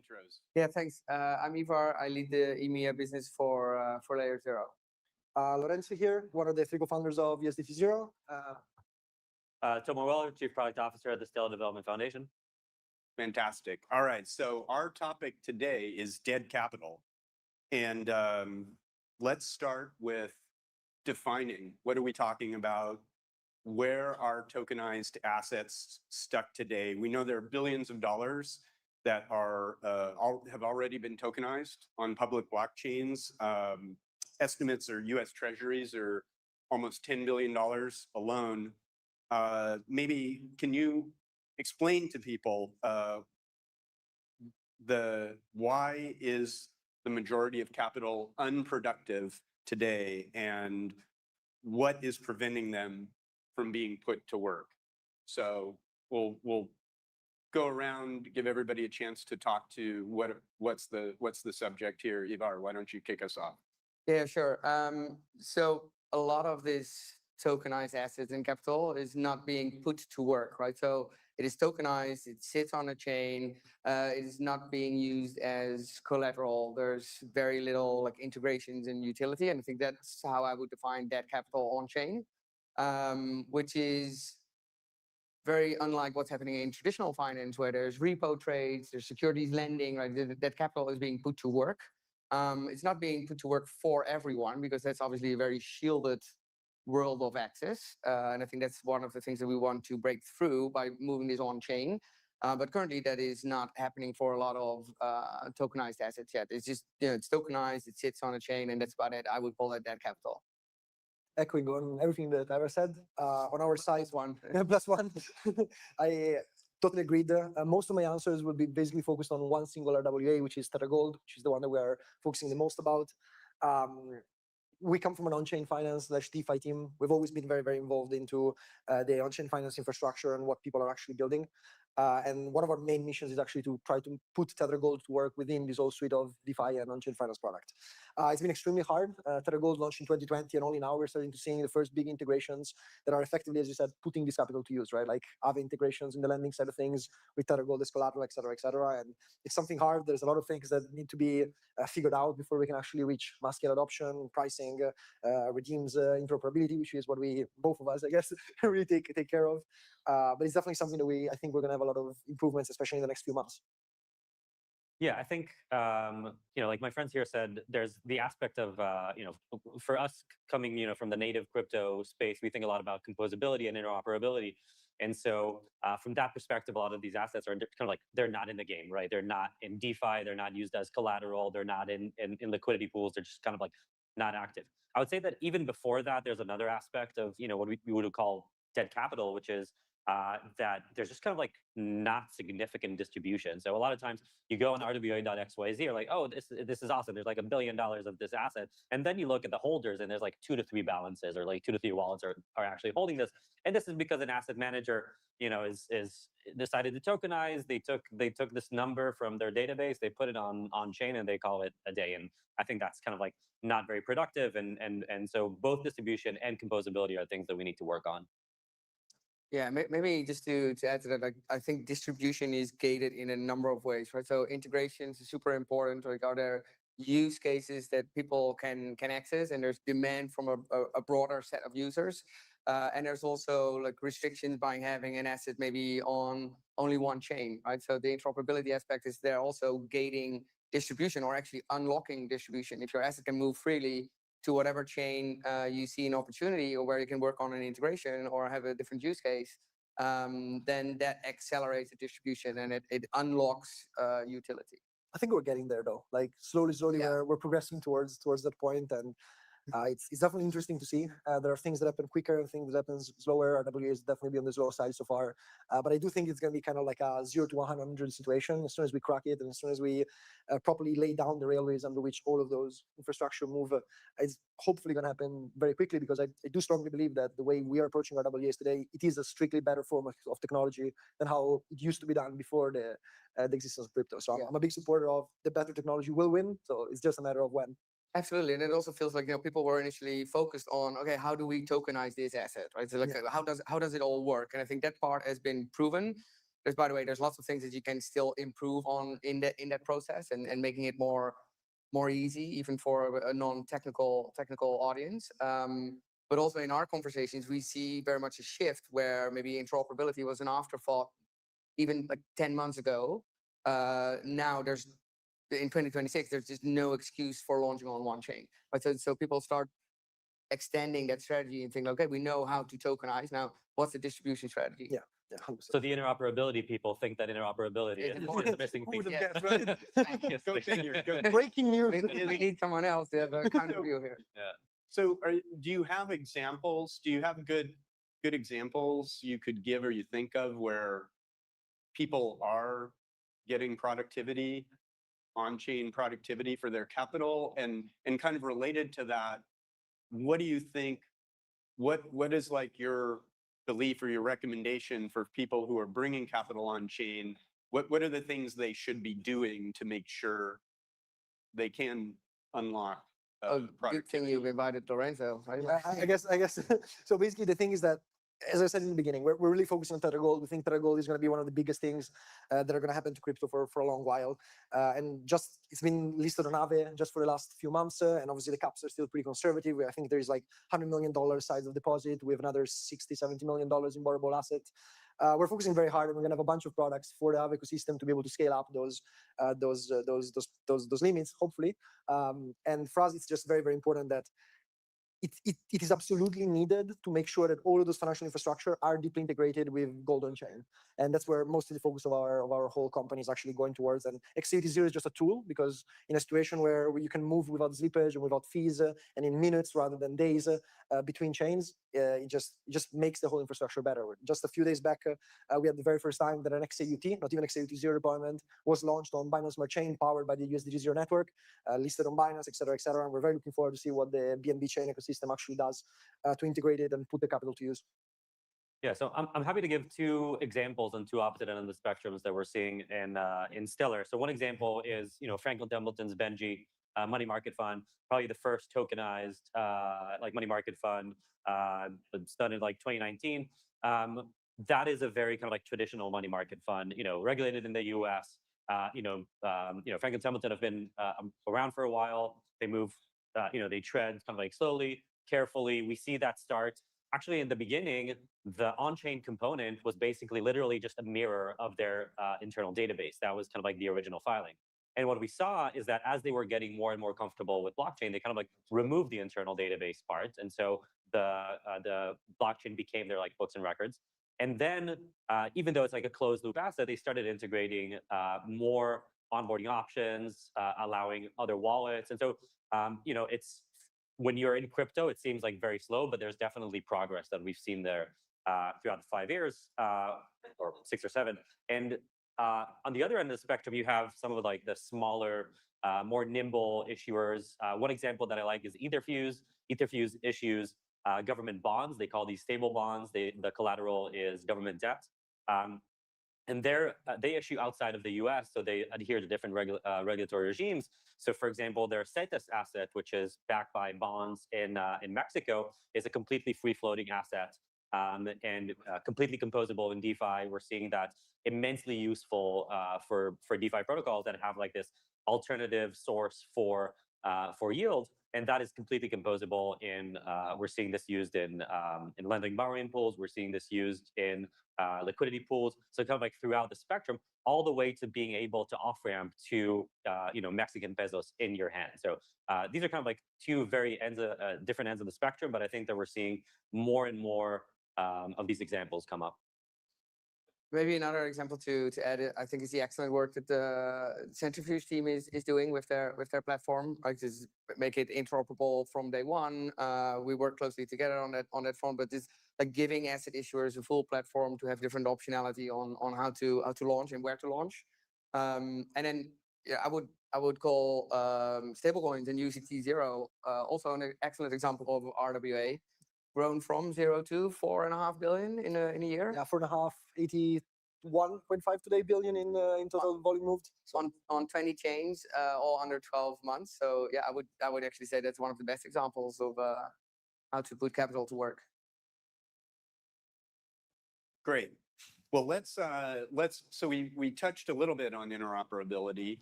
intros. Yeah, thanks. I'm Ivar. I lead the EMEA business for Layer Zero. Lorenzo here, one of the three co-founders of USDT Zero. Tomo Weller, Chief Product Officer at the Scale Development Foundation. Fantastic. All right, so our topic today is dead capital. And let's start with defining what are we talking about? Where are tokenized assets stuck today? We know there are billions of dollars that are have already been tokenized on public blockchains. Estimates are U.S. Treasuries are almost $10 billion alone. Maybe can you explain to people why is the majority of capital unproductive today, and what is preventing them from being put to work? So we'll go around, give everybody a chance to talk to what's the subject here. Ivar, why don't you kick us off? Yeah, sure. So a lot of this tokenized assets and capital is not being put to work, right? So it is tokenized, it sits on a chain, it is not being used as collateral. There's very little like integrations and utility, and I think that's how I would define debt capital on chain, which is very unlike what's happening in traditional finance, where there's repo trades, there's securities lending, right? That capital is being put to work. It's not being put to work for everyone, because that's obviously a very shielded world of access. And I think that's one of the things that we want to break through by moving this on chain. But currently that is not happening for a lot of tokenized assets yet. It's just, it's tokenized, it sits on a chain, and that's about it. I would call it debt capital. Echoing on everything that Ivar said, on our side, One. plus one, I totally agreed. Most of my answers will be basically focused on one single RWA, which is Tether Gold, which is the one that we are focusing the most about. We come from an on-chain finance / DeFi team. We've always been very, very involved into the on-chain finance infrastructure and what people are actually building. And one of our main missions is actually to try to put Tether Gold to work within this whole suite of DeFi and on-chain finance product. It's been extremely hard. Tether Gold launched in 2020, and only now we're starting to see the first big integrations that are effectively, as you said, putting this capital to use, right? Like Aave integrations in the lending side of things with Tether Gold as collateral, et cetera, et cetera. And it's something hard. There's a lot of things that need to be figured out before we can actually reach mass scale adoption, pricing, regimes, interoperability, which is what we, both of us, I guess, really take care of. But it's definitely something that I think we're going to have a lot of improvements, especially in the next few months. Yeah, I think, like my friends here said, there's the aspect of, for us coming, from the native crypto space, we think a lot about composability and interoperability. And so from that perspective, a lot of these assets are kind of like, they're not in the game, right? They're not in DeFi, they're not used as collateral, they're not in liquidity pools, they're just kind of like not active. I would say that even before that, there's another aspect of, what we would call dead capital, which is that there's just kind of like not significant distribution. So a lot of times you go on RWA.xyz, you're like, oh, this is awesome. There's like $1 billion of this asset. And then you look at the holders and there's like 2 to 3 balances, or like 2 to 3 wallets are actually holding this. And this is because an asset manager, is decided to tokenize. They took this number from their database, they put it on chain, and they call it a day. And I think that's kind of like not very productive. And so both distribution and composability are things that we need to work on. Yeah, maybe just to add to that, like, I think distribution is gated in a number of ways, right? So integrations is super important. Like, are there use cases that people can access, and there's demand from a broader set of users, and there's also like restrictions by having an asset maybe on only one chain, right? So the interoperability aspect is there also gating distribution, or actually unlocking distribution. If your asset can move freely to whatever chain you see an opportunity, or where you can work on an integration or have a different use case, then that accelerates the distribution, and it unlocks utility. I think we're getting there though. Like slowly, Yeah. we're progressing towards that point, and it's definitely interesting to see. There are things that happen quicker and things that happen slower. RWA is definitely on the slow side so far, but I do think it's going to be kind of like a 0 to 100 situation. As soon as we crack it, and as soon as we properly lay down the railways under which all of those infrastructure move, it's hopefully going to happen very quickly, because I do strongly believe that the way we are approaching RWAs today, it is a strictly better form of technology than how it used to be done before the existence of crypto. So I'm a big supporter of the better technology will win. So it's just a matter of when. Absolutely, and it also feels like people were initially focused on, okay, how do we tokenize this asset, right? So like, how does it all work? And I think that part has been proven. by the way, there's lots of things that you can still improve on in that process and making it more easy, even for a non-technical audience. But also in our conversations, we see very much a shift where maybe interoperability was an afterthought even like 10 months ago. Now in 2026, there's just no excuse for launching on one chain. Right? So people start extending that strategy and think, okay, we know how to tokenize. Now, what's the distribution strategy? Yeah, 100%. So the interoperability people think that interoperability It's is important. the missing Who piece. would have Yeah. guessed, right? Yes, Go the- figure. Go Breaking news. We need someone else to have a kind of view here. So do you have examples? Do you have good examples you could give or you think of where people are getting productivity, on-chain productivity for their capital? And kind of related to that, what do you think, what is like your belief or your recommendation for people who are bringing capital on-chain? What are the things they should be doing to make sure they can unlock Good thing productivity? you've invited Lorenzo. Right? I guess. So basically, the thing is that, as I said in the beginning, we're really focusing on Tether Gold. We think Tether Gold is going to be one of the biggest things that are going to happen to crypto for a long while. And just it's been listed on Aave just for the last few months, and obviously the caps are still pretty conservative. I think there's like $100 million size of deposit. We have another $60-70 million in borrowable asset. We're focusing very hard, and we're going to have a bunch of products for the Aave ecosystem to be able to scale up those limits, hopefully. And for us, it's just very, very important that it is absolutely needed to make sure that all of those financial infrastructure are deeply integrated with Gold on chain. And that's where most of the focus of our whole company is actually going towards. And XAUT0 is just a tool, because in a situation where you can move without slippage and without fees and in minutes rather than days between chains, it just makes the whole infrastructure better. Just a few days back, we had the very first time that an XAUT, not even XAUT0 deployment, was launched on Binance Smart Chain, powered by the USDG0 network, listed on Binance, et cetera, et cetera. And we're very looking forward to see what the BNB chain ecosystem actually does to integrate it and put the capital to use. Yeah, so I'm happy to give two examples on two opposite ends of the spectrums that we're seeing in Stellar. So one example is Franklin Templeton's Benji money market fund, probably the first tokenized like money market fund done in like 2019. That is a very kind of like traditional money market fund, regulated in the U.S. Franklin Templeton have been around for a while. They move, they tread kind of like slowly, carefully. We see that start. Actually, in the beginning, the on-chain component was basically literally just a mirror of their internal database. That was kind of like the original filing. And what we saw is that as they were getting more and more comfortable with blockchain, they kind of like removed the internal database part. And so the blockchain became their like books and records. And then, even though it's like a closed loop asset, they started integrating more onboarding options, allowing other wallets. And so, it's when you're in crypto, it seems like very slow, but there's definitely progress that we've seen there throughout the 5 years or 6 or 7. And on the other end of the spectrum, you have some of like the smaller, more nimble issuers. One example that I like is Etherfuse. Etherfuse issues government bonds. They call these stable bonds. The collateral is government debt. And they issue outside of the US, so they adhere to different regulatory regimes. So, for example, their CETES asset, which is backed by bonds in Mexico, is a completely free-floating asset and completely composable in DeFi. We're seeing that immensely useful for DeFi protocols that have like this alternative source for yield, and that is completely composable in. We're seeing this used in lending borrowing pools. We're seeing this used in liquidity pools. So kind of like throughout the spectrum, all the way to being able to off ramp to Mexican pesos in your hand. So these are kind of like two very different ends of the spectrum, but I think that we're seeing more and more of these examples come up. Maybe another example to add, I think, is the excellent work that the Centrifuge team is doing with their platform. Like, just make it interoperable from day one. We work closely together on that front, but it's like giving asset issuers a full platform to have different optionality on how to launch and where to launch. And then I would call stablecoins and USDT0 also an excellent example of RWA. Grown from 0 to 4.5 billion in a year. Yeah, 4.5, 81.5 today billion in total volume moved. So on 20 chains, all under 12 months. So yeah, I would actually say that's one of the best examples of how to put capital to work. Great. Well, so we touched a little bit on interoperability.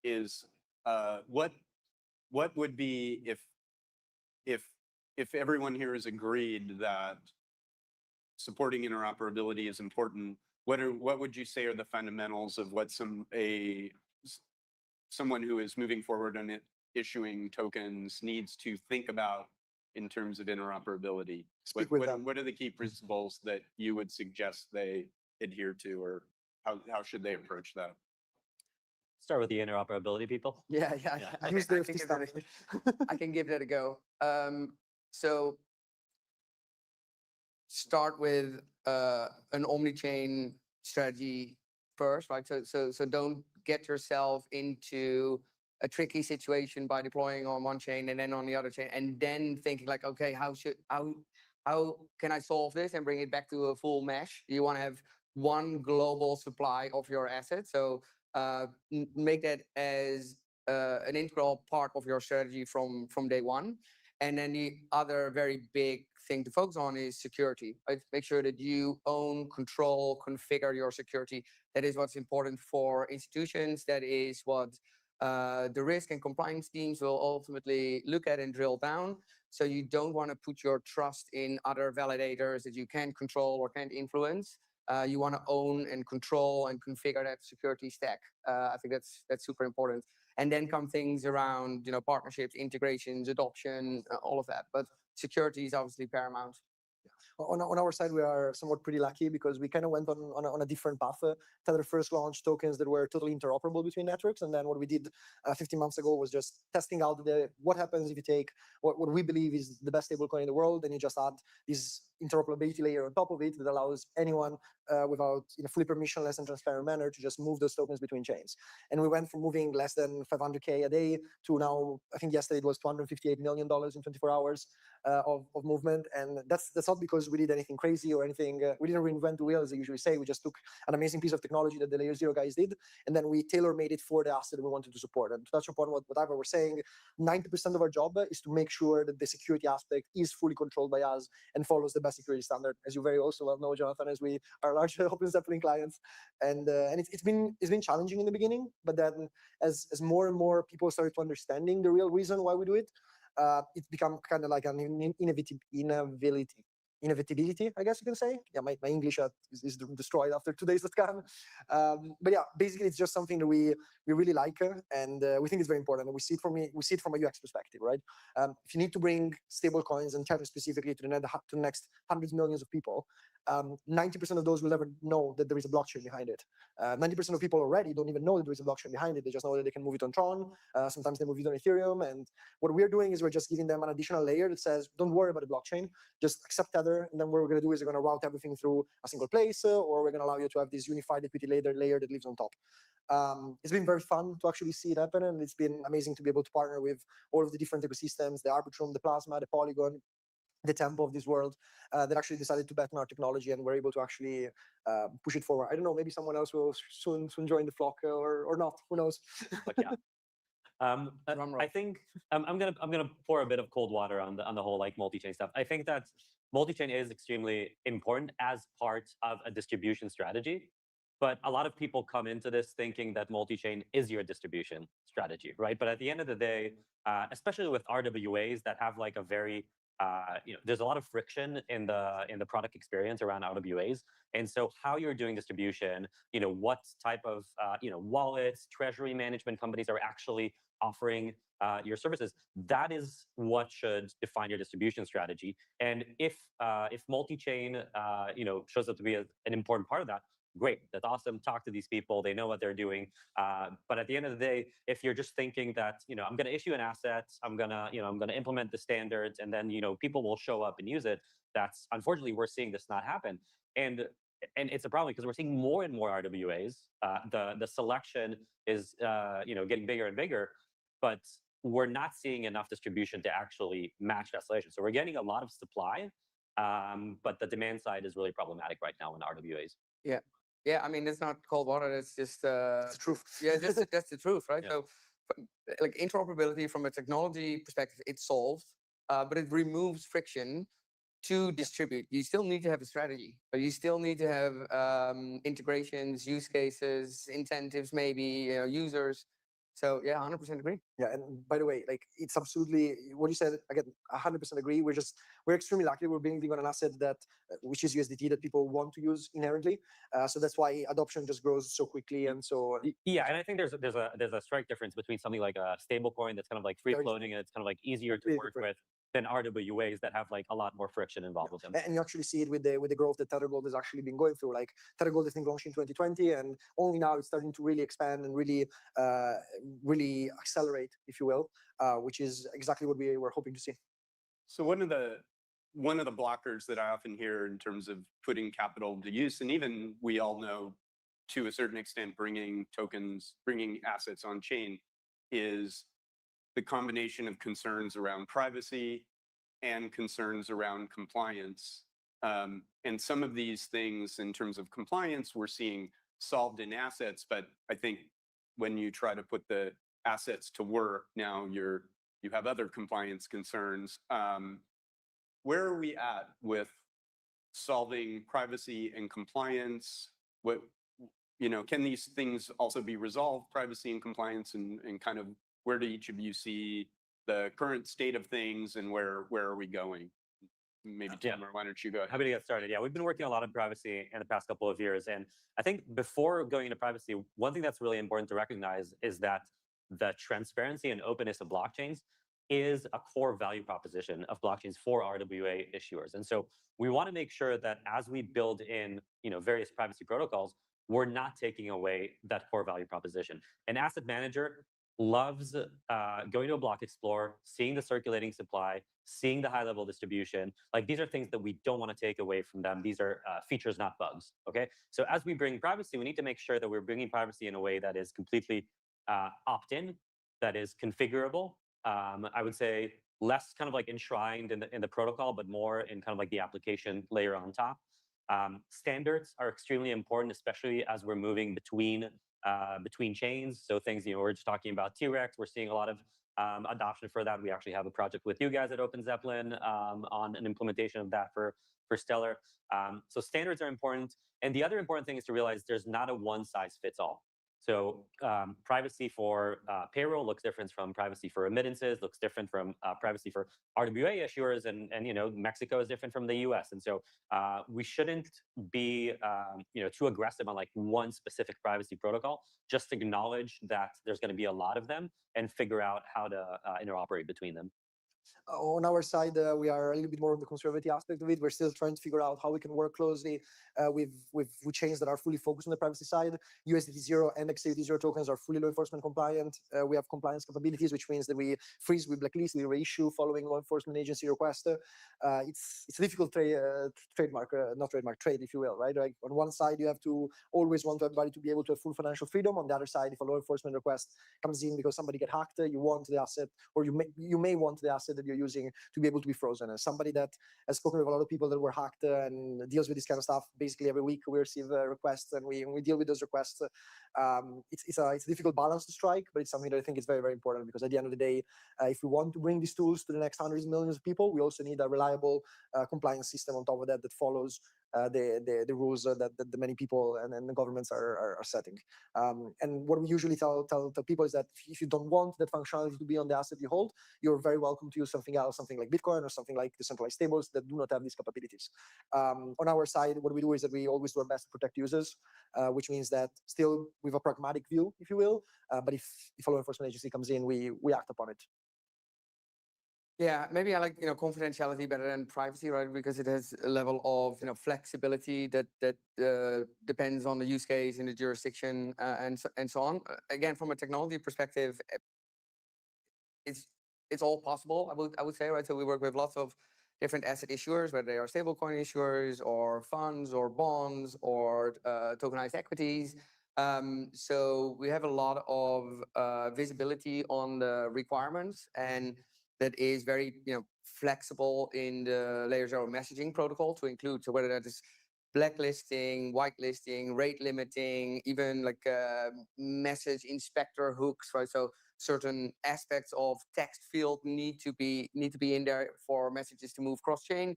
Is what would be if everyone here is agreed that supporting interoperability is important, what would you say are the fundamentals of what someone who is moving forward on it issuing tokens needs to think about in terms of interoperability? Speak with them. What are the key principles that you would suggest they adhere to, or how should they approach that? Start with the interoperability people. Yeah, I Use can the give stuff. I can give that a go. So start with an omni-chain strategy first, right? So don't get yourself into a tricky situation by deploying on one chain and then on the other chain, and then thinking like, okay, how can I solve this and bring it back to a full mesh? You want to have one global supply of your assets. So make that as an integral part of your strategy from day one. And then the other very big thing to focus on is security. Right? Make sure that you own, control, configure your security. That is what's important for institutions. That is what the risk and compliance teams will ultimately look at and drill down. So you don't want to put your trust in other validators that you can't control or can't influence. You want to own and control and configure that security stack. I think that's super important. And then come things around, partnerships, integrations, adoption, all of that. But security is obviously paramount. On our side, we are somewhat pretty lucky because we kind of went on a different path. Tether first launched tokens that were totally interoperable between networks, and then what we did 15 months ago was just testing out what happens if you take what we believe is the best stablecoin in the world, and you just add this interoperability layer on top of it that allows anyone without in a fully permissionless and transparent manner to just move those tokens between chains. And we went from moving less than 500K a day to now, I think yesterday it was $258 million in 24 hours of movement. And that's not because we did anything crazy or anything. We didn't reinvent the wheel, as I usually say. We just took an amazing piece of technology that the Layer 0 guys did, and then we tailor-made it for the asset we wanted to support. And to touch upon what Ivor was saying, 90% of our job is to make sure that the security aspect is fully controlled by us and follows the best security standard, as you very also well know, Jonathan, as we are large open zeppelin clients. And it's been challenging in the beginning, but then as more and more people started to understanding the real reason why we do it, it's become kind of like an inevitability, I guess you can say. Yeah, my English is destroyed after 2 days at Cannes. But yeah, basically it's just something that we really like, and we think it's very important. And we see it from a UX perspective, right? If you need to bring stable coins and Tether specifically to the next hundreds of millions of people, 90% of those will never know that there is a blockchain behind it. 90% of people already don't even know that there is a blockchain behind it. They just know that they can move it on Tron. Sometimes they move it on Ethereum. And what we're doing is we're just giving them an additional layer that says, don't worry about the blockchain, just accept Tether. And then what we're going to do is we're going to route everything through a single place, or we're going to allow you to have this unified liquidity layer that lives on top. It's been very fun to actually see it happen. And it's been amazing to be able to partner with all of the different ecosystems, the Arbitrum, the Plasma, the Polygon, the Tempo of this world, that actually decided to bet on our technology, and we're able to actually push it forward. I don't know, maybe someone else will soon join the flock, or not, who knows? But yeah. I think I'm gonna pour a bit of cold water on the whole like multi-chain stuff. I think that multi-chain is extremely important as part of a distribution strategy, but a lot of people come into this thinking that multi-chain is your distribution strategy, right? But at the end of the day, especially with RWAs that have like a very there's a lot of friction in the product experience around RWAs, and so how you're doing distribution, what type of wallets, treasury management companies are actually offering your services. That is what should define your distribution strategy. And if multi-chain shows up to be an important part of that, great, that's awesome. Talk to these people, they know what they're doing. But at the end of the day, if you're just thinking that I'm going to issue an asset, I'm going to implement the standards, and then people will show up and use it, that's unfortunately we're seeing this not happen. And it's a problem because we're seeing more and more RWAs. The selection is getting bigger and bigger, but we're not seeing enough distribution to actually match that selection. So we're getting a lot of supply, but the demand side is really problematic right now in RWAs. Yeah, I mean, it's not cold water. It's just It's the truth. Yeah, that's the truth, right? Yeah. So, like interoperability from a technology perspective, it's solved, but it removes friction to distribute, you still need to have a strategy, but you still need to have integrations, use cases, incentives, maybe users. So yeah, 100% agree. Yeah, and by the way, like it's absolutely what you said. Again, 100% agree. We're extremely lucky. We're building on an asset that, which is USDT, that people want to use inherently. So that's why adoption just grows so quickly. And so Yeah, and I think there's a strike difference between something like a stable coin that's kind of like free floating and it's kind of like easier to Completely work different. with than RWAs that have like a lot more friction involved with them. And you actually see it with the growth that Tether Gold has actually been going through. Like Tether Gold, I think, launched in 2020, and only now it's starting to really expand and really accelerate, if you will, which is exactly what we were hoping to see. So one of the blockers that I often hear in terms of putting capital to use, and even we all know to a certain extent bringing tokens, bringing assets on chain, is the combination of concerns around privacy and concerns around compliance. And some of these things in terms of compliance, we're seeing solved in assets, but I think when you try to put the assets to work, now you have other compliance concerns. Where are we at with solving privacy and compliance? What, can these things also be resolved, privacy and compliance, and kind of where do each of you see the current state of things and where are we going? Maybe Tim, or why don't you go ahead? Happy to get started. Yeah, we've been working a lot on privacy in the past couple of years. And I think before going into privacy, one thing that's really important to recognize is that the transparency and openness of blockchains is a core value proposition of blockchains for RWA issuers. And so we want to make sure that as we build in various privacy protocols, we're not taking away that core value proposition. An asset manager loves going to a block explorer, seeing the circulating supply, seeing the high level distribution. Like these are things that we don't want to take away from them. These are features, not bugs. Okay. So as we bring privacy, we need to make sure that we're bringing privacy in a way that is completely opt-in, that is configurable. I would say less kind of like enshrined in the protocol, but more in kind of like the application layer on top. Standards are extremely important, especially as we're moving between chains. So things, we're just talking about T-Rex. We're seeing a lot of adoption for that. We actually have a project with you guys at Open Zeppelin on an implementation of that for Stellar. So standards are important. And the other important thing is to realize there's not a one size fits all. So privacy for payroll looks different from privacy for remittances, looks different from privacy for RWA issuers, and Mexico is different from the US. And so we shouldn't be too aggressive on like one specific privacy protocol. Just acknowledge that there's going to be a lot of them and figure out how to interoperate between them. On our side, we are a little bit more on the conservative aspect of it. We're still trying to figure out how we can work closely with chains that are fully focused on the privacy side. USDT0 and XAUT0 tokens are fully law enforcement compliant. We have compliance capabilities, which means that we freeze, we blacklist, we reissue following law enforcement agency request. It's a difficult trade, if you will, right? Like on one side, you have to always want everybody to be able to have full financial freedom. On the other side, if a law enforcement request comes in because somebody get hacked, you want the asset, or you may want the asset that you're using to be able to be frozen. As somebody that has spoken with a lot of people that were hacked and deals with this kind of stuff, basically every week we receive requests and we deal with those requests. It's a difficult balance to strike, but it's something that I think is very, very important, because at the end of the day, if we want to bring these tools to the next hundreds of millions of people, we also need a reliable compliance system on top of that follows the rules that the many people and the governments are setting. And what we usually tell people is that if you don't want that functionality to be on the asset you hold, you're very welcome to use something else, something like Bitcoin or something like decentralized stables that do not have these capabilities. On our side, what we do is that we always do our best to protect users, which means that still with a pragmatic view, if you will, but if a law enforcement agency comes in, we act upon it. Yeah, maybe I like confidentiality better than privacy, right? Because it has a level of flexibility that depends on the use case and the jurisdiction and so on. Again, from a technology perspective, it's all possible. I would say, right? So we work with lots of different asset issuers, whether they are stablecoin issuers or funds or bonds or tokenized equities. So we have a lot of visibility on the requirements, and that is very flexible in the layer 0 messaging protocol to include. So whether that is blacklisting, whitelisting, rate limiting, even like message inspector hooks, right? So certain aspects of text field need to be in there for messages to move cross chain.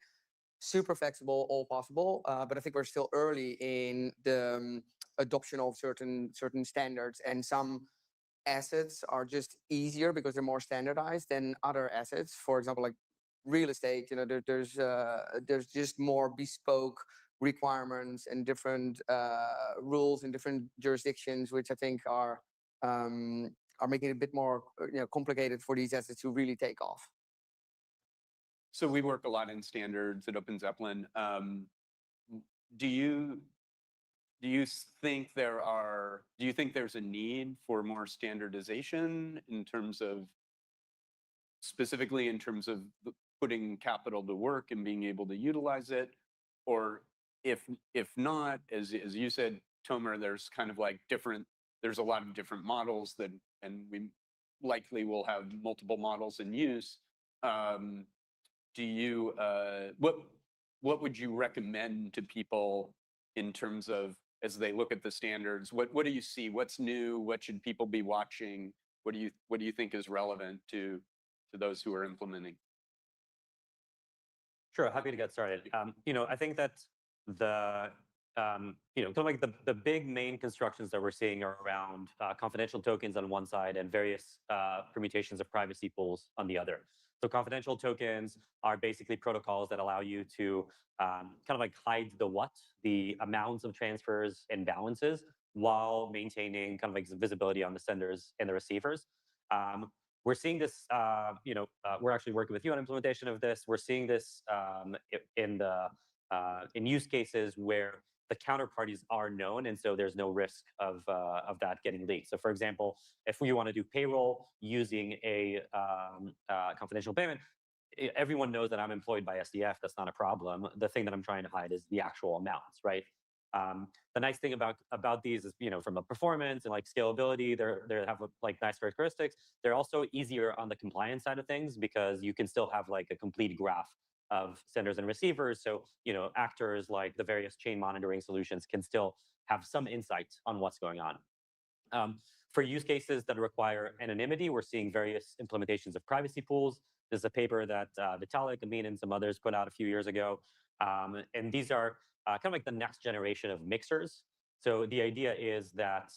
super flexible, all possible. But I think we're still early in the adoption of certain standards, and some assets are just easier because they're more standardized than other assets. For example, like real estate, there's just more bespoke requirements and different rules in different jurisdictions, which I think are making it a bit more complicated for these assets to really take off. So we work a lot in standards at Open Zeppelin. Do you think there's a need for more standardization in terms of, specifically in terms of putting capital to work and being able to utilize it? Or if not, as you said, Tomer, there's kind of like there's a lot of different models and we likely will have multiple models in use. What would you recommend to people in terms of, as they look at the standards, what do you see? What's new? What should people be watching? What do you think is relevant to those who are implementing? Sure, happy to get started. I think that the kind of like the big main constructions that we're seeing are around confidential tokens on one side and various permutations of privacy pools on the other. So confidential tokens are basically protocols that allow you to kind of like hide the amounts of transfers and balances while maintaining kind of like visibility on the senders and the receivers. We're seeing this, we're actually working with you on implementation of this. We're seeing this in use cases where the counterparties are known, and so there's no risk of that getting leaked. So, for example, if we want to do payroll using a confidential payment, everyone knows that I'm employed by SDF. That's not a problem. The thing that I'm trying to hide is the actual amounts, right? The nice thing about these is, from a performance and like scalability, they have like nice characteristics. They're also easier on the compliance side of things because you can still have like a complete graph of senders and receivers. So, actors like the various chain monitoring solutions can still have some insight on what's going on. For use cases that require anonymity, we're seeing various implementations of privacy pools. There's a paper that Vitalik, Amin, and some others put out a few years ago. And these are kind of like the next generation of mixers. So the idea is that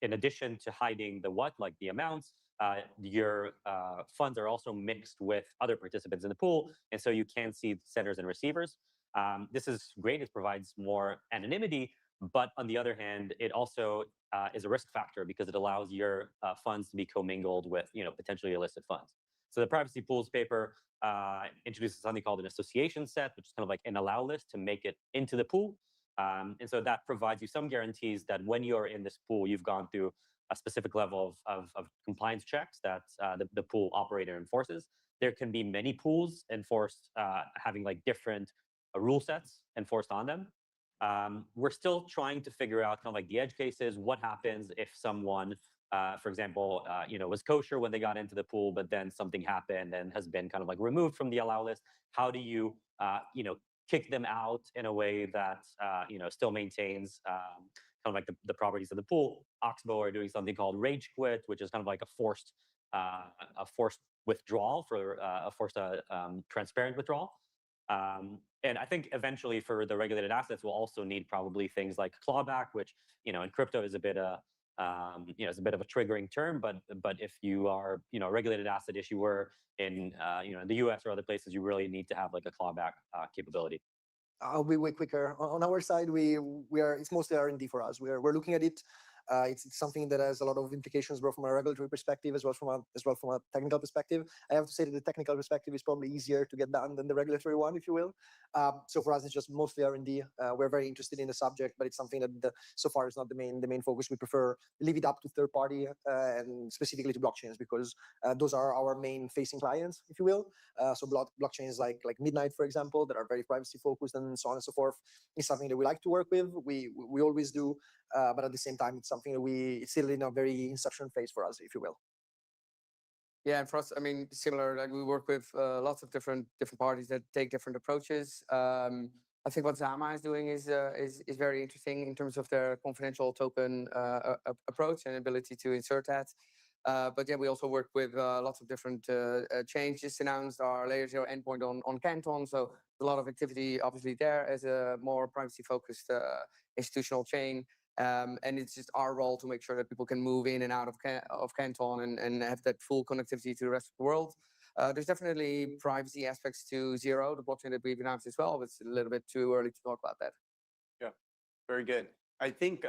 in addition to hiding like the amounts, your funds are also mixed with other participants in the pool. And so you can see senders and receivers. This is great. It provides more anonymity. But on the other hand, it also is a risk factor because it allows your funds to be commingled with potentially illicit funds. So the privacy pools paper introduces something called an association set, which is kind of like an allow list to make it into the pool. And so that provides you some guarantees that when you're in this pool, you've gone through a specific level of compliance checks that the pool operator enforces. There can be many pools enforced, having like different rule sets enforced on them. We're still trying to figure out kind of like the edge cases. What happens if someone, for example, was kosher when they got into the pool, but then something happened and has been kind of like removed from the allow list? How do you, kick them out in a way that still maintains kind of like the properties of the pool? Oxbow are doing something called rage quit, which is kind of like a forced withdrawal for a forced transparent withdrawal. And I think eventually for the regulated assets, we'll also need probably things like clawback, which in crypto is a bit it's a bit of a triggering term. But if you are a regulated asset issuer in in the US or other places, you really need to have like a clawback capability. I'll be way quicker. On our side, it's mostly R&D for us. We're looking at it. It's something that has a lot of implications, both from a regulatory perspective as well from a technical perspective. I have to say that the technical perspective is probably easier to get done than the regulatory one, if you will. So for us, it's just mostly R&D. We're very interested in the subject, but it's something that so far is not the main focus. We prefer leave it up to third party and specifically to blockchains because those are our main facing clients, if you will. So blockchains like Midnight, for example, that are very privacy focused and so on and so forth, is something that we like to work with. We always do, but at the same time, it's something that it's still in a very inception phase for us, if you will. Yeah, and for us, I mean, similar. Like we work with lots of different parties that take different approaches. I think what Zama is doing is very interesting in terms of their confidential token approach and ability to insert that. But yeah, we also work with lots of different chains. Just announced our layer 0 endpoint on Canton. So a lot of activity obviously there as a more privacy focused institutional chain. And it's just our role to make sure that people can move in and out of Canton and have that full connectivity to the rest of the world. There's definitely privacy aspects to Zero, the blockchain that we've announced as well, but it's a little bit too early to talk about that. Yeah, very good. I think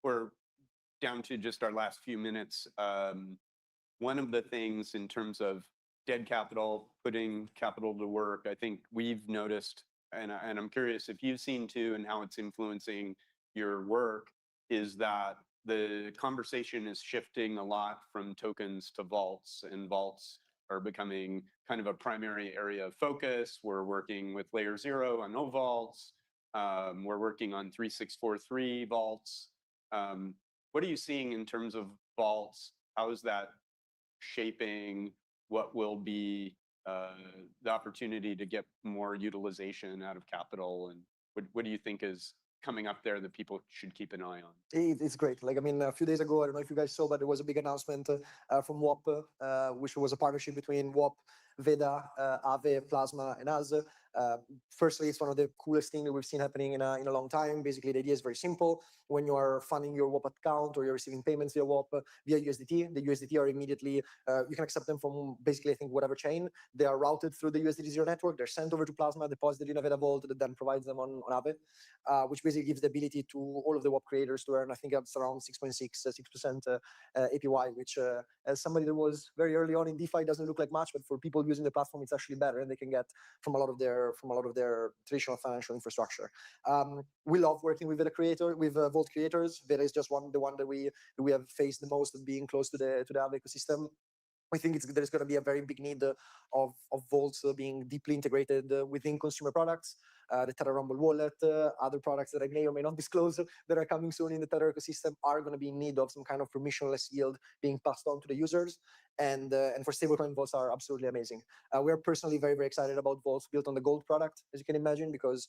we're down to just our last few minutes. One of the things in terms of dead capital, putting capital to work, I think we've noticed, and I'm curious if you've seen too, and how it's influencing your work, is that the conversation is shifting a lot from tokens to vaults, and vaults are becoming kind of a primary area of focus. We're working with layer 0 on no vaults. We're working on 3643 vaults. What are you seeing in terms of vaults? How is that shaping what will be the opportunity to get more utilization out of capital? And what do you think is coming up there that people should keep an eye on? It's great. Like, I mean, a few days ago, I don't know if you guys saw, but there was a big announcement from WAP, which was a partnership between WAP, Veda, Aave, Plasma, and us. Firstly, it's one of the coolest things that we've seen happening in a long time. Basically, the idea is very simple. When you are funding your WAP account or you're receiving payments via WAP, via USDT, the USDT are immediately, you can accept them from basically, I think, whatever chain. They are routed through the USDT Zero network. They're sent over to Plasma, deposited in a Veda vault that then provides them on Aave, which basically gives the ability to all of the WAP creators to earn, I think it's around 6.6% APY, which as somebody that was very early on in DeFi doesn't look like much, but for people using the platform, it's actually better, and they can get from a lot of their traditional financial infrastructure. We love working with vault creators. Veda is just the one that we have faced the most of being close to the Aave ecosystem. We think there's going to be a very big need of vaults being deeply integrated within consumer products. The Tether Rumble wallet, other products that I may or may not disclose that are coming soon in the Tether ecosystem are going to be in need of some kind of permissionless yield being passed on to the users. And for stablecoin, vaults are absolutely amazing. We're personally very, very excited about vaults built on the gold product, as you can imagine, because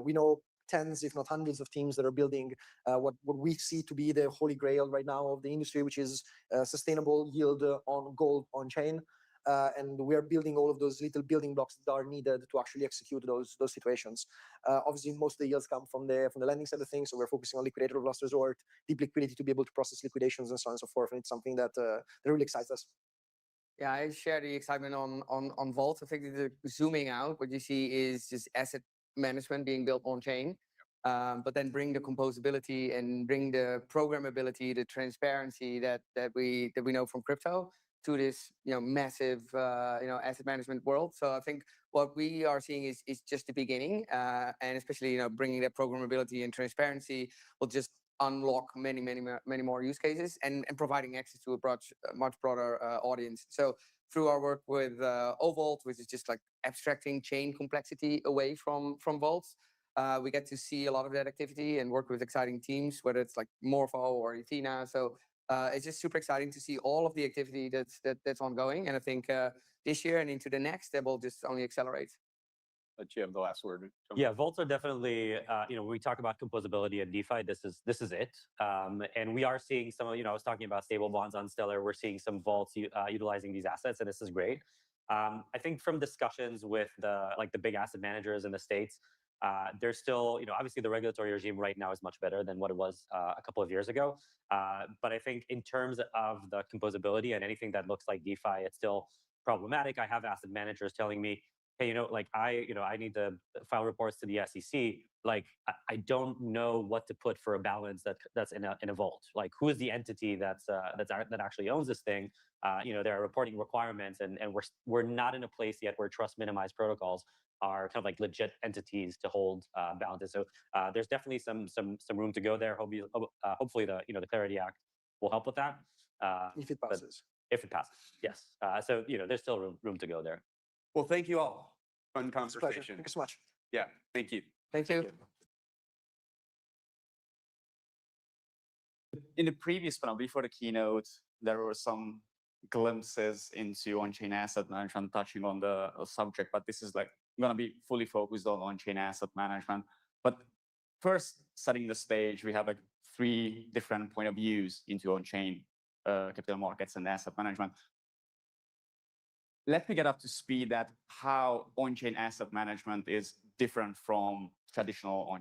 we know tens, if not hundreds of teams that are building what we see to be the holy grail right now of the industry, which is sustainable yield on gold on chain. And we are building all of those little building blocks that are needed to actually execute those situations. Obviously, most of the yields come from the lending side of things, so we're focusing on liquidator of last resort, deep liquidity to be able to process liquidations and so on and so forth. And it's something that really excites us. Yeah, I share the excitement on vaults. I think that zooming out, what you see is just asset management being built on chain, but then bring the composability and bring the programmability, the transparency that we know from crypto to this massive asset management world. So I think what we are seeing is just the beginning, and especially bringing that programmability and transparency will just unlock many more use cases and providing access to a much broader audience. So through our work with Ovault, which is just like abstracting chain complexity away from vaults, we get to see a lot of that activity and work with exciting teams, whether it's like Morpho or Athena. So it's just super exciting to see all of the activity that's ongoing. And I think this year and into the next, that will just only accelerate. Let you have the last word. Yeah, vaults are definitely, when we talk about composability and DeFi, this is it. And we are seeing some, I was talking about stable bonds on Stellar. We're seeing some vaults utilizing these assets, and this is great. I think from discussions with the big asset managers in the States, there's still, obviously the regulatory regime right now is much better than what it was a couple of years ago. But I think in terms of the composability and anything that looks like DeFi, it's still problematic. I have asset managers telling me, hey, I need to file reports to the SEC. Like, I don't know what to put for a balance that's in a vault. Like, who is the entity that actually owns this thing? There are reporting requirements, and we're not in a place yet where trust minimized protocols are kind of like legit entities to hold balances. So there's definitely some room to go there. Hopefully the Clarity Act will help with that. If it passes. If it passes, yes. So there's still room to go there. Well, thank you all. Fun It's a pleasure. conversation. Thank you so much. Yeah, thank you. Thank you. In the previous panel, before the keynote, there were some glimpses into on-chain asset management, touching on the subject, but this is going to be fully focused on on-chain asset management. But first, setting the stage, we have 3 different point of views into on-chain capital markets and asset management. Let me get up to speed at how on-chain asset management is different from traditional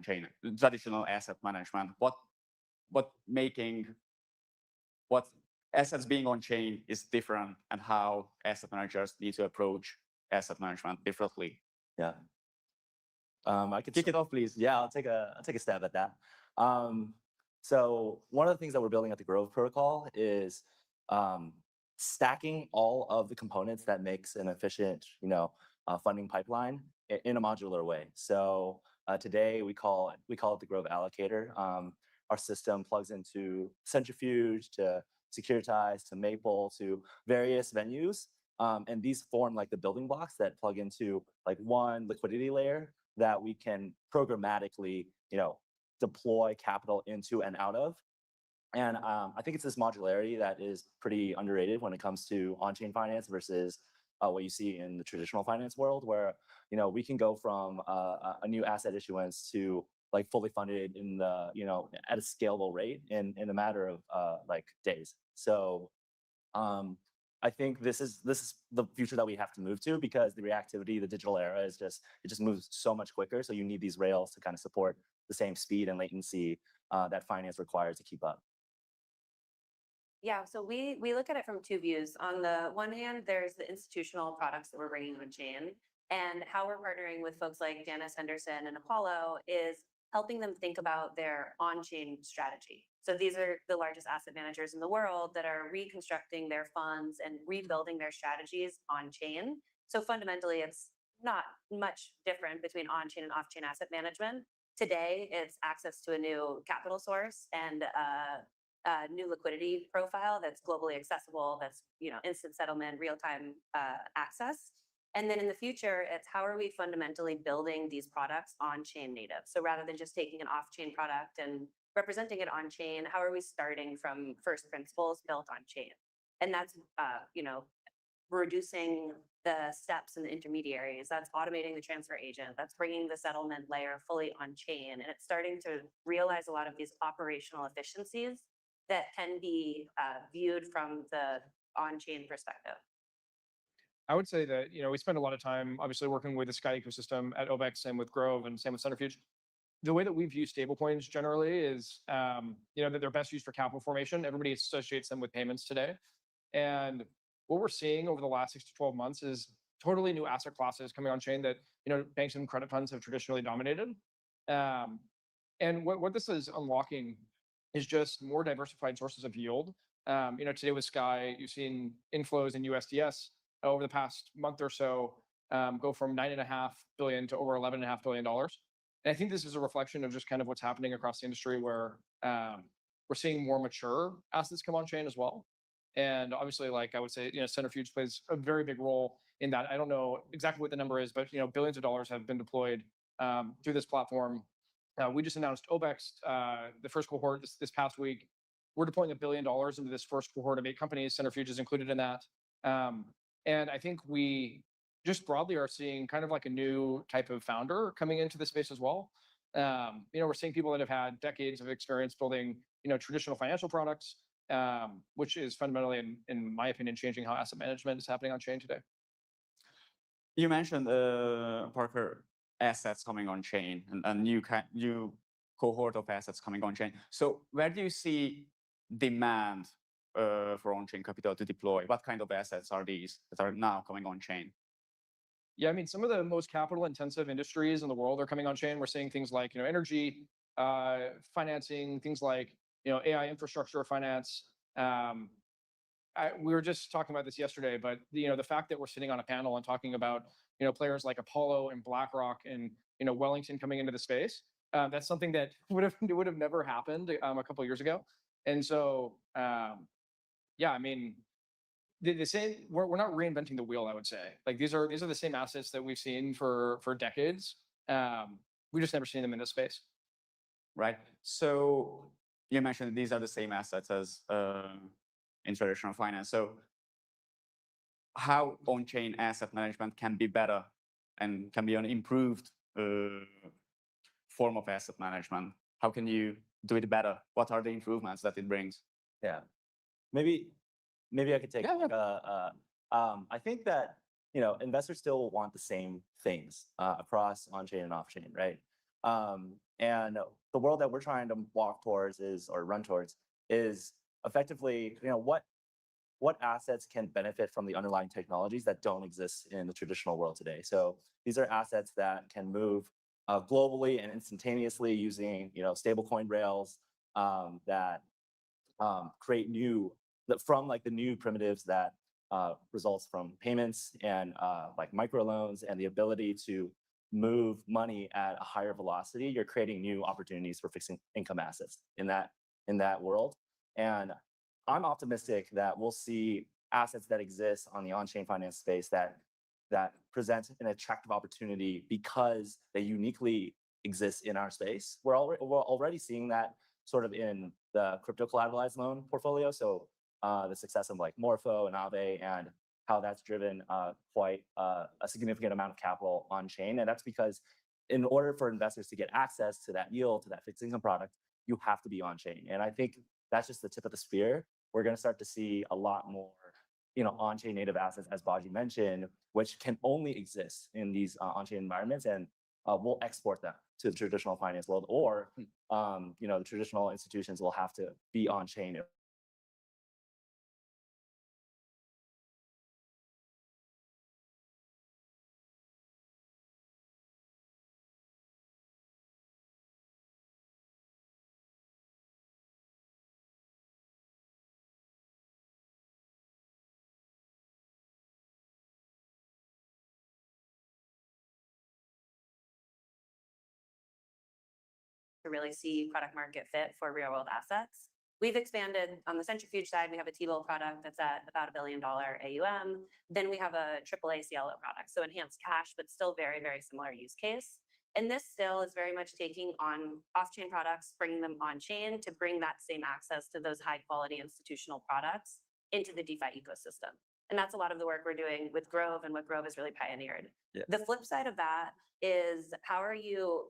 asset management. What assets being on-chain is different, and how asset managers need to approach asset management differently. Yeah. I could Kick it off, please. Yeah, I'll take a stab at that. So one of the things that we're building at the Grove protocol is stacking all of the components that makes an efficient, funding pipeline in a modular way. So today we call it the Grove allocator. Our system plugs into Centrifuge, to Securitize, to Maple, to various venues, and these form like the building blocks that plug into like one liquidity layer that we can programmatically, deploy capital into and out of. And I think it's this modularity that is pretty underrated when it comes to on-chain finance versus what you see in the traditional finance world, where we can go from a new asset issuance to like fully funded in the at a scalable rate in a matter of like days. So I think this is the future that we have to move to, because the reactivity, the digital era it just moves so much quicker. So you need these rails to kind of support the same speed and latency that finance requires to keep up. Yeah, so we look at it from two views. On the one hand, there's the institutional products that we're bringing on chain, and how we're partnering with folks like Janice Henderson and Apollo is helping them think about their on-chain strategy. So these are the largest asset managers in the world that are reconstructing their funds and rebuilding their strategies on-chain. So fundamentally, it's not much different between on-chain and off-chain asset management. Today, it's access to a new capital source and a new liquidity profile that's globally accessible, that's instant settlement, real-time access. And then in the future, it's how are we fundamentally building these products on-chain native? So rather than just taking an off-chain product and representing it on-chain, how are we starting from first principles built on-chain? And that's reducing the steps and the intermediaries. That's automating the transfer agent. That's bringing the settlement layer fully on-chain, and it's starting to realize a lot of these operational efficiencies that can be viewed from the on-chain perspective. I would say that, we spend a lot of time obviously working with the Sky ecosystem at OBEX and with Grove and same with Centrifuge. The way that we view stablecoins generally is, that they're best used for capital formation. Everybody associates them with payments today. And what we're seeing over the last 6 to 12 months is totally new asset classes coming on chain that, banks and credit funds have traditionally dominated. And what this is unlocking is just more diversified sources of yield. Today with Sky, you've seen inflows in USDS over the past month or so go from $9.5 billion to over $11.5 billion. And I think this is a reflection of just kind of what's happening across the industry, where we're seeing more mature assets come on chain as well. And obviously, like I would say, Centrifuge plays a very big role in that. I don't know exactly what the number is, but billions of dollars have been deployed through this platform. We just announced OBEX, the first cohort this past week. We're deploying $1 billion into this first cohort of 8 companies. Centrifuge is included in that. And I think we just broadly are seeing kind of like a new type of founder coming into the space as well. We're seeing people that have had decades of experience building, traditional financial products, which is fundamentally, in my opinion, changing how asset management is happening on chain today. You mentioned, Parker, assets coming on chain and a new cohort of assets coming on chain. So where do you see demand for on-chain capital to deploy? What kind of assets are these that are now coming on chain? Yeah, I mean, some of the most capital-intensive industries in the world are coming on chain. We're seeing things like, energy, financing, things like, AI infrastructure finance. We were just talking about this yesterday, but the fact that we're sitting on a panel and talking about, players like Apollo and BlackRock and, Wellington coming into the space, that's something that would have never happened a couple of years ago. And so, yeah, I mean, the same. We're not reinventing the wheel, I would say. Like these are the same assets that we've seen for decades. We just never seen them in this space. Right. So you mentioned these are the same assets as in traditional finance. So how on-chain asset management can be better and can be an improved form of asset management? How can you do it better? What are the improvements that it brings? Yeah. Maybe I could take Yeah, like I think that investors still want the same things across on-chain and off-chain, right? And the world that we're trying to walk towards or run towards is effectively, what assets can benefit from the underlying technologies that don't exist in the traditional world today. So these are assets that can move globally and instantaneously using stablecoin rails that create from like the new primitives that results from payments and like microloans and the ability to move money at a higher velocity. You're creating new opportunities for fixed income assets in that world. And I'm optimistic that we'll see assets that exist on the on-chain finance space that present an attractive opportunity because they uniquely exist in our space. We're already seeing that sort of in the crypto collateralized loan portfolio. So the success of like Morpho and Aave and how that's driven quite a significant amount of capital on chain. And that's because in order for investors to get access to that yield, to that fixed income product, you have to be on chain. And I think that's just the tip of the spear. We're going to start to see a lot more on-chain native assets, as Baji mentioned, which can only exist in these on-chain environments, and we'll export them to the traditional finance world, or the traditional institutions will have to be on-chain. To really see product market fit for real world assets. We've expanded on the centrifuge side. We have a T-bill product that's at about $1 billion AUM. Then we have a AAA CLO product, so enhanced cash, but still very, very similar use case. And this still is very much taking on off-chain products, bringing them on-chain to bring that same access to those high-quality institutional products into the DeFi ecosystem. And that's a lot of the work we're doing with Grove and what Grove has really pioneered. Yeah. The flip side of that is how are you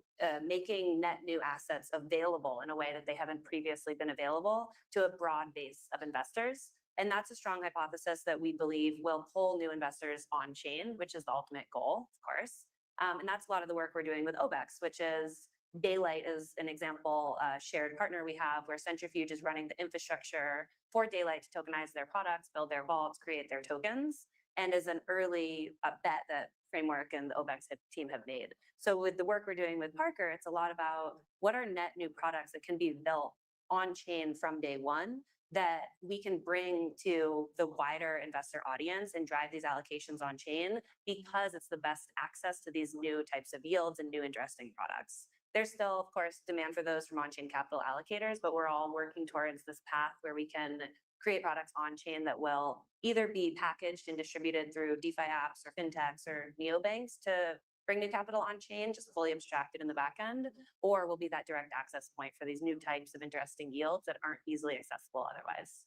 making net new assets available in a way that they haven't previously been available to a broad base of investors? And that's a strong hypothesis that we believe will pull new investors on chain, which is the ultimate goal, of course. And that's a lot of the work we're doing with OBEX, which is Daylight is an example, shared partner we have where Centrifuge is running the infrastructure for Daylight to tokenize their products, build their vaults, create their tokens, and is an early bet that Framework and the OBEX team have made. So with the work we're doing with Parker, it's a lot about what are net new products that can be built on chain from day one that we can bring to the wider investor audience and drive these allocations on chain because it's the best access to these new types of yields and new interesting products. There's still, of course, demand for those from on-chain capital allocators, but we're all working towards this path where we can create products on-chain that will either be packaged and distributed through DeFi apps or fintechs or neobanks to bring new capital on-chain, just fully abstracted in the back end, or will be that direct access point for these new types of interesting yields that aren't easily accessible otherwise.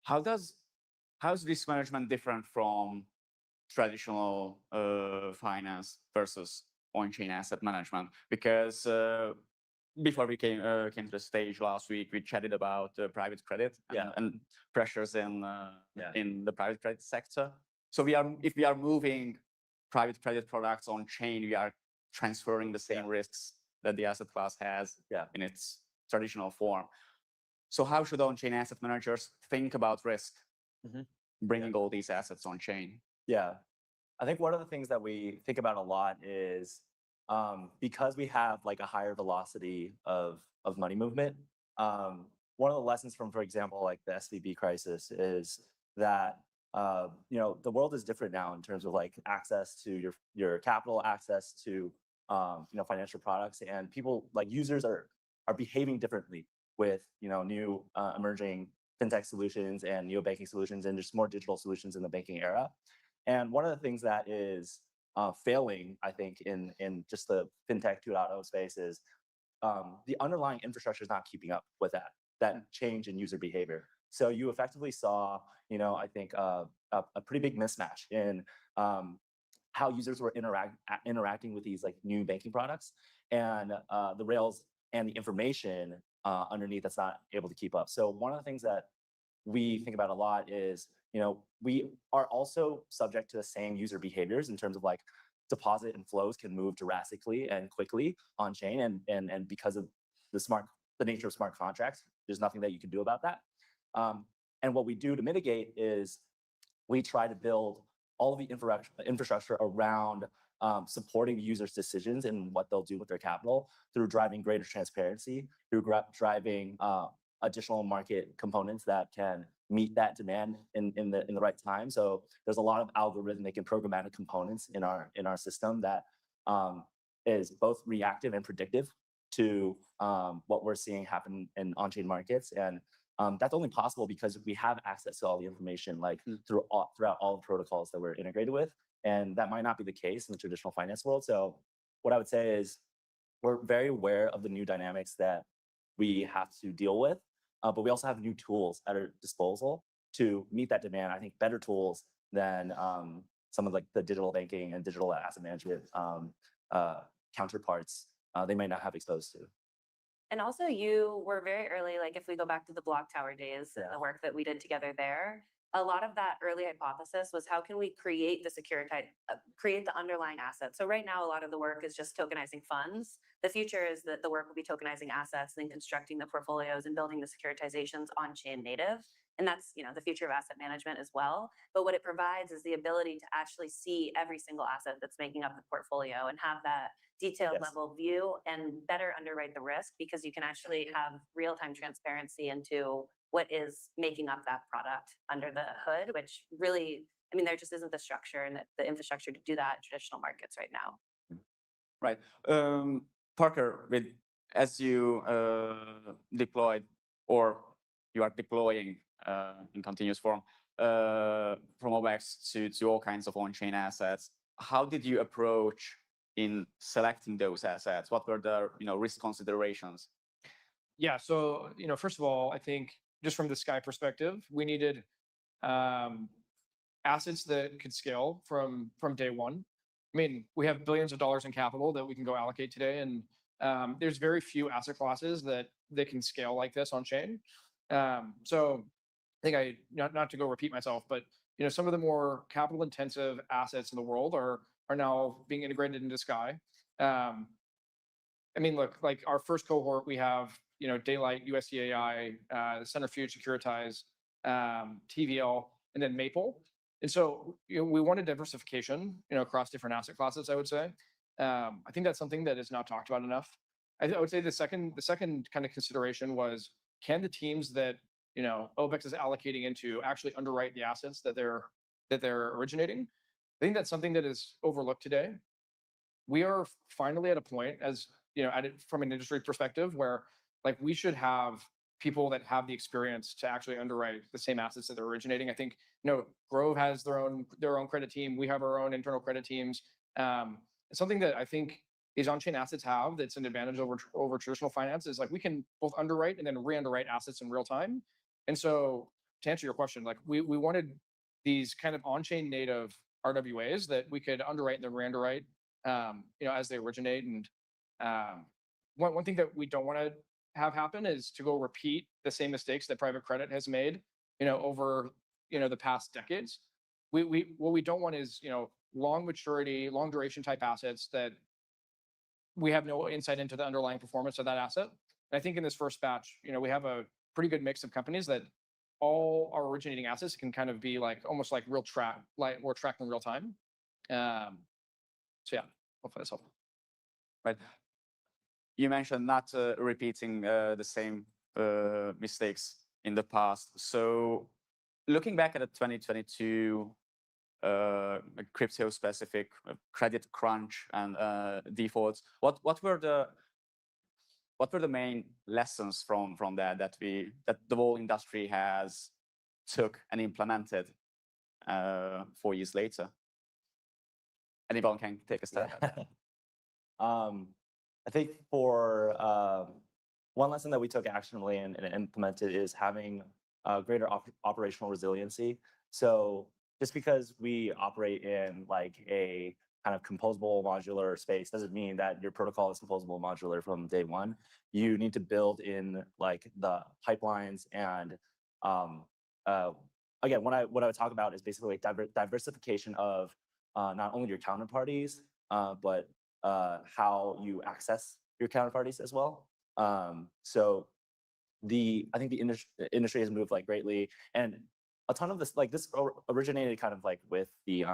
How's risk management different from traditional finance versus on-chain asset management? Because before we came to the stage last week, we chatted about private credit and pressures in the private credit sector. So if we are moving private credit products on chain, we are transferring the same risks that the asset class has in its traditional form. So how should on-chain asset managers think about risk, bringing all these assets on chain? Yeah, I think one of the things that we think about a lot is because we have like a higher velocity of money movement. One of the lessons from, for example, like the SVB crisis is that the world is different now in terms of like access to your capital, access to financial products, and people like users are behaving differently with new emerging fintech solutions and neobanking solutions and just more digital solutions in the banking era. And one of the things that is failing, I think, in just the fintech 2.0 space is the underlying infrastructure is not keeping up with that change in user behavior. So you effectively saw, I think, a pretty big mismatch in how users were interacting with these like new banking products, and the rails and the information underneath that's not able to keep up. So one of the things that we think about a lot is, we are also subject to the same user behaviors in terms of like deposit and flows can move drastically and quickly on chain, and because of the nature of smart contracts, there's nothing that you can do about that. And what we do to mitigate is we try to build all of the infrastructure around supporting users' decisions and what they'll do with their capital through driving greater transparency, through driving additional market components that can meet that demand in the right time. So there's a lot of algorithmic and programmatic components in our system that is both reactive and predictive to what we're seeing happen in on-chain markets. And that's only possible because we have access to all the information, like throughout all the protocols that we're integrated with. And that might not be the case in the traditional finance world. So what I would say is we're very aware of the new dynamics that we have to deal with, but we also have new tools at our disposal to meet that demand. I think better tools than some of like the digital banking and digital asset management counterparts they might not have exposed to. And also you were very early, like if we go back to the Block Tower days and the work that we did together there, a lot of that early hypothesis was how can we create the create the underlying asset. So right now, a lot of the work is just tokenizing funds. The future is that the work will be tokenizing assets and then constructing the portfolios and building the securitizations on chain native. And that's, the future of asset management as well. But what it provides is the ability to actually see every single asset that's making up the portfolio and have that detailed level view and better underwrite the risk, because you can actually have real-time transparency into what is making up that product under the hood, which really, there just isn't the structure and the infrastructure to do that in traditional markets right now. Right. Parker, as you deployed or you are deploying in continuous form from OBEX to all kinds of on-chain assets, how did you approach in selecting those assets? What were the risk considerations? Yeah, so first of all, I think just from the Sky perspective, we needed assets that could scale from day one. We have billions of dollars in capital that we can go allocate today, and there's very few asset classes that can scale like this on chain. So I think not to go repeat myself, but some of the more capital intensive assets in the world are now being integrated into Sky. Look, like our first cohort, we have Daylight, USDAI, Centrifuge, Securitize, TVL, and then Maple. And so we wanted diversification across different asset classes, I would say. I think that's something that is not talked about enough. I would say the second kind of consideration was, can the teams that OBEX is allocating into actually underwrite the assets that they're originating? I think that's something that is overlooked today. We are finally at a point, as from an industry perspective, where like we should have people that have the experience to actually underwrite the same assets that they're originating. I think Grove has their own credit team. We have our own internal credit teams. It's something that I think these on-chain assets have that's an advantage over traditional finance is like we can both underwrite and then re-underwrite assets in real time. And so to answer your question, like we wanted these kind of on-chain native RWAs that we could underwrite and then re-underwrite as they originate. And one thing that we don't want to have happen is to go repeat the same mistakes that private credit has made over the past decades. What we don't want is long maturity, long duration type assets that we have no insight into the underlying performance of that asset. And I think in this first batch, we have a pretty good mix of companies that all our originating assets can kind of be like almost like real track, like we're tracking in real time. So yeah, hopefully that's helpful. Right. You mentioned not repeating the same mistakes in the past. So looking back at the 2022 crypto-specific credit crunch and defaults, what were the main lessons from that that the whole industry has took and implemented 4 years later? Anyone can take a step. I think for one lesson that we took actionably and implemented is having greater operational resiliency. So just because we operate in like a kind of composable modular space doesn't mean that your protocol is composable modular from day one. You need to build in like the pipelines and again, what I would talk about is basically like diversification of not only your counterparties, but how you access your counterparties as well. So I think the industry has moved like greatly, and a ton of this originated kind of like with the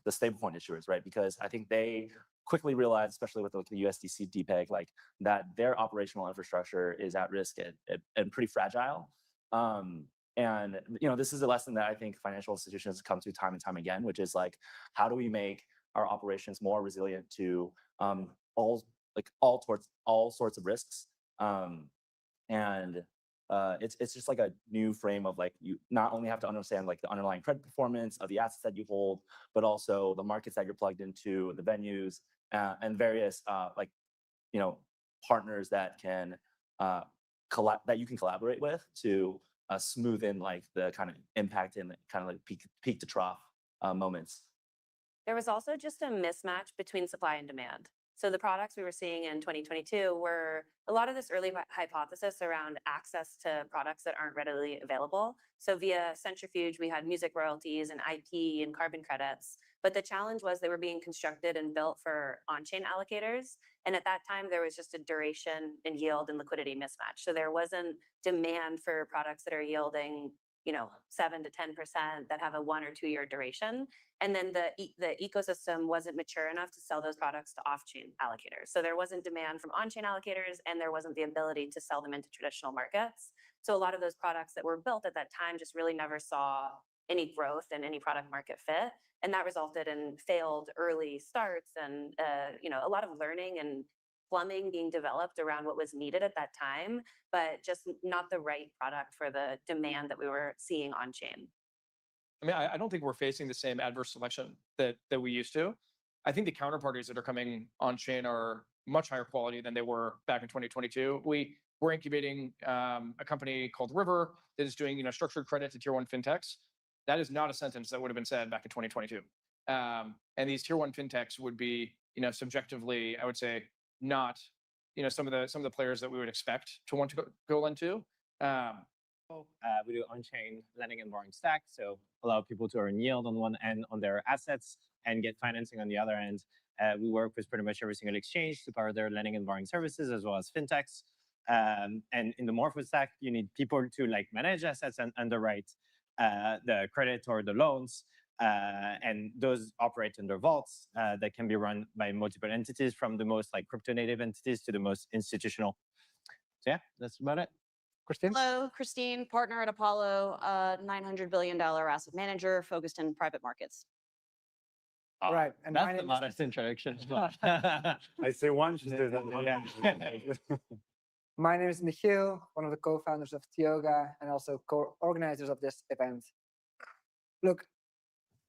stablecoin issuers, right? Because I think they quickly realized, especially with the USDC DPEG, like that their operational infrastructure is at risk and pretty fragile. And this is a lesson that I think financial institutions come to time and time again, which is like, how do we make our operations more resilient to all sorts of risks? It's just like a new frame of like, you not only have to understand like the underlying credit performance of the assets that you hold, but also the markets that you're plugged into, the venues, and various partners that can that you can collaborate with to smooth in like the kind of impact and kind of like peak to trough moments. There was also just a mismatch between supply and demand. So the products we were seeing in 2022 were a lot of this early hypothesis around access to products that aren't readily available. So via Centrifuge, we had music royalties and IP and carbon credits. But the challenge was they were being constructed and built for on-chain allocators. And at that time, there was just a duration and yield and liquidity mismatch. So there wasn't demand for products that are yielding 7 to 10% that have a 1 or 2 year duration. And then the ecosystem wasn't mature enough to sell those products to off-chain allocators. So there wasn't demand from on-chain allocators, and there wasn't the ability to sell them into traditional markets. So a lot of those products that were built at that time just really never saw any growth and any product market fit. And that resulted in failed early starts and a lot of learning and plumbing being developed around what was needed at that time, but just not the right product for the demand that we were seeing on chain. I mean, I don't think we're facing the same adverse selection that we used to. I think the counterparties that are coming on chain are much higher quality than they were back in 2022. We're incubating a company called River that is doing structured credit to tier 1 fintechs. That is not a sentence that would have been said back in 2022. And these tier 1 fintechs would be subjectively, I would say, not some of the players that we would expect to want to go lend to. We do on-chain lending and borrowing stack, so allow people to earn yield on one end on their assets and get financing on the other end. We work with pretty much every single exchange to power their lending and borrowing services, as well as fintechs. And in the Morpho stack, you need people to like manage assets and underwrite the credit or the loans. And those operate under vaults that can be run by multiple entities, from the most like crypto native entities to the most institutional. So yeah, that's about it. Christine? Hello, Christine, partner at Apollo, $900 billion asset manager focused in private markets. Right. And That's the modest introduction. I say one. my name is Michiel, one of the co-founders of Tioga and also co-organizers of this event. Look,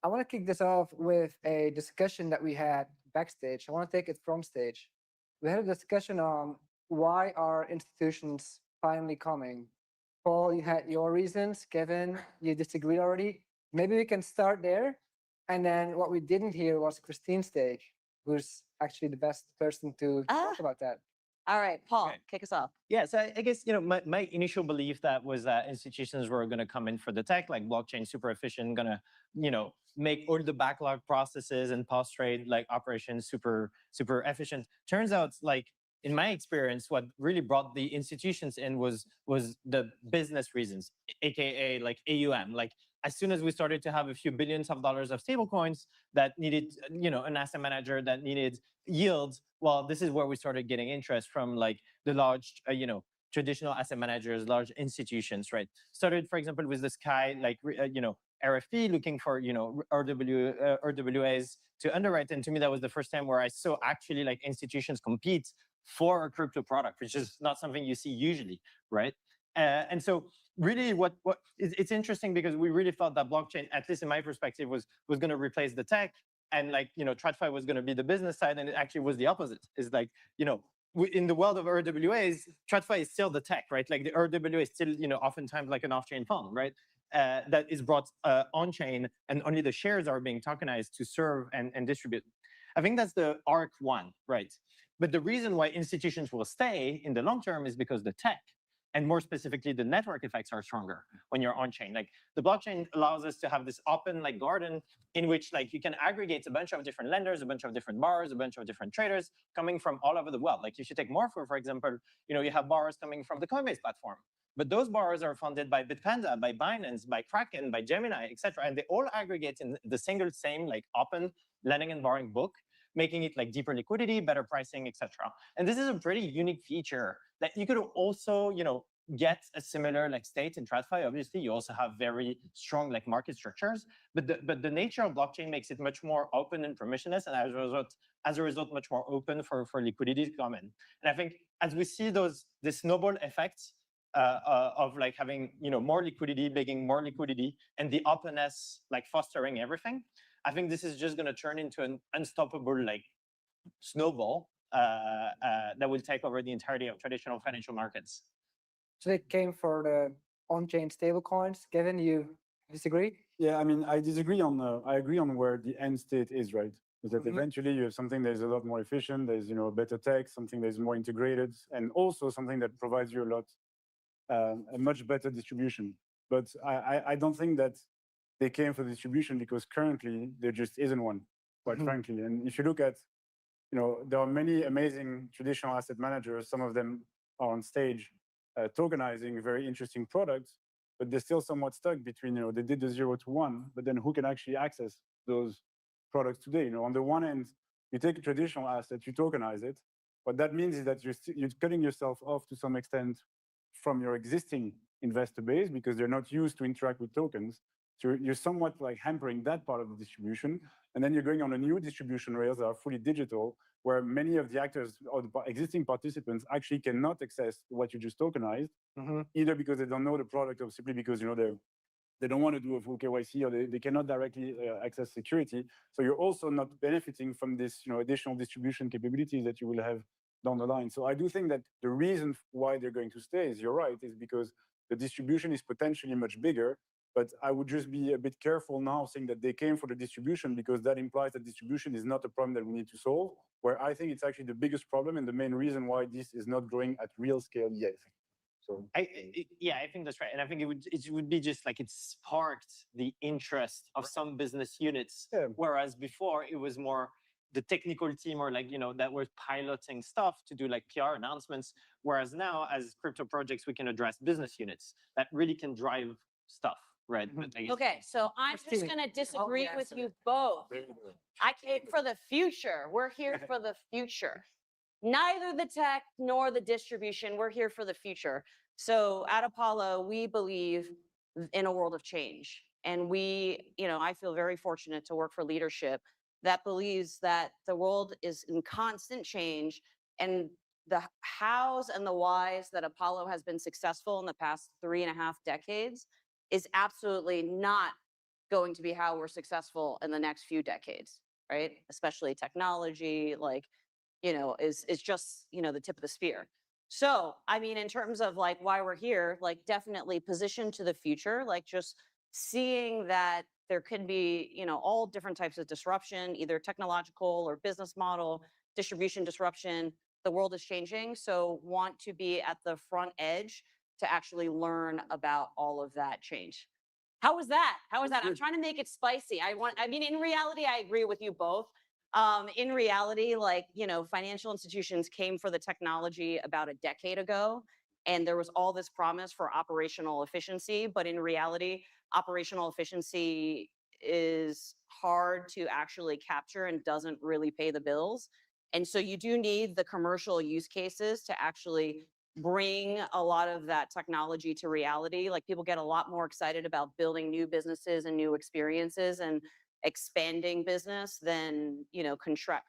I want to kick this off with a discussion that we had backstage. I want to take it from stage. We had a discussion on why are institutions finally coming. Paul, you had your reasons. Kevin, you disagreed already. Maybe we can start there. And then what we didn't hear was Christine's take, who's actually the best person to talk about that. All right, Paul, Okay. kick us off. Yeah, so I guess my initial belief that was that institutions were going to come in for the tech, like blockchain, super efficient, gonna make all the backlog processes and post-trade like operations super efficient. Turns out, like in my experience, what really brought the institutions in was the business reasons, aka like AUM. Like as soon as we started to have a few billions of dollars of stable coins that needed an asset manager that needed yields, well, this is where we started getting interest from like the large traditional asset managers, large institutions, right? Started, for example, with the Sky like RFP looking for RWAs to underwrite, and to me that was the first time where I saw actually like institutions compete for a crypto product, which is not something you see usually, right? And so really it's interesting because we really thought that blockchain, at least in my perspective, was going to replace the tech, and like TradFi was going to be the business side, and it actually was the opposite. It's like in the world of RWAs, TradFi is still the tech, right? Like the RWA is still oftentimes like an off-chain fund, right? That is brought on-chain, and only the shares are being tokenized to serve and distribute. I think that's the arc one, right? But the reason why institutions will stay in the long term is because the tech And more specifically, the network effects are stronger when you're on chain. Like the blockchain allows us to have this open like garden in which like you can aggregate a bunch of different lenders, a bunch of different borrowers, a bunch of different traders coming from all over the world. Like if you take Morpho, for example, you have borrowers coming from the Coinbase platform. But those borrowers are funded by Bitpanda, by Binance, by Kraken, by Gemini, etc. And they all aggregate in the single same like open lending and borrowing book, making it like deeper liquidity, better pricing, etc. And this is a pretty unique feature that you could also, get a similar like state in TradFi. Obviously, you also have very strong like market structures, but the nature of blockchain makes it much more open and permissionless, and as a result, much more open for liquidity to come in. And I think as we see this snowball effect of like having more liquidity, making more liquidity, and the openness like fostering everything, I think this is just going to turn into an unstoppable like snowball that will take over the entirety of traditional financial markets. So they came for the on-chain stablecoins. Kevin, you disagree? Yeah, I mean, I disagree on. I agree on where the end state is, right? Is that eventually you have something that is a lot more efficient. There's a better tech, something that is more integrated, and also something that provides you a much better distribution. But I don't think that they came for distribution because currently there just isn't one, quite frankly. And if you look at, there are many amazing traditional asset managers. Some of them are on stage tokenizing very interesting products, but they're still somewhat stuck between, they did the 0 to 1, but then who can actually access those products today? On the one end, you take a traditional asset, you tokenize it. What that means is that you're cutting yourself off to some extent from your existing investor base because they're not used to interact with tokens. So you're somewhat like hampering that part of the distribution. And then you're going on a new distribution rails that are fully digital, where many of the actors or the existing participants actually cannot access what you just tokenized, either because they don't know the product or simply because they don't want to do a full KYC or they cannot directly access security. So you're also not benefiting from this additional distribution capabilities that you will have down the line. So I do think that the reason why they're going to stay, is you're right, is because the distribution is potentially much bigger. But I would just be a bit careful now saying that they came for the distribution because that implies that distribution is not a problem that we need to solve, where I think it's actually the biggest problem and the main reason why this is not growing at real scale yet. So I think that's right. And I think it would be just like it sparked the interest of some business units, whereas before it was more the technical team or like, that was piloting stuff to do like PR announcements. Whereas now as crypto projects, we can address business units that really can drive stuff. Right. Okay, so I'm just going to disagree with you both. I came for the future. We're here for the future. Neither the tech nor the distribution. We're here for the future. So at Apollo, we believe in a world of change. And I feel very fortunate to work for leadership that believes that the world is in constant change, and the hows and the whys that Apollo has been successful in the past 3.5 decades is absolutely not going to be how we're successful in the next few decades, right? Especially technology, is just, the tip of the spear. So, I mean, in terms of like why we're here, like definitely positioned to the future, like just seeing that there could be, all different types of disruption, either technological or business model, distribution disruption. The world is changing, so want to be at the front edge to actually learn about all of that change. How was that? I'm trying to make it spicy. In reality, I agree with you both. In reality, financial institutions came for the technology about a decade ago, and there was all this promise for operational efficiency. But in reality, operational efficiency is hard to actually capture and doesn't really pay the bills. And so you do need the commercial use cases to actually bring a lot of that technology to reality. Like people get a lot more excited about building new businesses and new experiences and expanding business than,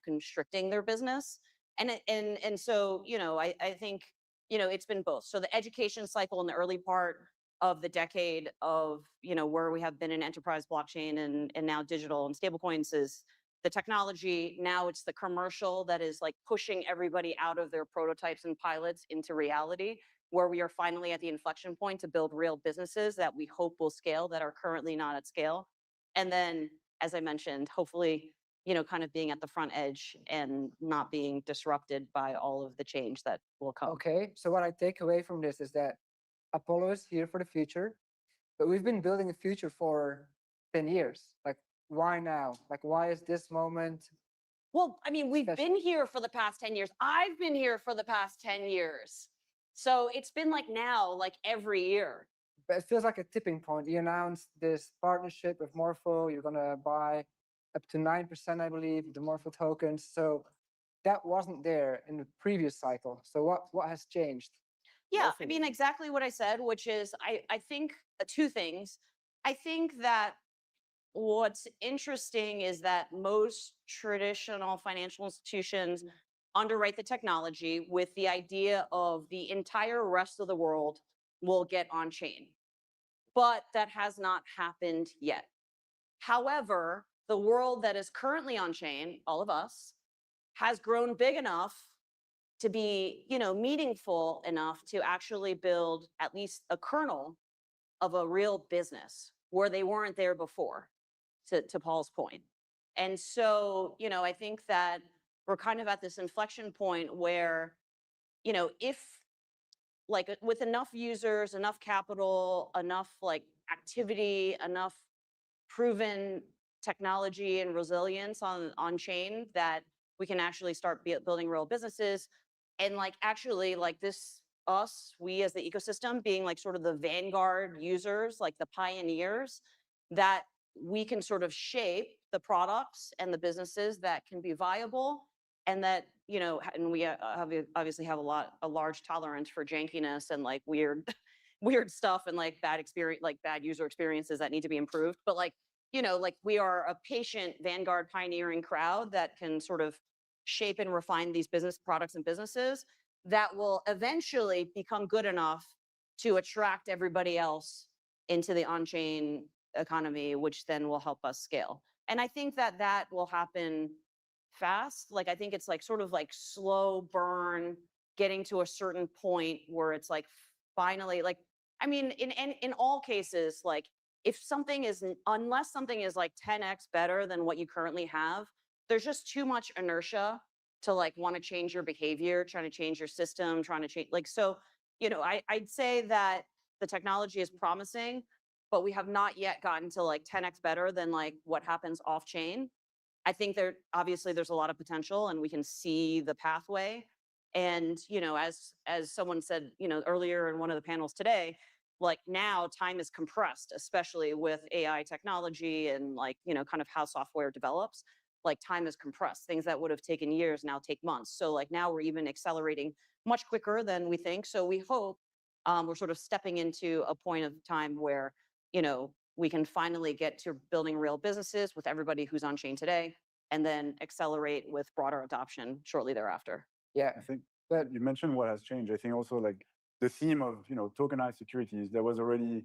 constricting their business. And so, I think, it's been both. So the education cycle in the early part of the decade of, where we have been in enterprise blockchain and now digital and stablecoins is the technology. Now it's the commercial that is like pushing everybody out of their prototypes and pilots into reality, where we are finally at the inflection point to build real businesses that we hope will scale that are currently not at scale. And then, as I mentioned, hopefully, kind of being at the front edge and not being disrupted by all of the change that will come. Okay, so what I take away from this is that Apollo is here for the future, but we've been building a future for 10 years. Like, why now? Like, why is this moment? Well, I mean, we've Especially- been here for the past 10 years. I've been here for the past 10 years. So it's been like now, like every year. But it feels like a tipping point. You announced this partnership with Morpho. You're gonna buy up to 9%, I believe, the Morpho tokens. So that wasn't there in the previous cycle. So what has changed? Yeah, I Morpho. mean, exactly what I said, which is I think two things. I think that what's interesting is that most traditional financial institutions underwrite the technology with the idea of the entire rest of the world will get on chain. But that has not happened yet. However, the world that is currently on chain, all of us, has grown big enough to be, meaningful enough to actually build at least a kernel of a real business where they weren't there before, to Paul's point. And so, I think that we're kind of at this inflection point where, if like with enough users, enough capital, enough like activity, enough proven technology and resilience on chain, that we can actually start building real businesses. And like actually like we as the ecosystem being like sort of the vanguard users, like the pioneers, that we can sort of shape the products and the businesses that can be viable, and that and we obviously have a large tolerance for jankiness and like weird weird stuff and like bad user experiences that need to be improved. But like like we are a patient vanguard pioneering crowd that can sort of shape and refine these business products and businesses that will eventually become good enough to attract everybody else into the on-chain economy, which then will help us scale. And I think that will happen fast. Like, I think it's like sort of like slow burn, getting to a certain point where it's like finally, like, I mean, in all cases, like unless something is like 10x better than what you currently have, there's just too much inertia to like want to change your behavior, trying to change your system, trying to change so, I'd say that the technology is promising, but we have not yet gotten to like 10x better than like what happens off chain. I think obviously there's a lot of potential and we can see the pathway. And, as someone said, earlier in one of the panels today, like now time is compressed, especially with AI technology and like, kind of how software develops. Like time is compressed. Things that would have taken years now take months. So like now we're even accelerating much quicker than we think. So we hope we're sort of stepping into a point of time where, we can finally get to building real businesses with everybody who's on chain today, and then accelerate with broader adoption shortly thereafter. Yeah, I think but you mentioned what has changed. I think also like the theme of, tokenized securities, there was already,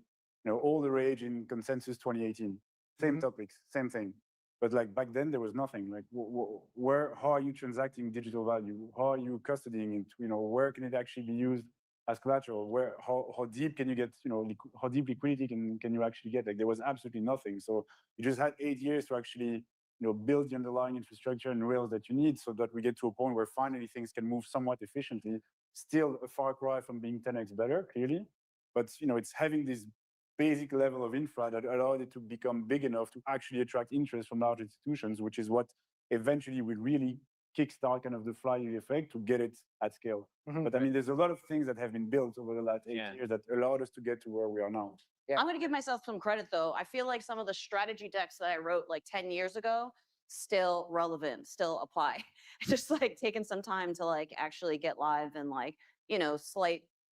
all the rage in consensus 2018, same topics, same thing. But like back then there was nothing. Like how are you transacting digital value? How are you custodying it? Where can it actually be used as collateral? How deep can you get? How deep liquidity can you actually get? Like there was absolutely nothing. So you just had 8 years to actually build the underlying infrastructure and rails that you need, so that we get to a point where finally things can move somewhat efficiently. Still a far cry from being 10x better, clearly, but it's having this basic level of infra that allowed it to become big enough to actually attract interest from large institutions, which is what eventually will really kickstart kind of the flywheel effect to get it at scale. But I mean, there's a lot of things that have been built over the last 8 years that allowed us to get to where we are now. Yeah. I'm going to give myself some credit though. I feel like some of the strategy decks that I wrote like 10 years ago, still relevant, still apply. Just like taking some time to like actually get live and like,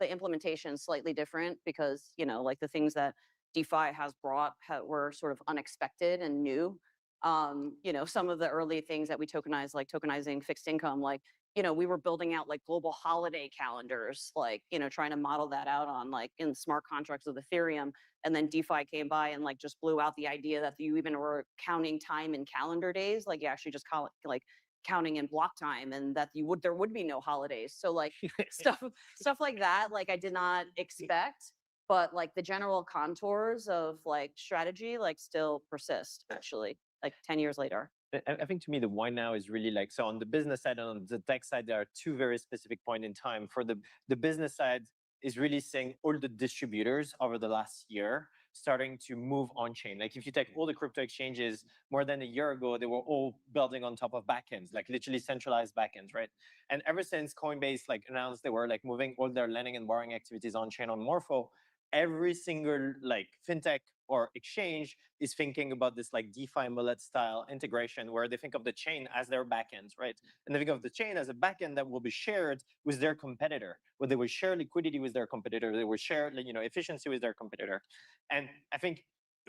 the implementation slightly different because, like the things that DeFi has brought were sort of unexpected and new. Some of the early things that we tokenized, like tokenizing fixed income, like, we were building out like global holiday calendars, like, trying to model that out on like in smart contracts with Ethereum. And then DeFi came by and like just blew out the idea that you even were counting time in calendar days. Like you actually just call it like counting in block time, and that there would be no holidays. So like stuff like that, like I did not expect, but like the general contours of like strategy, like still persist actually, like 10 years later. I think to me, the why now is really like, so on the business side and on the tech side, there are two very specific points in time. For the business side, is really seeing all the distributors over the last year starting to move on chain. Like if you take all the crypto exchanges more than a year ago, they were all building on top of backends, like literally centralized backends, right? And ever since Coinbase like announced they were like moving all their lending and borrowing activities on chain on Morpho, every single like fintech or exchange is thinking about this like DeFi mullet style integration where they think of the chain as their backends, right? And they think of the chain as a backend that will be shared with their competitor, where they will share liquidity with their competitor, they will share, you know, efficiency with their competitor. And I think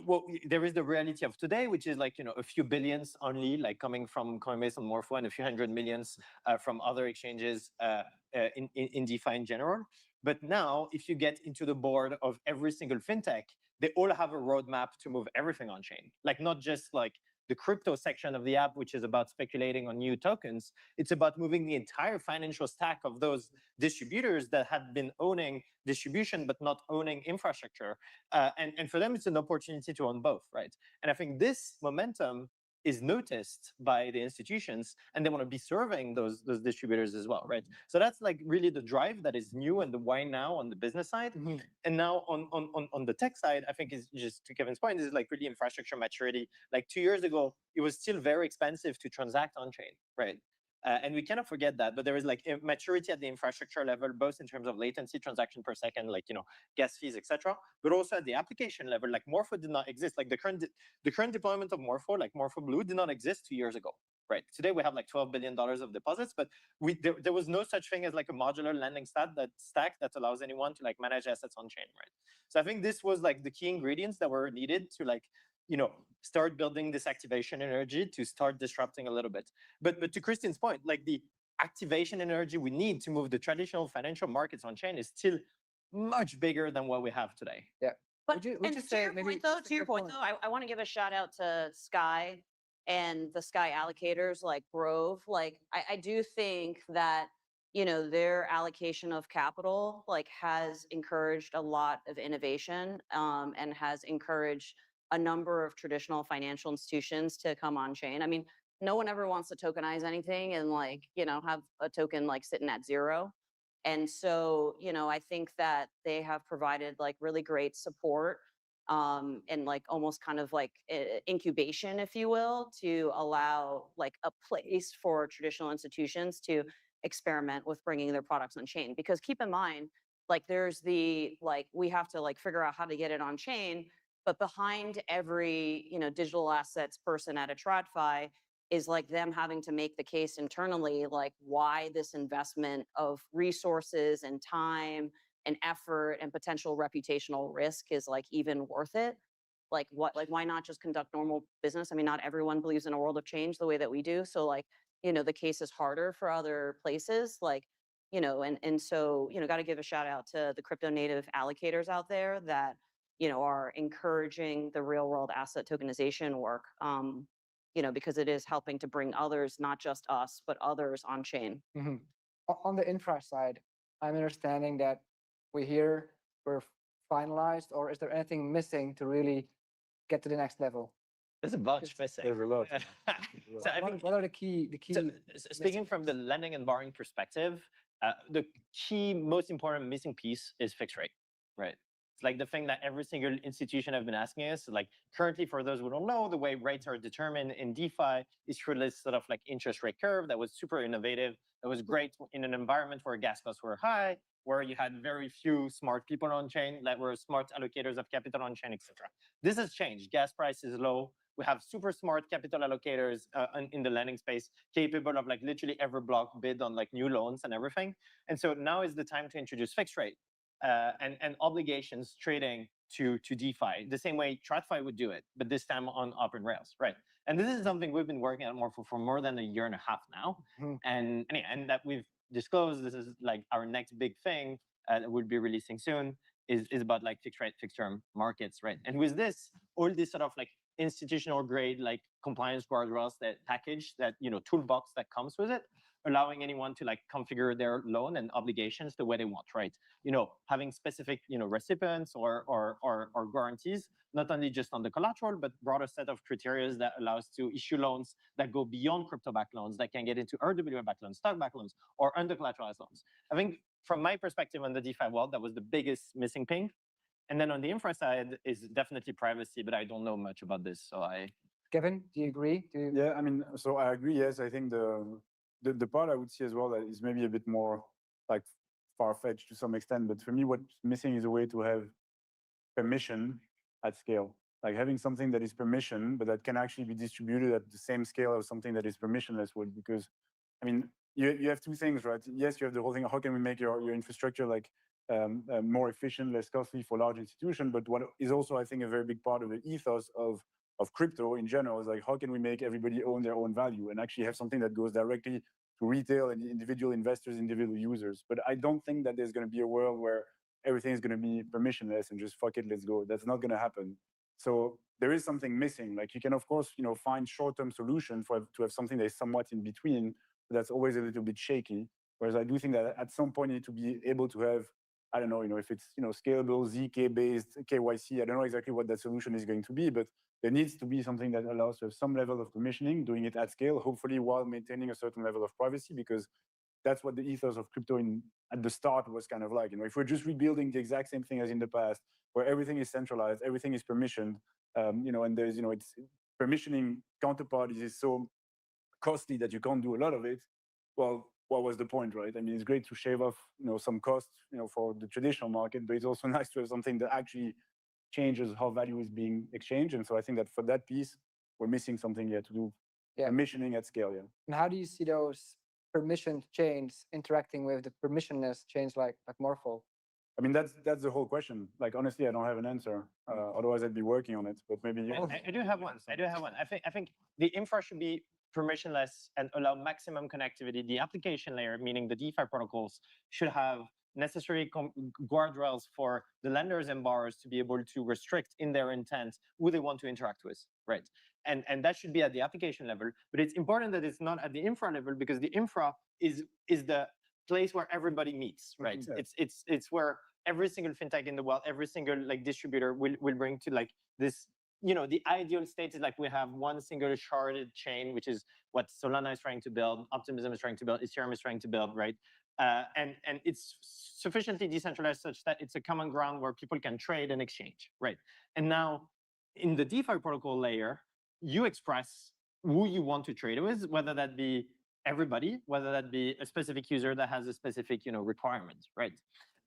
well, there is the reality of today, which is like, you know, a few billions only like coming from Coinbase and Morpho and a few hundred millions from other exchanges in DeFi in general. But now, if you get into the board of every single fintech, they all have a roadmap to move everything on chain. Like not just like the crypto section of the app, which is about speculating on new tokens. It's about moving the entire financial stack of those distributors that had been owning distribution but not owning infrastructure. And for them, it's an opportunity to own both, right? And I think this momentum is noticed by the institutions, and they want to be serving those distributors as well, right? So that's like really the drive that is new and the why now on the business side. And now on the tech side, I think is just to Kevin's point, is like really infrastructure maturity. Like 2 years ago, it was still very expensive to transact on chain, right? And we cannot forget that, but there is like a maturity at the infrastructure level, both in terms of latency, transaction per second, like, you know, gas fees, etc., but also at the application level. Like Morpho did not exist. Like the current deployment of Morpho, like Morpho Blue, did not exist 2 years ago, right? Today we have like $12 billion of deposits, but there was no such thing as like a modular lending stack that allows anyone to like manage assets on chain, right? So I think this was like the key ingredients that were needed to like, you know, start building this activation energy to start disrupting a little bit. But to Christine's point, like the activation energy we need to move the traditional financial markets on chain is still much bigger than what we have today. Yeah. But Would you and say to your maybe point though, just a to your quick point though, I want to give a shout out to Sky and the Sky allocators like Grove. Like I do think that, you know, their allocation of capital like has encouraged a lot of innovation and has encouraged a number of traditional financial institutions to come on chain. I mean, no one ever wants to tokenize anything and like, you know, have a token like sitting at zero. And so, you know, I think that they have provided like really great support and like almost kind of like incubation, if you will, to allow like a place for traditional institutions to experiment with bringing their products on chain. Because keep in mind, like there's the like we have to like figure out how to get it on chain, but behind every, you know, digital assets person at a TradFi is like them having to make the case internally, like why this investment of resources and time and effort and potential reputational risk is like even worth it. Like what, like why not just conduct normal business? I mean, not everyone believes in a world of change the way that we do. So like, you know, the case is harder for other places. Like, you know, and so, you know, got to give a shout out to the crypto native allocators out there that, you know, are encouraging the real world asset tokenization work. You know, because it is helping to bring others, not just us, but others on chain. On the infra side, I'm understanding that we're finalized, or is there anything missing to really get to the next level? There's a bunch missing. There's a lot. So I think What are the key? so, speaking from the lending and borrowing perspective, the key, most important missing piece is fixed rate, right? It's like the thing that every single institution have been asking us. Like currently, for those who don't know, the way rates are determined in DeFi is through this sort of like interest rate curve that was super innovative. That was great in an environment where gas costs were high, where you had very few smart people on chain that were smart allocators of capital on chain, etc. This has changed. Gas price is low. We have super smart capital allocators in the lending space, capable of like literally every block bid on like new loans and everything. And so now is the time to introduce fixed rate and obligations trading to DeFi, the same way TradFi would do it, but this time on open rails, right? And this is something we've been working on for more than a year and a half now, and that we've disclosed. This is like our next big thing that we'll be releasing soon is about like fixed rate, fixed term markets, right? And with this, all this sort of like institutional grade like compliance guardrails, that package, that, you know, toolbox that comes with it, allowing anyone to like configure their loan and obligations the way they want, right? You know, having specific, you know, recipients or guarantees, not only just on the collateral, but broader set of criteria that allows to issue loans that go beyond crypto-backed loans, that can get into RWA-backed loans, stock-backed loans, or under-collateralized loans. I think from my perspective on the DeFi world, that was the biggest missing thing. And then on the infra side is definitely privacy, but I don't know much about this, so Kevin, do you agree? Yeah, I mean, so I agree. Yes, I think the part I would see as well that is maybe a bit more like far-fetched to some extent, but for me, what's missing is a way to have permission at scale. Like having something that is permission, but that can actually be distributed at the same scale as something that is permissionless would, because I mean, you have two things, right? Yes, you have the whole thing, how can we make your infrastructure like more efficient, less costly for large institutions, but what is also, I think, a very big part of the ethos of crypto in general is like, how can we make everybody own their own value and actually have something that goes directly to retail and individual investors, individual users. But I don't think that there's going to be a world where everything is going to be permissionless and just fuck it, let's go. That's not going to happen. So there is something missing. Like you can, of course, find short-term solution to have something that is somewhat in between, but that's always a little bit shaky. Whereas I do think that at some point you need to be able to have, I don't know, if it's scalable, ZK-based, KYC, I don't know exactly what that solution is going to be, but there needs to be something that allows to have some level of permissioning, doing it at scale, hopefully while maintaining a certain level of privacy, because that's what the ethos of crypto at the start was kind of like. If we're just rebuilding the exact same thing as in the past, where everything is centralized, everything is permissioned, and there's, it's permissioning counterparties is so costly that you can't do a lot of it. Well, what was the point, right? I mean, it's great to shave off, some costs, for the traditional market, but it's also nice to have something that actually changes how value is being exchanged. And so I think that for that piece, we're missing something here to do permissioning at scale. Yeah. And how do you see those permissioned chains interacting with the permissionless chains like Morpho? I mean, that's the whole question. Like, honestly, I don't have an answer. Otherwise, I'd be working on it. But maybe you. I do have one. I think the infra should be permissionless and allow maximum connectivity. The application layer, meaning the DeFi protocols, should have necessary guardrails for the lenders and borrowers to be able to restrict in their intent who they want to interact with, right? And that should be at the application level. But it's important that it's not at the infra level, because the infra is the place where everybody meets, right? Yeah. It's where every single fintech in the world, every single distributor will bring to this. The ideal state is we have one single sharded chain, which is what Solana is trying to build, Optimism is trying to build, Ethereum is trying to build, right? And it's sufficiently decentralized such that it's a common ground where people can trade and exchange, right? And now in the DeFi protocol layer, you express who you want to trade with, whether that be everybody, whether that be a specific user that has a specific requirement, right?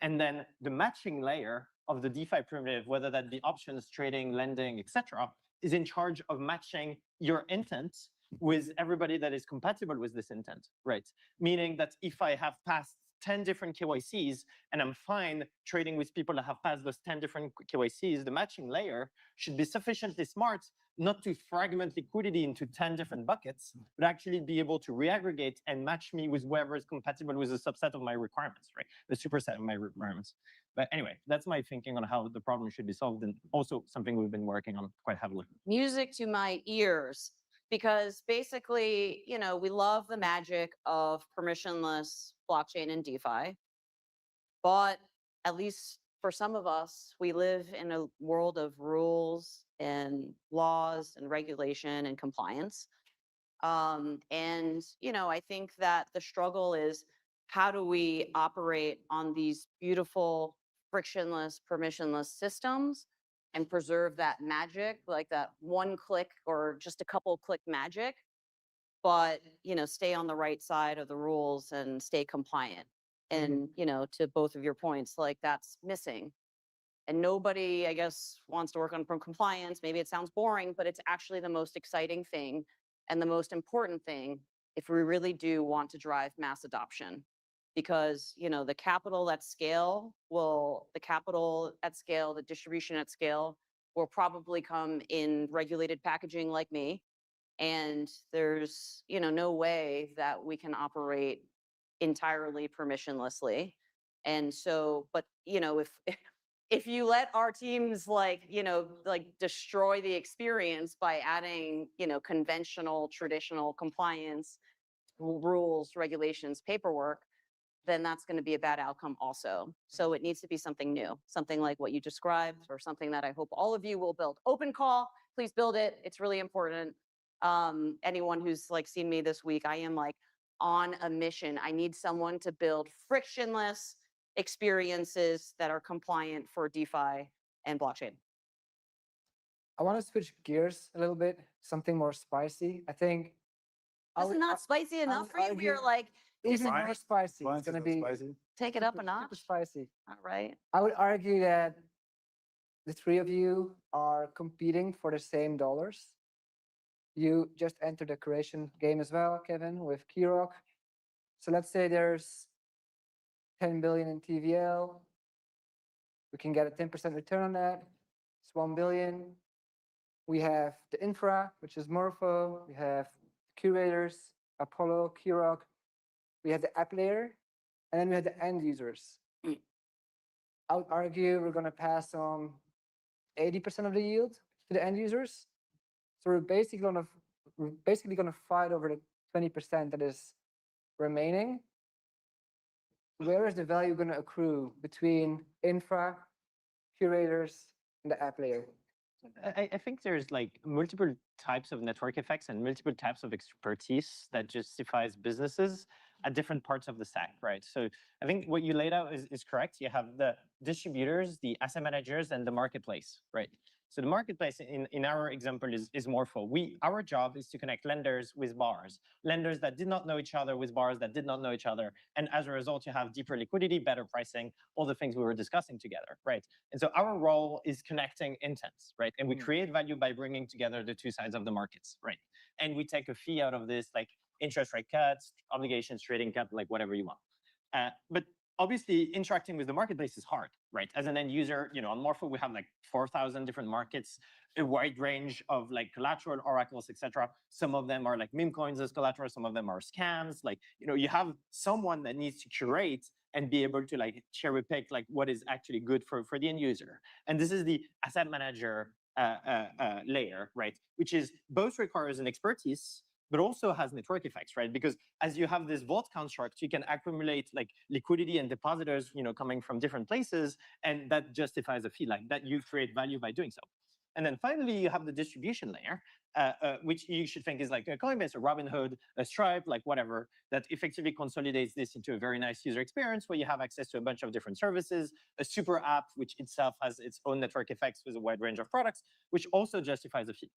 And then the matching layer of the DeFi primitive, whether that be options, trading, lending, etc., is in charge of matching your intent with everybody that is compatible with this intent, right? Meaning that if I have passed 10 different KYCs and I'm fine trading with people that have passed those 10 different KYCs, the matching layer should be sufficiently smart not to fragment liquidity into 10 different buckets, but actually be able to reaggregate and match me with whoever is compatible with a subset of my requirements, right? The superset of my requirements. But anyway, that's my thinking on how the problem should be solved, and also something we've been working on quite heavily. Music to my ears, because basically, we love the magic of permissionless blockchain and DeFi, but at least for some of us, we live in a world of rules and laws and regulation and compliance. I think that the struggle is, how do we operate on these beautiful, frictionless, permissionless systems and preserve that magic, like that one click or just a couple click magic, but, stay on the right side of the rules and stay compliant. And, to both of your points, that's missing. And nobody, I guess, wants to work on compliance. Maybe it sounds boring, but it's actually the most exciting thing and the most important thing if we really do want to drive mass adoption. Because, the capital at scale, the distribution at scale will probably come in regulated packaging like me. And there's, no way that we can operate entirely permissionlessly. And so, but, if you let our teams destroy the experience by adding, conventional, traditional compliance rules, regulations, paperwork, then that's going to be a bad outcome also. So it needs to be something new, something like what you described, or something that I hope all of you will build. Open call, please build it. It's really important. Anyone who's seen me this week, I am on a mission. I need someone to build frictionless, experiences that are compliant for DeFi and blockchain. I want to switch gears a little bit, something more spicy. I think I That's would not spicy enough for you. We are argue- like, even Fine. more spicy. Fine, It's going to it's be not spicy. take it up a super notch. spicy. All right. I would argue that the three of you are competing for the same dollars. You just entered the creation game as well, Kevin, with Kirok. So let's say there's 10 billion in TVL. We can get a 10% return on that. It's 1 billion. We have the infra, which is Morpho. We have curators, Apollo, Kirok. We have the app layer, and then we have the end users. I would argue we're going to pass on 80% of the yield to the end users. So we're basically going to fight over the 20% that is remaining. Where is the value going to accrue between infra, curators, and the app layer? I think there's like multiple types of network effects and multiple types of expertise that justifies businesses at different parts of the stack, right? So I think what you laid out is correct. You have the distributors, the asset managers, and the marketplace, right? So the marketplace in our example is Morpho. Our job is to connect lenders with borrowers, lenders that did not know each other with borrowers that did not know each other. And as a result, you have deeper liquidity, better pricing, all the things we were discussing together, right? And so our role is connecting intents, right? And we create value by bringing together the two sides of the markets, right? And we take a fee out of this, like interest rate cuts, obligations, trading cut, like whatever you want. But obviously, interacting with the marketplace is hard, right? As an end user, on Morpho, we have like 4,000 different markets, a wide range of like collateral, oracles, etc. Some of them are like meme coins as collateral. Some of them are scams. Like, you have someone that needs to curate and be able to like cherry pick like what is actually good for the end user. And this is the asset manager layer, right? Which is both requires an expertise, but also has network effects, right? Because as you have this vault construct, you can accumulate like liquidity and depositors, coming from different places, and that justifies a fee like that. You create value by doing so. And then finally, you have the distribution layer, which you should think is like a Coinbase, a Robinhood, a Stripe, like whatever, that effectively consolidates this into a very nice user experience where you have access to a bunch of different services, a super app, which itself has its own network effects with a wide range of products, which also justifies a fee.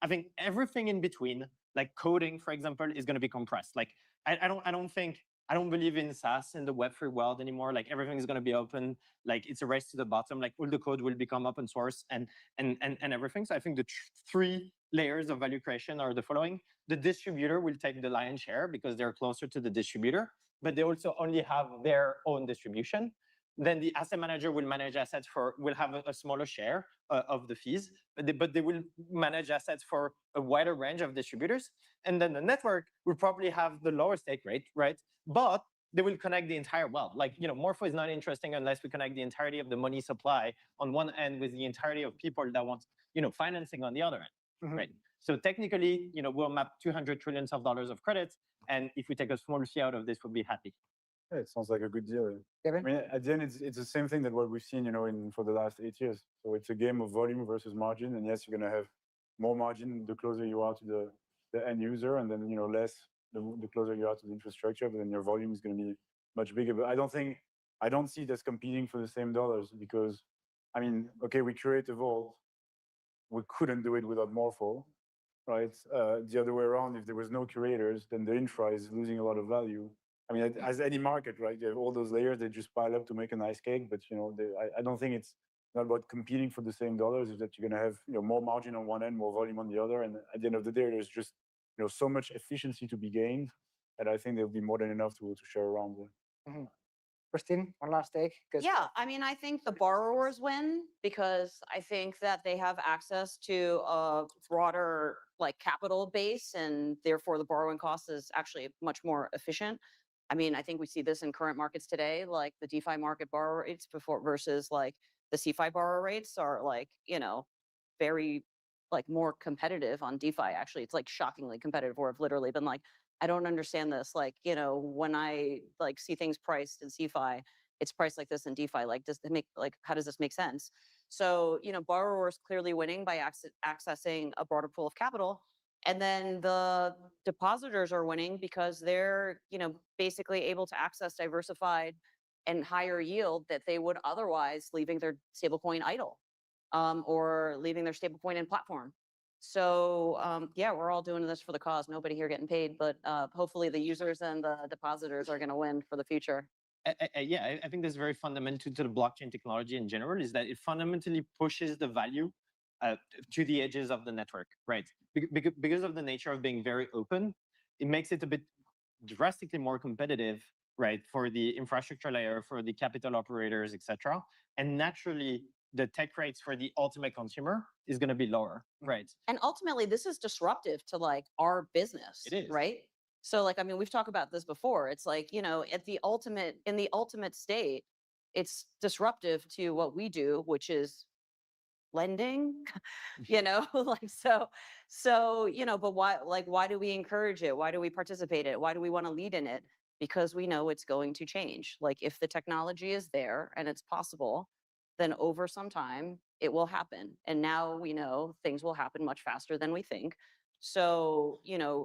I think everything in between, like coding, for example, is going to be compressed. Like I don't believe in SaaS in the Web3 world anymore. Like everything is going to be open. Like it's a race to the bottom. Like all the code will become open source and everything. So I think the three layers of value creation are the following. The distributor will take the lion's share because they're closer to the distributor, but they also only have their own distribution. Then the asset manager will manage assets will have a smaller share of the fees, but they will manage assets for a wider range of distributors. And then the network will probably have the lower stake rate, right? But they will connect the entire world. Like, Morpho is not interesting unless we connect the entirety of the money supply on one end with the entirety of people that want, financing on the other end, right? So technically, we'll map 200 trillions of dollars of credit. And if we take a small fee out of this, we'll be happy. Yeah, it sounds like a good deal. Kevin? I mean, at the end, it's the same thing that what we've seen, for the last 8 years. So it's a game of volume versus margin. And yes, you're going to have more margin the closer you are to the end user, and then less the closer you are to the infrastructure. But then your volume is going to be much bigger. But I don't see it as competing for the same dollars because, I mean, okay, we create a vault. We couldn't do it without Morpho, right? The other way around, if there was no curators, then the infra is losing a lot of value. I mean, as any market, right? You have all those layers, they just pile up to make a nice cake. But I don't think it's not about competing for the same dollars. Is that you're going to have more margin on one end, more volume on the other, and at the end of the day, there's just so much efficiency to be gained that I think there'll be more than enough to share around. Christine, one last take. Yeah, I mean, I think the borrowers win because I think that they have access to a broader like capital base, and therefore the borrowing cost is actually much more efficient. I mean, I think we see this in current markets today, like the DeFi market borrower rates versus like the CeFi borrower rates are like, very like more competitive on DeFi. Actually, it's like shockingly competitive, where I've literally been like, I don't understand this. Like, when I like see things priced in CeFi, it's priced like this in DeFi. Like, how does this make sense? So, borrowers clearly winning by accessing a broader pool of capital. And then the depositors are winning because they're, basically able to access diversified and higher yield that they would otherwise leaving their stablecoin idle, or leaving their stablecoin in platform. So yeah, we're all doing this for the cause. Nobody here getting paid, but hopefully the users and the depositors are going to win for the future. Yeah, I think that's very fundamental to the blockchain technology in general, is that it fundamentally pushes the value to the edges of the network, right? Because of the nature of being very open, it makes it a bit drastically more competitive, right, for the infrastructure layer, for the capital operators, etc. And naturally, the tech rates for the ultimate consumer is going to be lower, right? And ultimately, this is disruptive to like our business, It is. right? So like, I mean, we've talked about this before. It's like, in the ultimate state, it's disruptive to what we do, which is lending, like, so, but why do we encourage it? Why do we participate in it? Why do we want to lead in it? Because we know it's going to change. Like, if the technology is there and it's possible, then over some time it will happen. And now we know things will happen much faster than we think. So,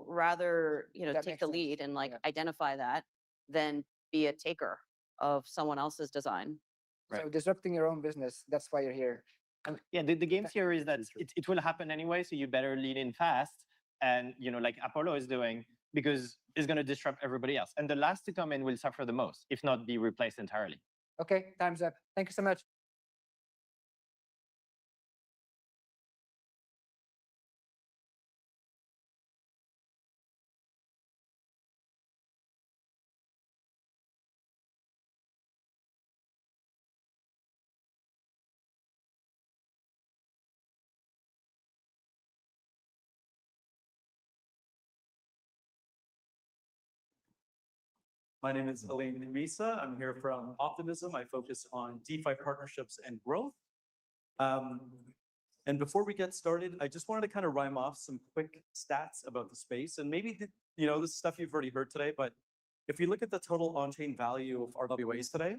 rather, That take makes the sense. lead and like Yeah. identify that than be a taker of someone else's design. So disrupting your own business, that's why you're here. Yeah, the game theory is that it will happen anyway, so you better lean in fast, and like Apollo is doing, because it's going to disrupt everybody else. And the last to come in will suffer the most, if not be replaced entirely. Okay, time's up. Thank you so much. My name is Elaine Misa. I'm here from Optimism. I focus on DeFi partnerships and growth. And before we get started, I just wanted to kind of rhyme off some quick stats about the space. And maybe, this is stuff you've already heard today, but if you look at the total on-chain value of RWAs today,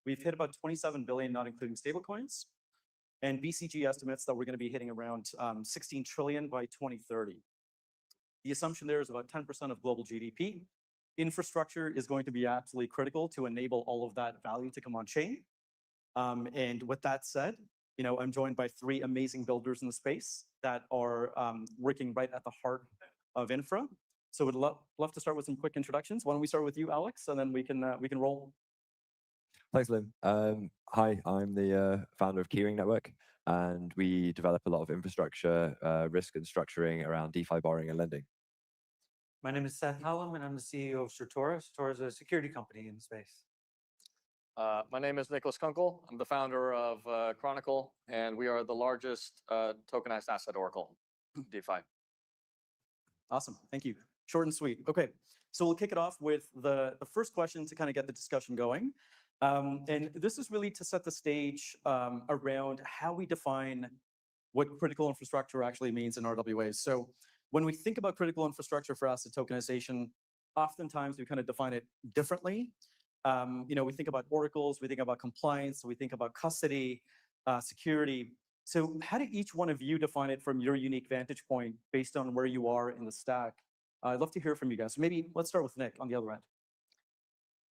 we've hit about 27 billion, not including stablecoins. And BCG estimates that we're going to be hitting around 16 trillion by 2030. The assumption there is about 10% of global GDP. Infrastructure is going to be absolutely critical to enable all of that value to come on chain. And with that said, I'm joined by 3 amazing builders in the space that are working right at the heart of infra. So would love to start with some quick introductions. Why don't we start with you, Alex, and then we can roll. Thanks, Lim. Hi, I'm the founder of Keyring Network, and we develop a lot of infrastructure, risk and structuring around DeFi borrowing and lending. My name is Seth Hallam, and I'm the CEO of Certora. Certora is a security company in the space. My name is Nicholas Kunkel. I'm the founder of Chronicle, and we are the largest tokenized asset oracle, DeFi. Awesome, thank you. Short and sweet. Okay, so we'll kick it off with the first question to kind of get the discussion going. And this is really to set the stage around how we define what critical infrastructure actually means in RWAs. So when we think about critical infrastructure for asset tokenization, oftentimes we kind of define it differently. We think about oracles, we think about compliance, we think about custody, security. So how do each one of you define it from your unique vantage point based on where you are in the stack? I'd love to hear from you guys. Maybe let's start with Nick on the other end.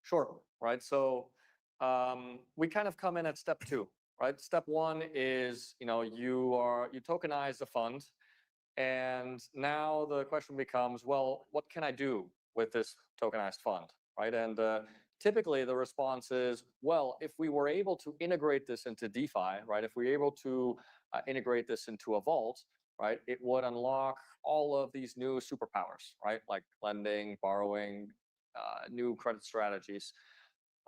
Sure, right? So we kind of come in at step 2, right? Step 1 is, you tokenize the fund. And now the question becomes, well, what can I do with this tokenized fund, right? And typically the response is, well, if we were able to integrate this into DeFi, right? If we were able to integrate this into a vault, right? It would unlock all of these new superpowers, right? Like lending, borrowing, new credit strategies.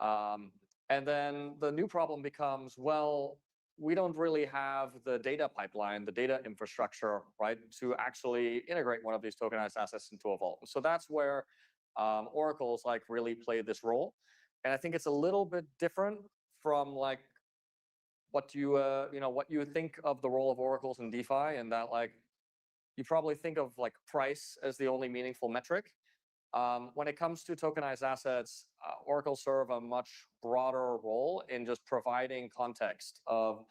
And then the new problem becomes, well, we don't really have the data pipeline, the data infrastructure, right, to actually integrate one of these tokenized assets into a vault. So that's where oracles like really play this role. And I think it's a little bit different from like what you think of the role of oracles in DeFi, and that like you probably think of like price as the only meaningful metric. When it comes to tokenized assets, oracles serve a much broader role in just providing context of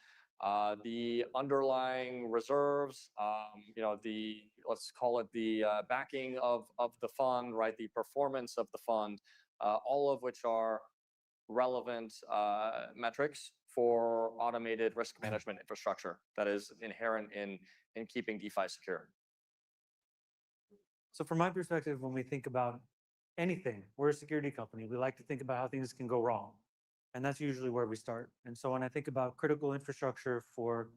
the underlying reserves, let's call it the backing of the fund, right? The performance of the fund, all of which are relevant metrics for automated risk management infrastructure that is inherent in keeping DeFi secure. So from my perspective, when we think about anything, we're a security company. We like to think about how things can go wrong. And that's usually where we start. And so when I think about critical infrastructure for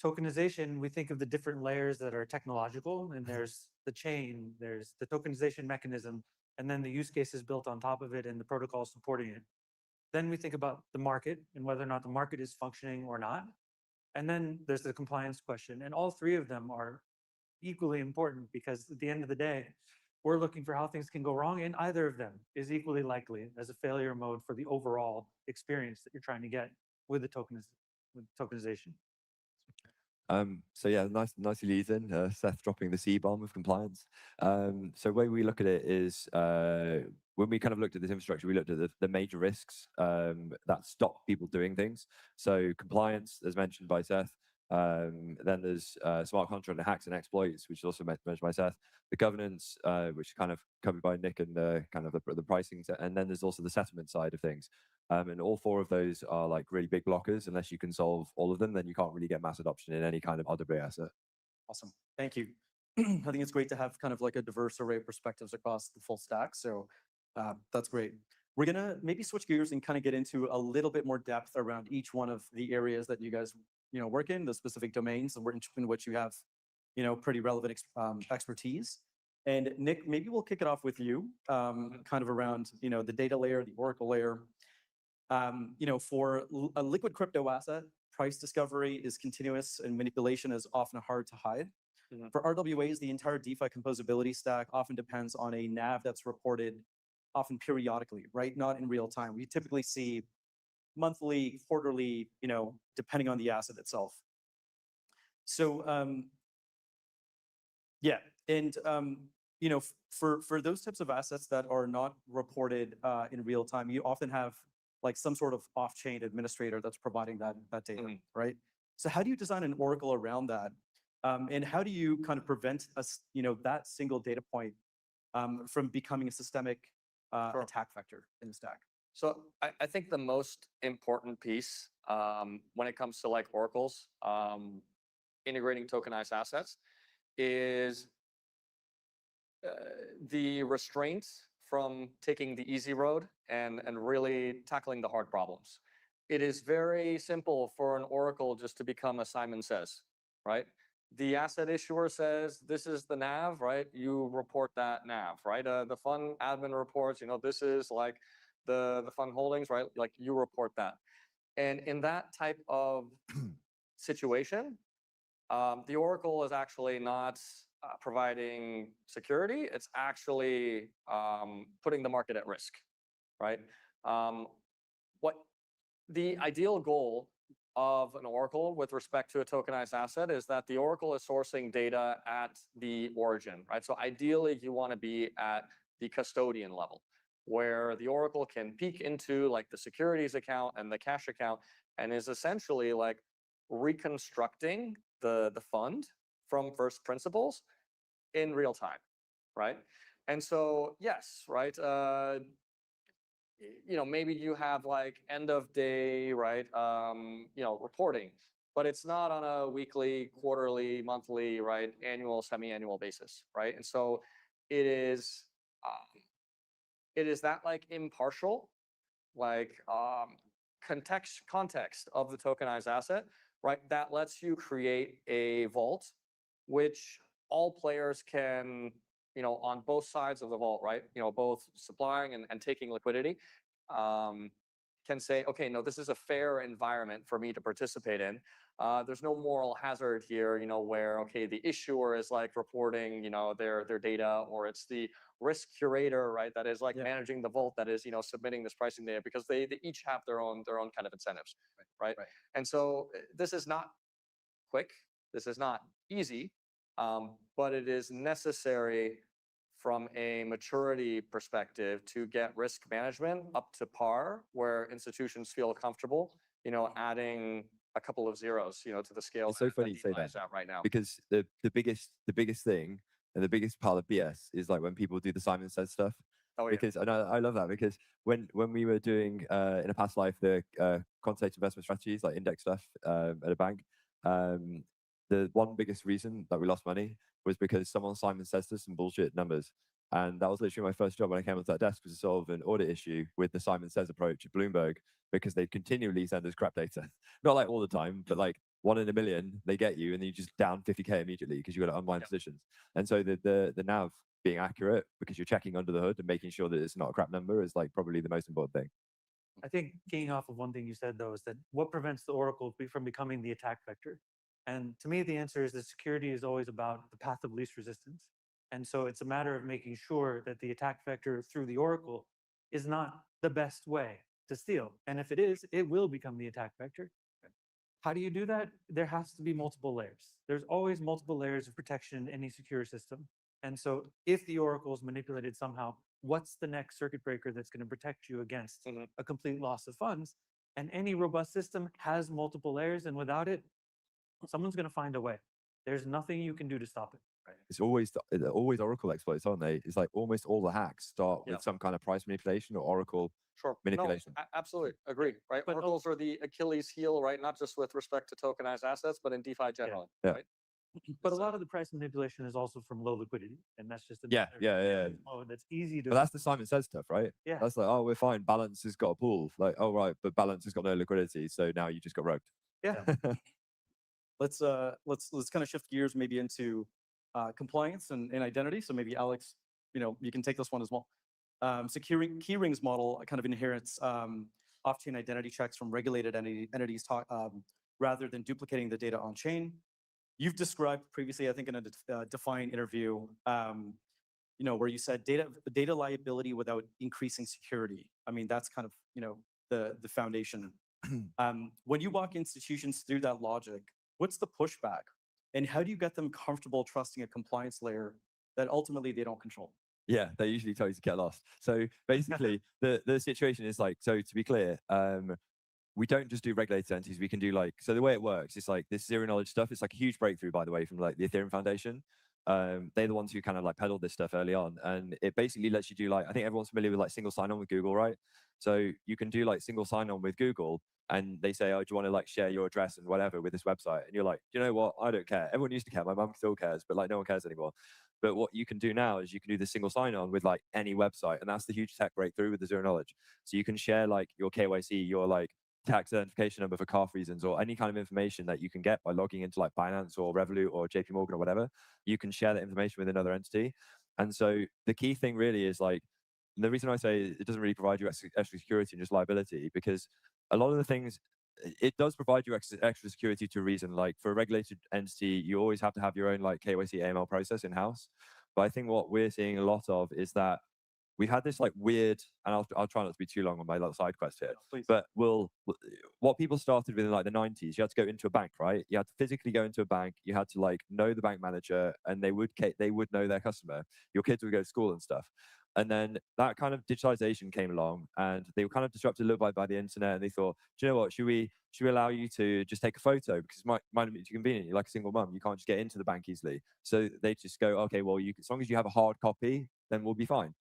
tokenization, we think of the different layers that are technological, and there's the chain, there's the tokenization mechanism, and then the use cases built on top of it and the protocol supporting it. Then we think about the market and whether or not the market is functioning or not. And then there's the compliance question. And all three of them are equally important because at the end of the day, we're looking for how things can go wrong, and either of them is equally likely as a failure mode for the overall experience that you're trying to get with the tokenization. So yeah, nicely leads in, Seth dropping the C-bomb of compliance. So the way we look at it is, when we kind of looked at this infrastructure, we looked at the major risks that stop people doing things. So compliance, as mentioned by Seth. Then there's smart contract hacks and exploits, which is also mentioned by Seth. The governance, which is kind of covered by Nick, and kind of the pricing. And then there's also the settlement side of things. And all four of those are like really big blockers. Unless you can solve all of them, then you can't really get mass adoption in any kind of RWA asset. Awesome. Thank you. I think it's great to have kind of like a diverse array of perspectives across the full stack. So that's great. We're going to maybe switch gears and kind of get into a little bit more depth around each one of the areas that you guys work in, the specific domains in which you have pretty relevant expertise. And Nick, maybe we'll kick it off with you, kind of around the data layer, the Oracle layer. For a liquid crypto asset, price discovery is continuous and manipulation is often hard to hide. For RWAs, the entire DeFi composability stack often depends on a NAV that's reported often periodically, right? Not in real time. We typically see monthly, quarterly, depending on the asset itself. So yeah, and for those types of assets that are not reported in real time, you often have like some sort of off-chain administrator that's providing that data, right? So how do you design an Oracle around that? And how do you kind of prevent that single data point from becoming a systemic attack vector in the stack? So I think the most important piece when it comes to like Oracles integrating tokenized assets is the restraint from taking the easy road and really tackling the hard problems. It is very simple for an Oracle just to become a Simon Says, right? The asset issuer says, this is the NAV, right? You report that NAV, right? The fund admin reports, this is like the fund holdings, right? Like you report that. And in that type of situation, the Oracle is actually not providing security. It's actually putting the market at risk, right? What the ideal goal of an Oracle with respect to a tokenized asset is that the Oracle is sourcing data at the origin, right? So ideally, you want to be at the custodian level, where the Oracle can peek into like the securities account and the cash account and is essentially like reconstructing the fund from first principles in real time, right? And so, yes, right, maybe you have like end of day, right, reporting, but it's not on a weekly, quarterly, monthly, right, annual, semi-annual basis, right? And so it is that like impartial, like context of the tokenized asset, right, that lets you create a vault, which all players can, on both sides of the vault, right, both supplying and taking liquidity, can say, okay, no, this is a fair environment for me to participate in. There's no moral hazard here, where, okay, the issuer is like reporting, their data, or it's the risk curator, right, that is like managing the vault, that is, submitting this pricing data, because they each have their own kind of incentives, right? And so this is not quick, this is not easy, but it is necessary from a maturity perspective to get risk management up to par, where institutions feel comfortable, adding a couple of zeros, to the scale. It's so funny you say that right now, because the biggest thing and the biggest pile of BS is like when people do the Simon Says stuff. Oh, yeah. because and I love that because when we were doing in a past life the quantitative investment strategies like index stuff at a bank, the one biggest reason that we lost money was because someone Simon Says us some bullshit numbers. And that was literally my first job when I came onto that desk, was to solve an audit issue with the Simon Says approach at Bloomberg, because they continually send us crap data. Not like all the time, but like 1 in a million, they get you and then you just down 50K immediately because you got to unwind positions. And so the NAV being accurate because you're checking under the hood and making sure that it's not a crap number is like probably the most important thing. I think keying off of one thing you said though is that what prevents the oracle from becoming the attack vector? And to me, the answer is that security is always about the path of least resistance. And so it's a matter of making sure that the attack vector through the oracle is not the best way to steal. And if it is, it will become the attack vector. How do you do that? There has to be multiple layers. There's always multiple layers of protection in any secure system. And so if the oracle is manipulated somehow, what's the next circuit breaker that's going to protect you against a complete loss of funds? And any robust system has multiple layers, and without it, someone's going to find a way. There's nothing you can do to stop it. It's always Oracle exploits, aren't they? It's like almost all the hacks start with some kind of price manipulation or Oracle manipulation. No, absolutely. Agreed. Right. But Oracles are the Achilles heel, right? Not just with respect to tokenized assets, but in DeFi generally. Yeah. Right. But a lot of the price manipulation is also from low liquidity, and that's just Yeah. Oh, that's easy to. But that's the Simon Says stuff, right? Yeah. That's like, oh, we're fine. Balance has got a pool. Like, oh, right, but Balance has got no liquidity, so now you just got rogued. Yeah. Let's kind of shift gears maybe into compliance and identity. So maybe Alex, you can take this one as well. So Keyrings model kind of inherits off-chain identity checks from regulated entities rather than duplicating the data on chain. You've described previously, I think in a Define interview, where you said data liability without increasing security. I mean, that's kind of, the foundation. When you walk institutions through that logic, what's the pushback? And how do you get them comfortable trusting a compliance layer that ultimately they don't control? Yeah, they usually tell you to get lost. So basically, the situation is like, so to be clear, we don't just do regulated entities. We can do like, so the way it works is like this zero knowledge stuff. It's like a huge breakthrough, by the way, from like the Ethereum Foundation. They're the ones who kind of like peddled this stuff early on. And it basically lets you do like, I think everyone's familiar with like single sign-on with Google, right? So you can do like single sign-on with Google, and they say, oh, do you want to like share your address and whatever with this website? And you're like, you know what? I don't care. Everyone used to care. My mum still cares, but like no one cares anymore. But what you can do now is you can do the single sign-on with like any website. And that's the huge tech breakthrough with the zero knowledge. So you can share like your KYC, your like tax identification number for CARF reasons, or any kind of information that you can get by logging into like Binance or Revolut or JP Morgan or whatever. You can share that information with another entity. And so the key thing really is like, the reason I say it doesn't really provide you extra security and just liability, because a lot of the things, it does provide you extra security to a reason. Like for a regulated entity, you always have to have your own like KYC AML process in-house. But I think what we're seeing a lot of is that we've had this like weird, and I'll try not to be too long on my little side quest here, but what people started with in like the 90s, you had to go into a bank, right? You had to physically go into a bank. You had to like know the bank manager, and they would know their customer. Your kids would go to school and stuff. And then that kind of digitalization came along, and they were kind of disrupted a little by the internet. And they thought, do you know what? Should we allow you to just take a photo, because it might be too convenient. You're like a single mum, you can't just get into the bank easily. So they just go, okay, well, as long as you have a hard copy, then we'll be fine.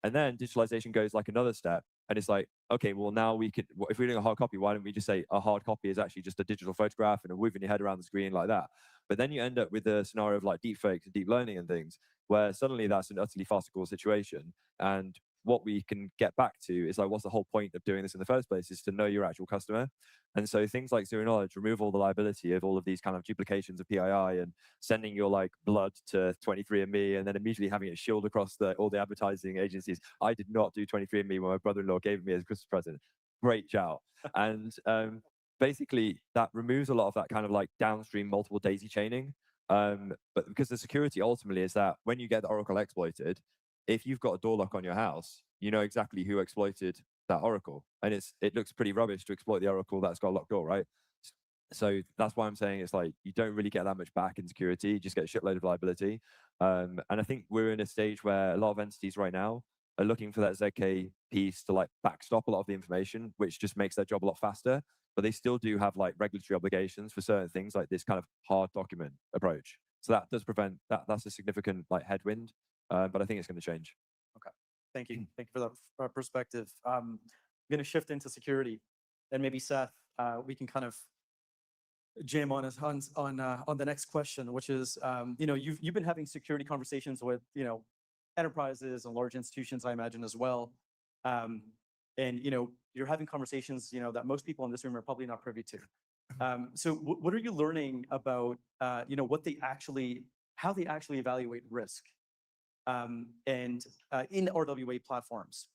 And then digitalization goes like another step, and it's like, okay, well now we could, if we're doing a hard copy, why don't we just say a hard copy is actually just a digital photograph and a moving your head around the screen like that? But then you end up with a scenario of like deep fakes and deep learning and things, where suddenly that's an utterly farcical situation. And what we can get back to is like, what's the whole point of doing this in the first place, is to know your actual customer. And so things like zero knowledge remove all the liability of all of these kind of duplications of PII and sending your like blood to 23andMe and then immediately having it shield across all the advertising agencies. I did not do 23andMe when my brother-in-law gave it me as a Christmas present. Great shout. And basically that removes a lot of that kind of like downstream multiple daisy chaining. But because the security ultimately is that when you get the Oracle exploited, if you've got a door lock on your house, you know exactly who exploited that Oracle. And it looks pretty rubbish to exploit the Oracle that's got a locked door, right? So that's why I'm saying it's like, you don't really get that much back in security, you just get a shitload of liability. And I think we're in a stage where a lot of entities right now are looking for that ZK piece to like backstop a lot of the information, which just makes their job a lot faster. But they still do have like regulatory obligations for certain things, like this kind of hard document approach. So that does prevent that's a significant like headwind. But I think it's going to change. Okay. Thank you. Thank you for that perspective. I'm going to shift into security, and maybe Seth, we can kind of jam on us on the next question, which is, you've been having security conversations with, enterprises and large institutions, I imagine as well. And you're having conversations, that most people in this room are probably not privy to. So what are you learning about, how they actually evaluate risk, and in RWA platforms,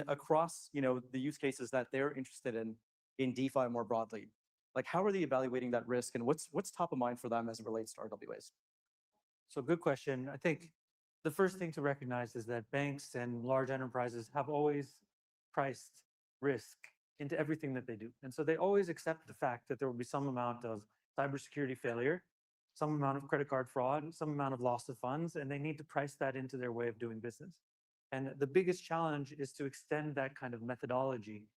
across, the use cases that they're interested in DeFi more broadly? Like, how are they evaluating that risk, and what's top of mind for them as it relates to RWAs? So good question. I think the first thing to recognize is that banks and large enterprises have always priced risk into everything that they do. And so they always accept the fact that there will be some amount of cybersecurity failure, some amount of credit card fraud, some amount of loss of funds, and they need to price that into their way of doing business. And the biggest challenge is to extend that kind of methodology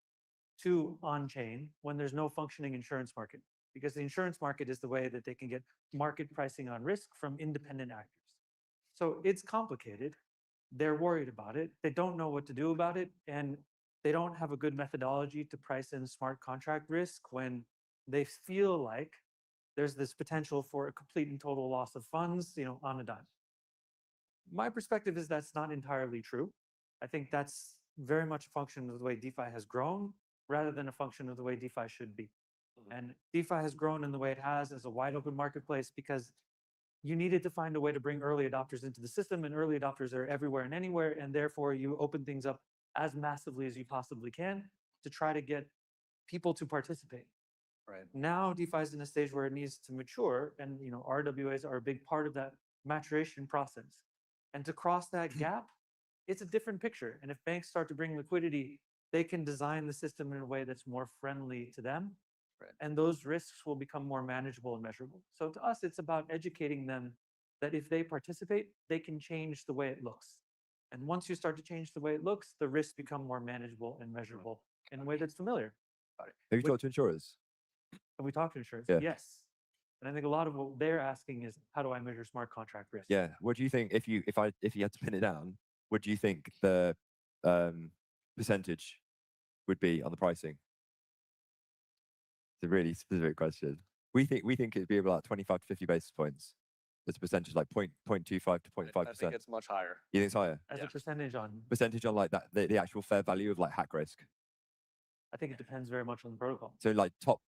to on-chain when there's no functioning insurance market, because the insurance market is the way that they can get market pricing on risk from independent actors. So it's complicated. They're worried about it. They don't know what to do about it. And they don't have a good methodology to price in smart contract risk when they feel like there's this potential for a complete and total loss of funds, on a dime. My perspective is that's not entirely true. I think that's very much a function of the way DeFi has grown rather than a function of the way DeFi should be. And DeFi has grown in the way it has as a wide open marketplace because you needed to find a way to bring early adopters into the system, and early adopters are everywhere and anywhere, and therefore you open things up as massively as you possibly can to try to get people to participate. Right. Now DeFi is in a stage where it needs to mature, and RWAs are a big part of that maturation process. And to cross that gap, it's a different picture. And if banks start to bring liquidity, they can design the system in a way that's more friendly to them. Right. And those risks will become more manageable and measurable. So to us, it's about educating them that if they participate, they can change the way it looks. And once you start to change the way it looks, the risks become more manageable and measurable in a way that's familiar. Have you talked to insurers? Have we talked to insurance? Yeah. Yes. And I think a lot of what they're asking is, how do I measure smart contract risk? Yeah. What do you think if you had to pin it down? What do you think the percentage would be on the pricing? It's a really specific question. We think it'd be about 25 to 50 basis points. As a percentage, like 0.25 to 0.5%. I think it's much higher. You think it's higher? As a percentage on, Like that, the actual fair value of like hack risk. I think it depends very much on the protocol. So like top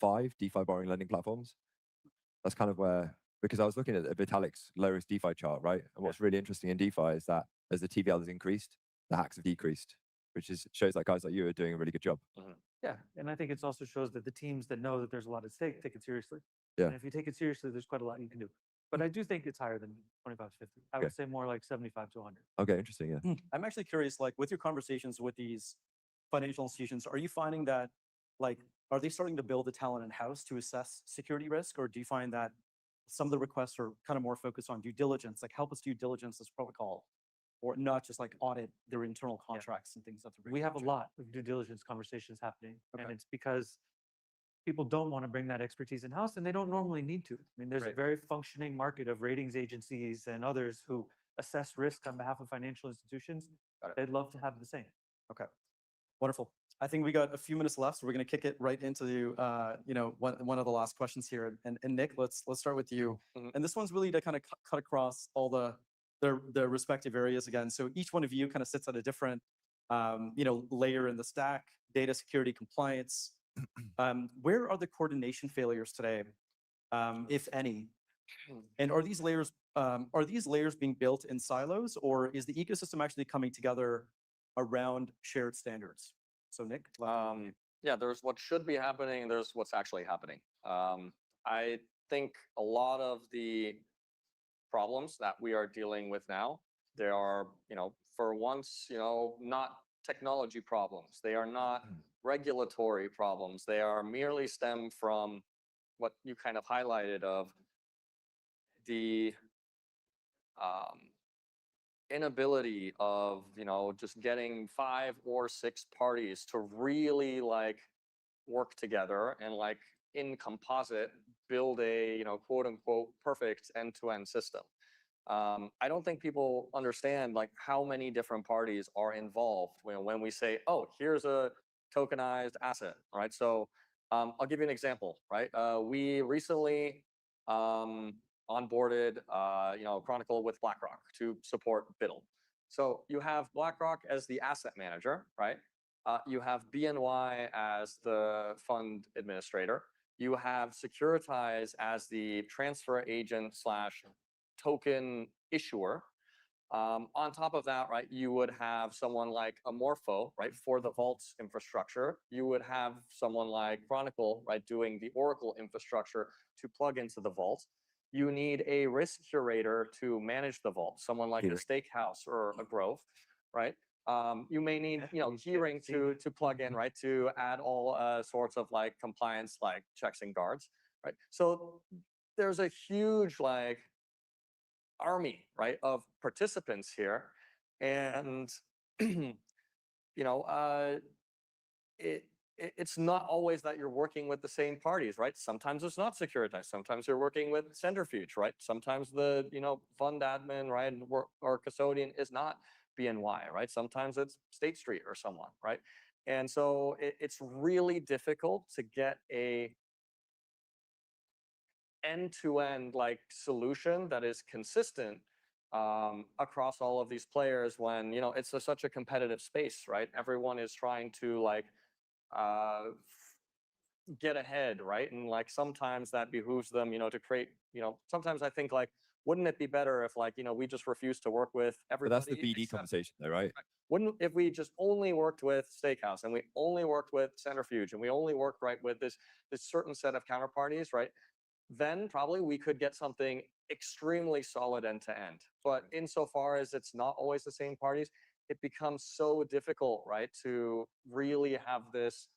5 DeFi borrowing lending platforms. That's kind of where, because I was looking at Vitalik's lowest DeFi chart, right? And what's really interesting in DeFi is that as the TVL has increased, the hacks have decreased, which shows that guys like you are doing a really good job. Yeah, and I think it also shows that the teams that know that there's a lot at stake take it seriously. Yeah. And if you take it seriously, there's quite a lot you can do. But I do think it's higher than 25 to 50. I would say more like 75 to 100. Okay, interesting. Yeah. I'm actually curious, like with your conversations with these financial institutions, are you finding that, like, are they starting to build the talent in-house to assess security risk, or do you find that some of the requests are kind of more focused on due diligence, like help us do diligence this protocol, or not just like audit their internal contracts and things that they're We have a bringing lot of due diligence conversations happening, and Okay. it's because people don't want to bring that expertise in-house, and they don't normally need to. I mean, there's a Right. very functioning market of ratings agencies and others who assess risk on behalf of financial institutions. Got it. They'd love to have the same. Okay, wonderful. I think we got a few minutes left, so we're going to kick it right into one of the last questions here. And Nick, let's start with you. Mhm. And this one's really to kind of cut across all the respective areas again. So each one of you kind of sits at a different layer in the stack: data security, compliance. Where are the coordination failures today, if any? And are these layers being built in silos, or is the ecosystem actually coming together around shared standards? So Nick, Yeah, there's what should be happening, and there's what's actually happening. I think a lot of the problems that we are dealing with now, there are, for once, not technology problems. They are not regulatory problems. They are merely stem from what you kind of highlighted of the inability of, just getting 5 or 6 parties to really work together and in composite build a, quote unquote, perfect end-to-end system. I don't think people understand like how many different parties are involved when we say, oh, here's a tokenized asset, right? So I'll give you an example, right? We recently onboarded, Chronicle with BlackRock to support BUIDL. So you have BlackRock as the asset manager, right? You have BNY as the fund administrator. You have Securitize as the transfer agent slash token issuer. On top of that, right, you would have someone like a Morpho, right, for the vaults infrastructure. You would have someone like Chronicle, right, doing the Oracle infrastructure to plug into the vault. You need a risk curator to manage the vault, someone like a Steakhouse or a Grove, right? You may need, Keyring to plug in, right, to add all sorts of like compliance, like checks and guards, right? So there's a huge like army, right, of participants here, and it's not always that you're working with the same parties, right? Sometimes it's not securitized. Sometimes you're working with centrifuge, right? Sometimes the fund admin, right, or custodian is not BNY, right? Sometimes it's State Street or someone, right? And so it's really difficult to get a end-to-end like solution that is consistent across all of these players when it's such a competitive space, right? Everyone is trying to like get ahead, right? And like sometimes that behooves them, to create, sometimes I think like, wouldn't it be better if like, we just refuse to work with But everybody? that's the BD conversation though, right? Wouldn't, if we just only worked with Steakhouse and we only worked with Centrifuge and we only worked right with this certain set of counterparties, right? Then probably we could get something extremely solid end to end. But insofar as it's not always the same parties, it becomes so difficult, right, to really have this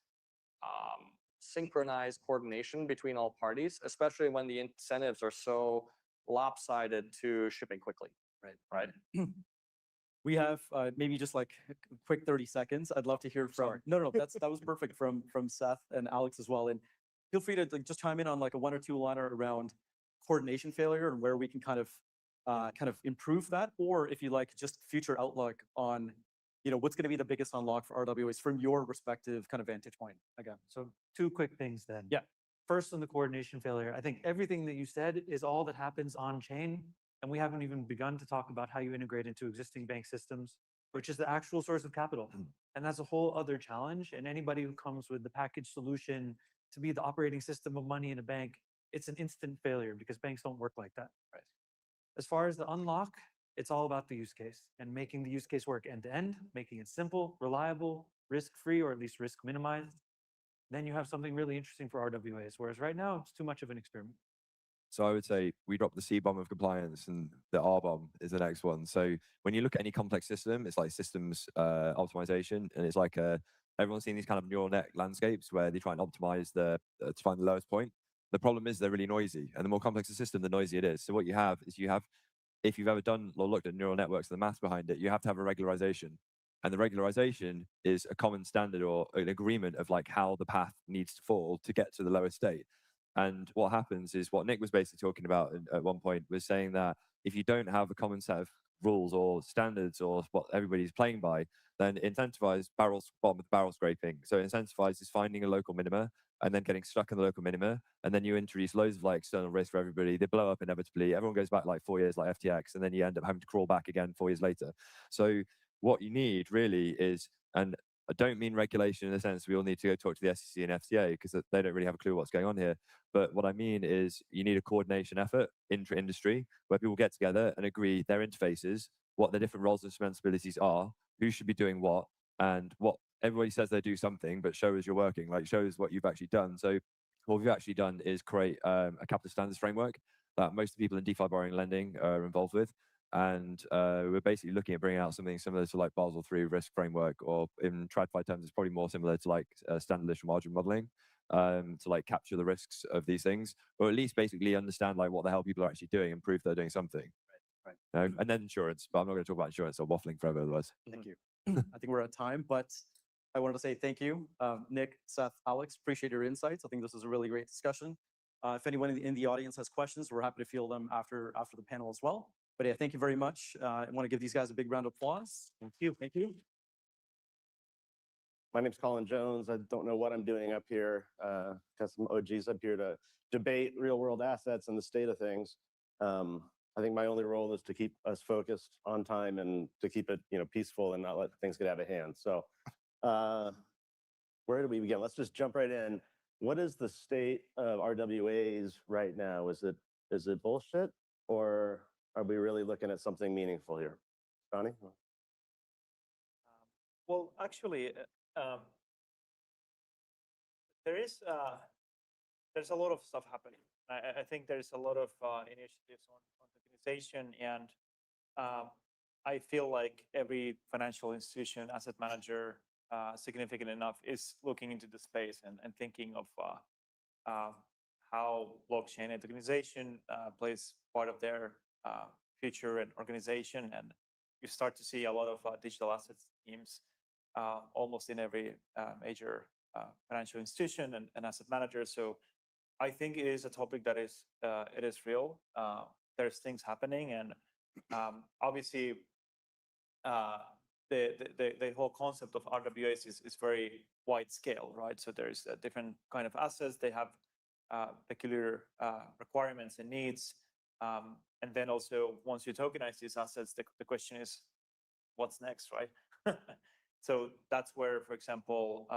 synchronized coordination between all parties, especially when the incentives are so lopsided to shipping quickly. Right. We have maybe just like a quick 30 seconds. I'd love to hear from. No, that was perfect from Seth and Alex as well. And feel free to like, just chime in on like a one or two liner around coordination failure and where we can kind of improve that, or if you like, just future outlook on what's going to be the biggest unlock for RWAs from your respective kind of vantage point. Again, So two quick things then. Yeah. First, on the coordination failure, I think everything that you said is all that happens on chain, and we haven't even begun to talk about how you integrate into existing bank systems, which is the actual source of capital. And that's a whole other challenge. And anybody who comes with the package solution to be the operating system of money in a bank, it's an instant failure because banks don't work like that. Right. As far as the unlock, it's all about the use case and making the use case work end to end, making it simple, reliable, risk-free, or at least risk minimized. Then you have something really interesting for RWAs, whereas right now it's too much of an experiment. So I would say we drop the C bomb of compliance and the R bomb is the next one. So when you look at any complex system, it's like systems optimization, and it's like everyone's seen these kind of neural net landscapes where they try and optimize to find the lowest point. The problem is they're really noisy, and the more complex the system, the noisier it is. So what you have is if you've ever done or looked at neural networks and the maths behind it, you have to have a regularization. And the regularization is a common standard or an agreement of like how the path needs to fall to get to the lowest state. And what happens is what Nick was basically talking about at one point was saying that if you don't have a common set of rules or standards or what everybody's playing by, then incentivize bottom of the barrel scraping. So incentivize is finding a local minima and then getting stuck in the local minima. And then you introduce loads of like external risk for everybody. They blow up inevitably. Everyone goes back like 4 years like FTX, and then you end up having to crawl back again 4 years later. So what you need really is, and I don't mean regulation in the sense we all need to go talk to the SEC and FCA because they don't really have a clue what's going on here. But what I mean is you need a coordination effort intra-industry where people get together and agree their interfaces, what their different roles and responsibilities are, who should be doing what, and what everybody says they do something, but show us you're working, like show us what you've actually done. So what we've actually done is create a capital standards framework that most of the people in DeFi borrowing and lending are involved with. And we're basically looking at bringing out something similar to like Basel III risk framework, or in TradFi terms, it's probably more similar to like standardization margin modeling to like capture the risks of these things, or at least basically understand like what the hell people are actually doing and prove they're doing something. Right. And then insurance, but I'm not going to talk about insurance. I'm waffling forever otherwise. Thank you. I think we're at time, but I wanted to say thank you, Nick, Seth, Alex. Appreciate your insights. I think this was a really great discussion. If anyone in the audience has questions, we're happy to field them after the panel as well. But yeah, thank you very much. I want to give these guys a big round of applause. Thank you. Thank you. My name's Colin Jones. I don't know what I'm doing up here. Got some OGs up here to debate real world assets and the state of things. I think my only role is to keep us focused on time and to keep it, peaceful and not let things get out of hand. So, where do we begin? Let's just jump right in. What is the state of RWAs right now? Is it bullshit, or are we really looking at something meaningful here? Johnny? Well, actually, there's a lot of stuff happening. I think there's a lot of initiatives on tokenization, and I feel like every financial institution, asset manager, significant enough, is looking into the space and thinking of how blockchain and tokenization plays part of their future and organization. And you start to see a lot of digital assets teams almost in every major financial institution and asset manager. So I think it is a topic that is it is real. There's things happening, and obviously the whole concept of RWAs is very wide scale, right? So there's different kind of assets. They have peculiar requirements and needs. And then also, once you tokenize these assets, the question is, what's next, right? So that's where, for example,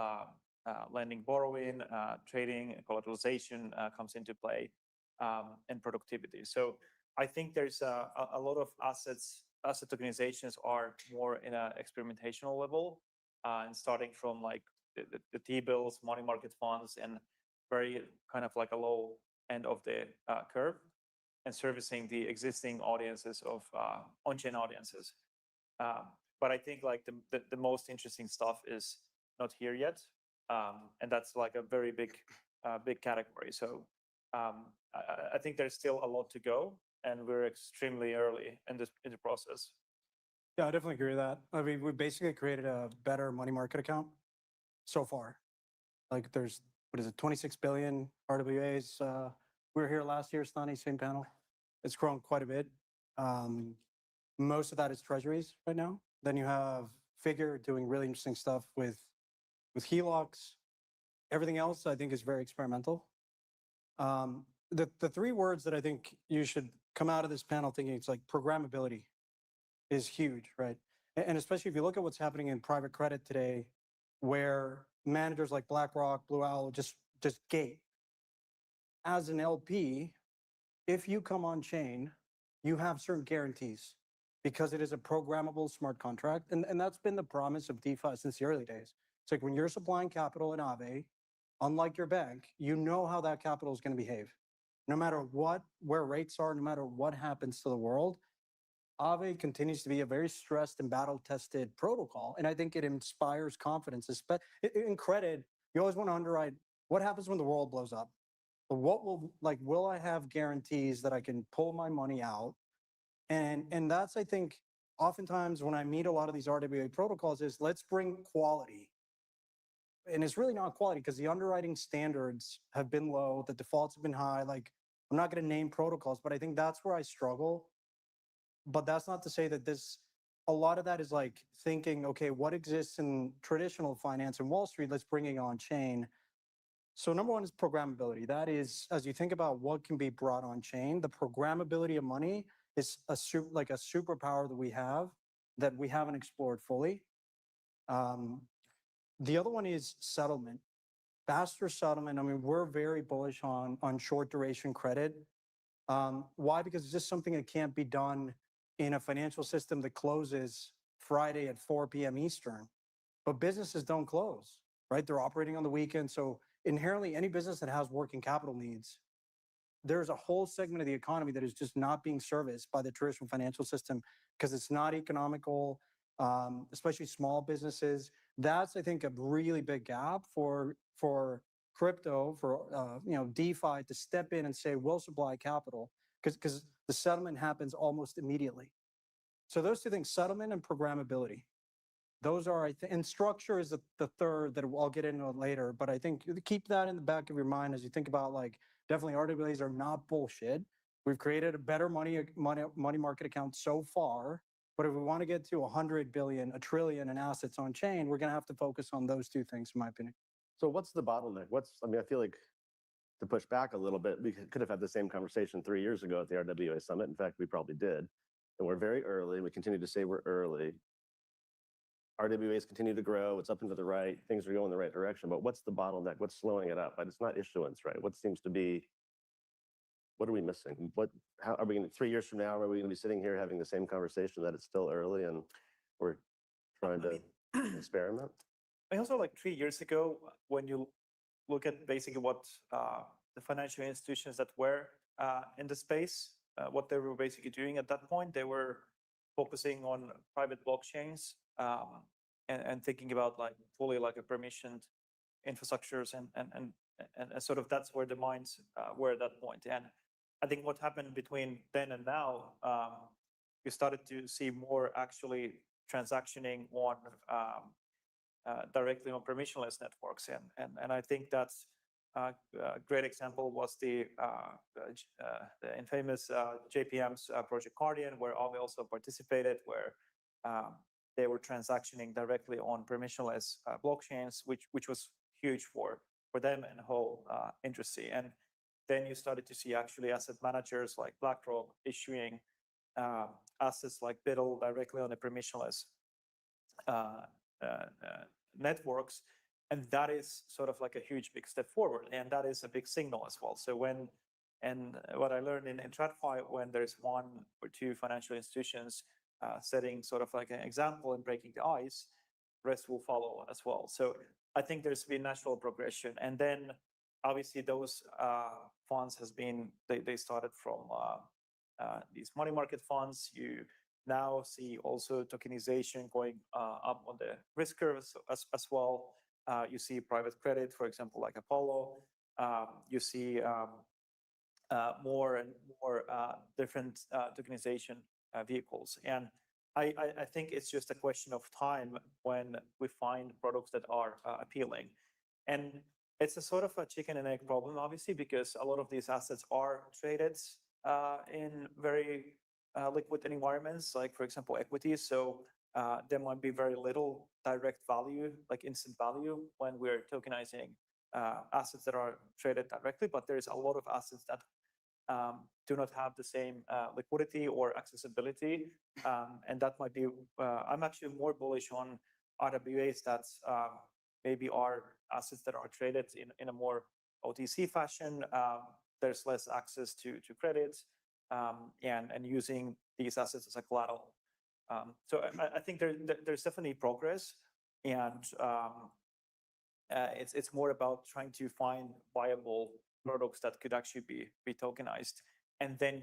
lending, borrowing, trading, collateralization comes into play, and productivity. So I think there's a lot of asset tokenizations are more in an experimentational level, and starting from like the T-bills, money market funds, and very kind of like a low end of the curve, and servicing the existing audiences of on-chain audiences. But I think like the most interesting stuff is not here yet, and that's like a very big category. So I think there's still a lot to go, and we're extremely early in the process. Yeah, I definitely agree with that. I mean, we basically created a better money market account so far. Like there's, what is it, 26 billion RWAs. We were here last year, Stani, same panel. It's grown quite a bit. Most of that is treasuries right now. Then you have Figure doing really interesting stuff with HELOCs. Everything else, I think, is very experimental. The three words that I think you should come out of this panel thinking, it's like programmability is huge, right? And especially if you look at what's happening in private credit today, where managers like BlackRock, Blue Owl just gate. As an LP, if you come on chain, you have certain guarantees because it is a programmable smart contract. And that's been the promise of DeFi since the early days. It's like when you're supplying capital in Aave, unlike your bank, you know how that capital is going to behave. No matter where rates are, no matter what happens to the world, Aave continues to be a very stressed and battle-tested protocol. And I think it inspires confidence. In credit, you always want to underwrite what happens when the world blows up. Will I have guarantees that I can pull my money out? And that's, I think, oftentimes when I meet a lot of these RWA protocols is let's bring quality. And it's really not quality because the underwriting standards have been low, the defaults have been high. Like, I'm not going to name protocols, but I think that's where I struggle. But that's not to say that a lot of that is like thinking, okay, what exists in traditional finance and Wall Street, let's bring it on chain. So number one is programmability. That is, as you think about what can be brought on chain, the programmability of money is a superpower that we haven't explored fully. The other one is settlement, faster settlement. I mean, we're very bullish on short duration credit. Why? Because it's just something that can't be done in a financial system that closes Friday at 4 p.m. Eastern. But businesses don't close, right? They're operating on the weekend. So inherently, any business that has working capital needs, there's a whole segment of the economy that is just not being serviced by the traditional financial system because it's not economical, especially small businesses. That's, I think, a really big gap for crypto, for DeFi to step in and say, we'll supply capital because the settlement happens almost immediately. So those two things, settlement and programmability, those are, and structure is the third that I'll get into later. But I think keep that in the back of your mind as you think about, like, definitely RWAs are not bullshit. We've created a better money market account so far. But if we want to get to 100 billion, a trillion in assets on chain, we're going to have to focus on those two things, in my opinion. So what's the bottleneck? I mean, I feel like to push back a little bit, we could have had the same conversation 3 years ago at the RWA Summit. In fact, we probably did. And we're very early. We continue to say we're early. RWAs continue to grow. It's up and to the right. Things are going the right direction. But what's the bottleneck? What's slowing it up? But it's not issuance, right? What seems to be, what are we missing? How are we going to, 3 years from now, are we going to be sitting here having the same conversation that it's still early and we're trying to experiment? I also, like 3 years ago, when you look at basically what the financial institutions that were in the space, what they were basically doing at that point, they were focusing on private blockchains and thinking about like fully like a permissioned infrastructures and sort of that's where the minds were at that point. And I think what happened between then and now, we started to see more actually transactioning on directly on permissionless networks. And I think that's a great example was the infamous JPM's Project Guardian, where Aave also participated, where they were transactioning directly on permissionless blockchains, which was huge for them and the whole industry. And then you started to see actually asset managers like BlackRock issuing assets like BUIDL directly on the permissionless networks. And that is sort of like a huge big step forward. And that is a big signal as well. So what I learned in TradFi, when there's one or two financial institutions setting sort of like an example and breaking the ice, rest will follow as well. So I think there's been natural progression. And then obviously those funds they started from these money market funds. You now see also tokenization going up on the risk curve as well. You see private credit, for example, like Apollo. You see more and more different tokenization vehicles. And I think it's just a question of time when we find products that are appealing. And it's a sort of a chicken and egg problem, obviously, because a lot of these assets are traded in very liquid environments, like, for example, equities. So there might be very little direct value, like instant value, when we're tokenizing assets that are traded directly. But there's a lot of assets that do not have the same liquidity or accessibility. And that might be, I'm actually more bullish on RWAs that maybe are assets that are traded in a more OTC fashion. There's less access to credit and using these assets as a collateral. So I think there's definitely progress, and it's more about trying to find viable products that could actually be tokenized, and then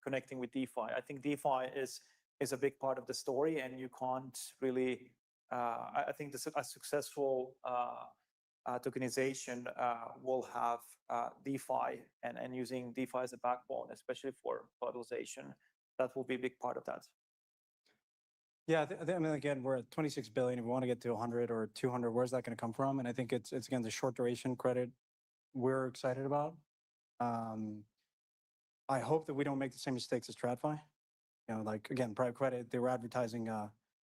connecting with DeFi. I think DeFi is a big part of the story, and you can't really. I think a successful tokenization will have DeFi and using DeFi as a backbone, especially for collateralization. That will be a big part of that. Yeah, I mean, again, we're at 26 billion. If we want to get to 100 or 200, where's that going to come from? And I think it's again the short duration credit we're excited about. I hope that we don't make the same mistakes as TradFi. You know, like again, private credit, they were advertising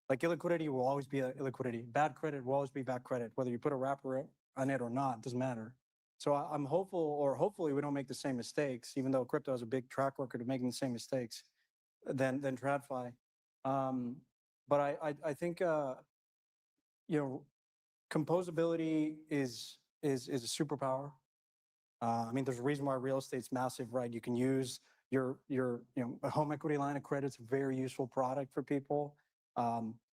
like illiquidity will always be illiquidity. Bad credit will always be bad credit, whether you put a wrapper on it or not, doesn't matter. So I'm hopeful, or hopefully we don't make the same mistakes, even though crypto has a big track record of making the same mistakes than TradFi. But I think you know, composability is a superpower. I mean, there's a reason why real estate's massive, right? You can use your a home equity line of credit. It's a very useful product for people.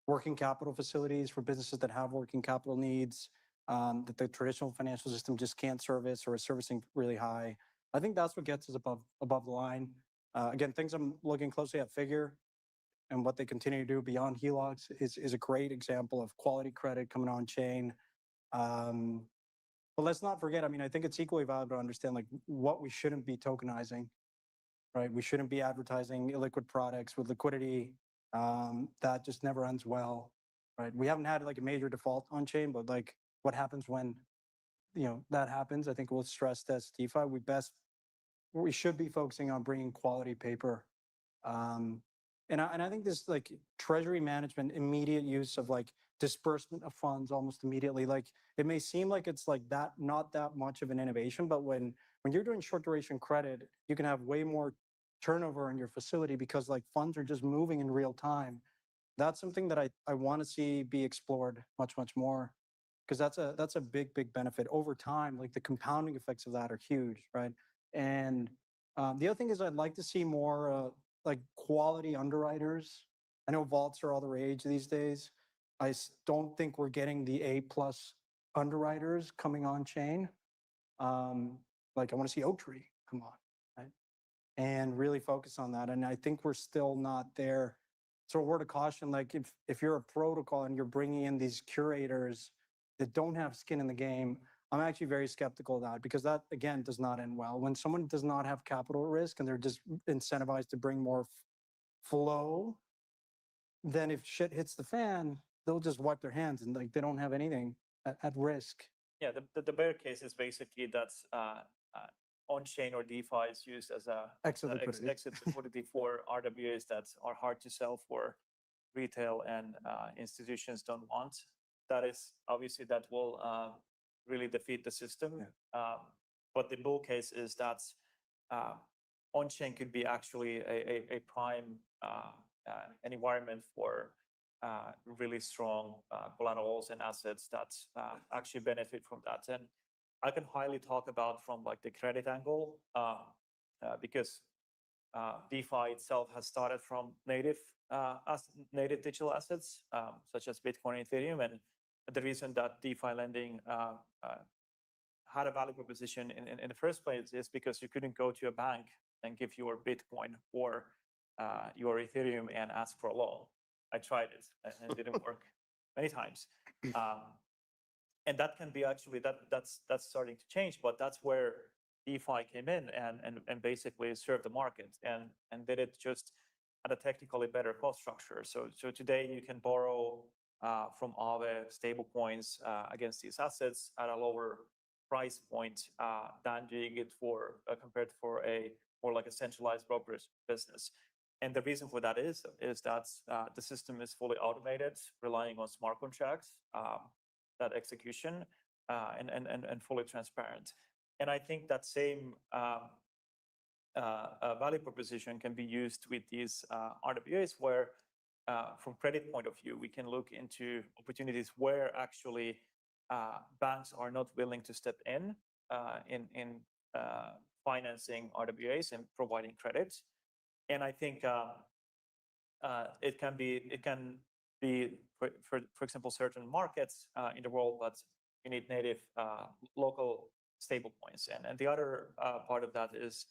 Working capital facilities for businesses that have working capital needs that the traditional financial system just can't service or is servicing really high. I think that's what gets us above the line. Again, things I'm looking closely at Figure and what they continue to do beyond HELOCs is a great example of quality credit coming on chain. But let's not forget, I mean, I think it's equally valuable to understand like what we shouldn't be tokenizing, right? We shouldn't be advertising illiquid products with liquidity. That just never ends well, right? We haven't had like a major default on chain, but like what happens when, that happens? I think we'll stress test DeFi. We best we should be focusing on bringing quality paper. And I think this like treasury management, immediate use of like disbursement of funds almost immediately. Like it may seem like it's like that, not that much of an innovation, but when you're doing short duration credit, you can have way more turnover in your facility because like funds are just moving in real time. That's something that I want to see be explored much more, because that's a big benefit over time. Like the compounding effects of that are huge, right? And the other thing is I'd like to see more like quality underwriters. I know vaults are all the rage these days. Don't think we're getting the A+ underwriters coming on chain. Like I want to see Oaktree come on, right? And really focus on that. And I think we're still not there. So a word of caution, like if you're a protocol and you're bringing in these curators that don't have skin in the game, I'm actually very skeptical of that, because that, again, does not end well. When someone does not have capital risk and they're just incentivized to bring more flow, then if shit hits the fan, they'll just wipe their hands and like they don't have anything at risk. Yeah, the bear case is basically that's on-chain or DeFi is used as a Exit liquidity. exit liquidity for RWAs that are hard to sell for retail and institutions don't want. That is obviously that will really defeat the system. But the bull case is that on-chain could be actually a prime an environment for really strong collaterals and assets that actually benefit from that. And I can highly talk about from like the credit angle because DeFi itself has started from native digital assets such as Bitcoin and Ethereum. And the reason that DeFi lending had a value proposition in the first place is because you couldn't go to a bank and give your Bitcoin or your Ethereum and ask for a loan. I tried it and it didn't work many times. And that can be actually that's starting to change, but that's where DeFi came in and basically served the market and did it just at a technically better cost structure. So today you can borrow from Aave stablecoins against these assets at a lower price point than doing it for compared for a more like a centralized brokerage business. And the reason for that is that the system is fully automated, relying on smart contracts, that execution, and fully transparent. And I think that same value proposition can be used with these RWAs, where from credit point of view, we can look into opportunities where actually banks are not willing to step in financing RWAs and providing credit. And I think it can be for example, certain markets in the world, but you need native local stable coins. And the other part of that is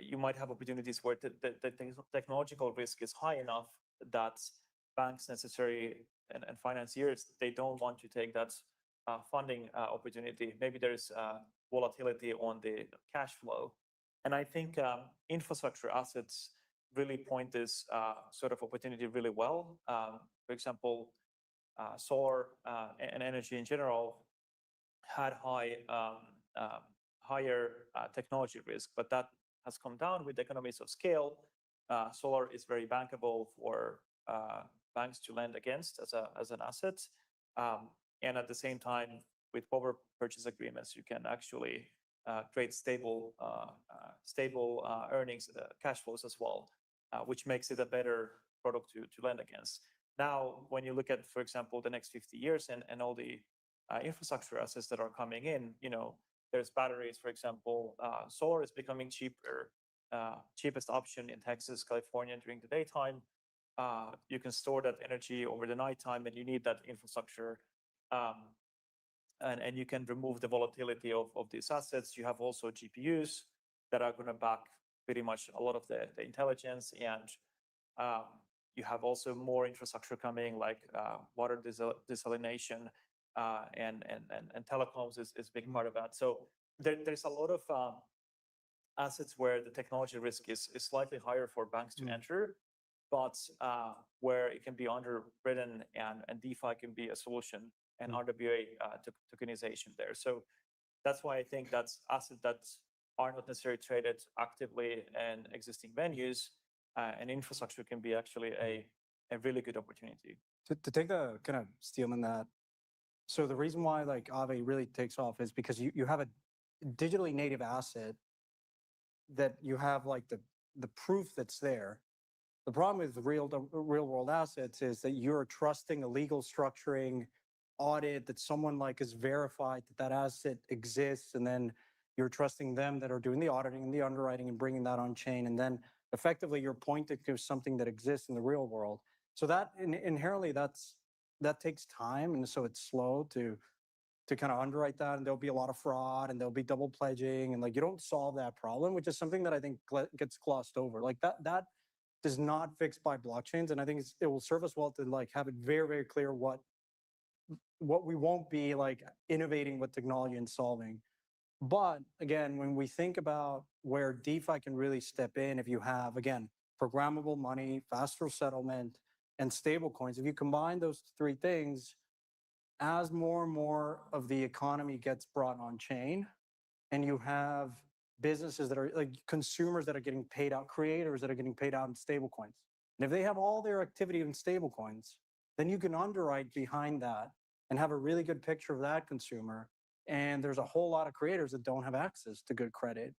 you might have opportunities where the technological risk is high enough that banks necessary and financiers, they don't want to take that funding opportunity. Maybe there's volatility on the cash flow. And I think infrastructure assets really point this sort of opportunity really well. For example, solar and energy in general had higher technology risk, but that has come down with economies of scale. Solar is very bankable for banks to lend against as an asset. And at the same time, with power purchase agreements, you can actually create stable earnings, cash flows as well, which makes it a better product to lend against. Now, when you look at, for example, the next 50 years and all the infrastructure assets that are coming in, there's batteries, for example, solar is becoming cheaper, cheapest option in Texas, California during the daytime. You can store that energy over the nighttime, and you need that infrastructure. And you can remove the volatility of these assets. You have also GPUs that are going to back pretty much a lot of the intelligence, and you have also more infrastructure coming, like water desalination and telecoms is a big part of that. So there's a lot of assets where the technology risk is slightly higher for banks to enter, but where it can be underwritten and DeFi can be a solution, and RWA tokenization there. So that's why I think that's asset that are not necessarily traded actively in existing venues, and infrastructure can be actually a really good opportunity. To take the kind of steal in that, so the reason why like Aave really takes off is because you have a digitally native asset that you have like the proof that's there. The problem with the real world assets is that you're trusting a legal structuring audit that someone like has verified that that asset exists, and then you're trusting them that are doing the auditing and the underwriting and bringing that on chain, and then effectively you're pointing to something that exists in the real world. So that inherently that takes time, and so it's slow to kind of underwrite that, and there'll be a lot of fraud, and there'll be double pledging, and like you don't solve that problem, which is something that I think gets glossed over. Like that is not fixed by blockchains, and I think it will serve us well to like have it very, very clear what we won't be like innovating with technology and solving. But again, when we think about where DeFi can really step in, if you have, again, programmable money, faster settlement, and stable coins, if you combine those three things, as more and more of the economy gets brought on chain, and you have businesses that are like consumers that are getting paid out, creators that are getting paid out in stable coins. And if they have all their activity in stable coins, then you can underwrite behind that and have a really good picture of that consumer. And there's a whole lot of creators that don't have access to good credit.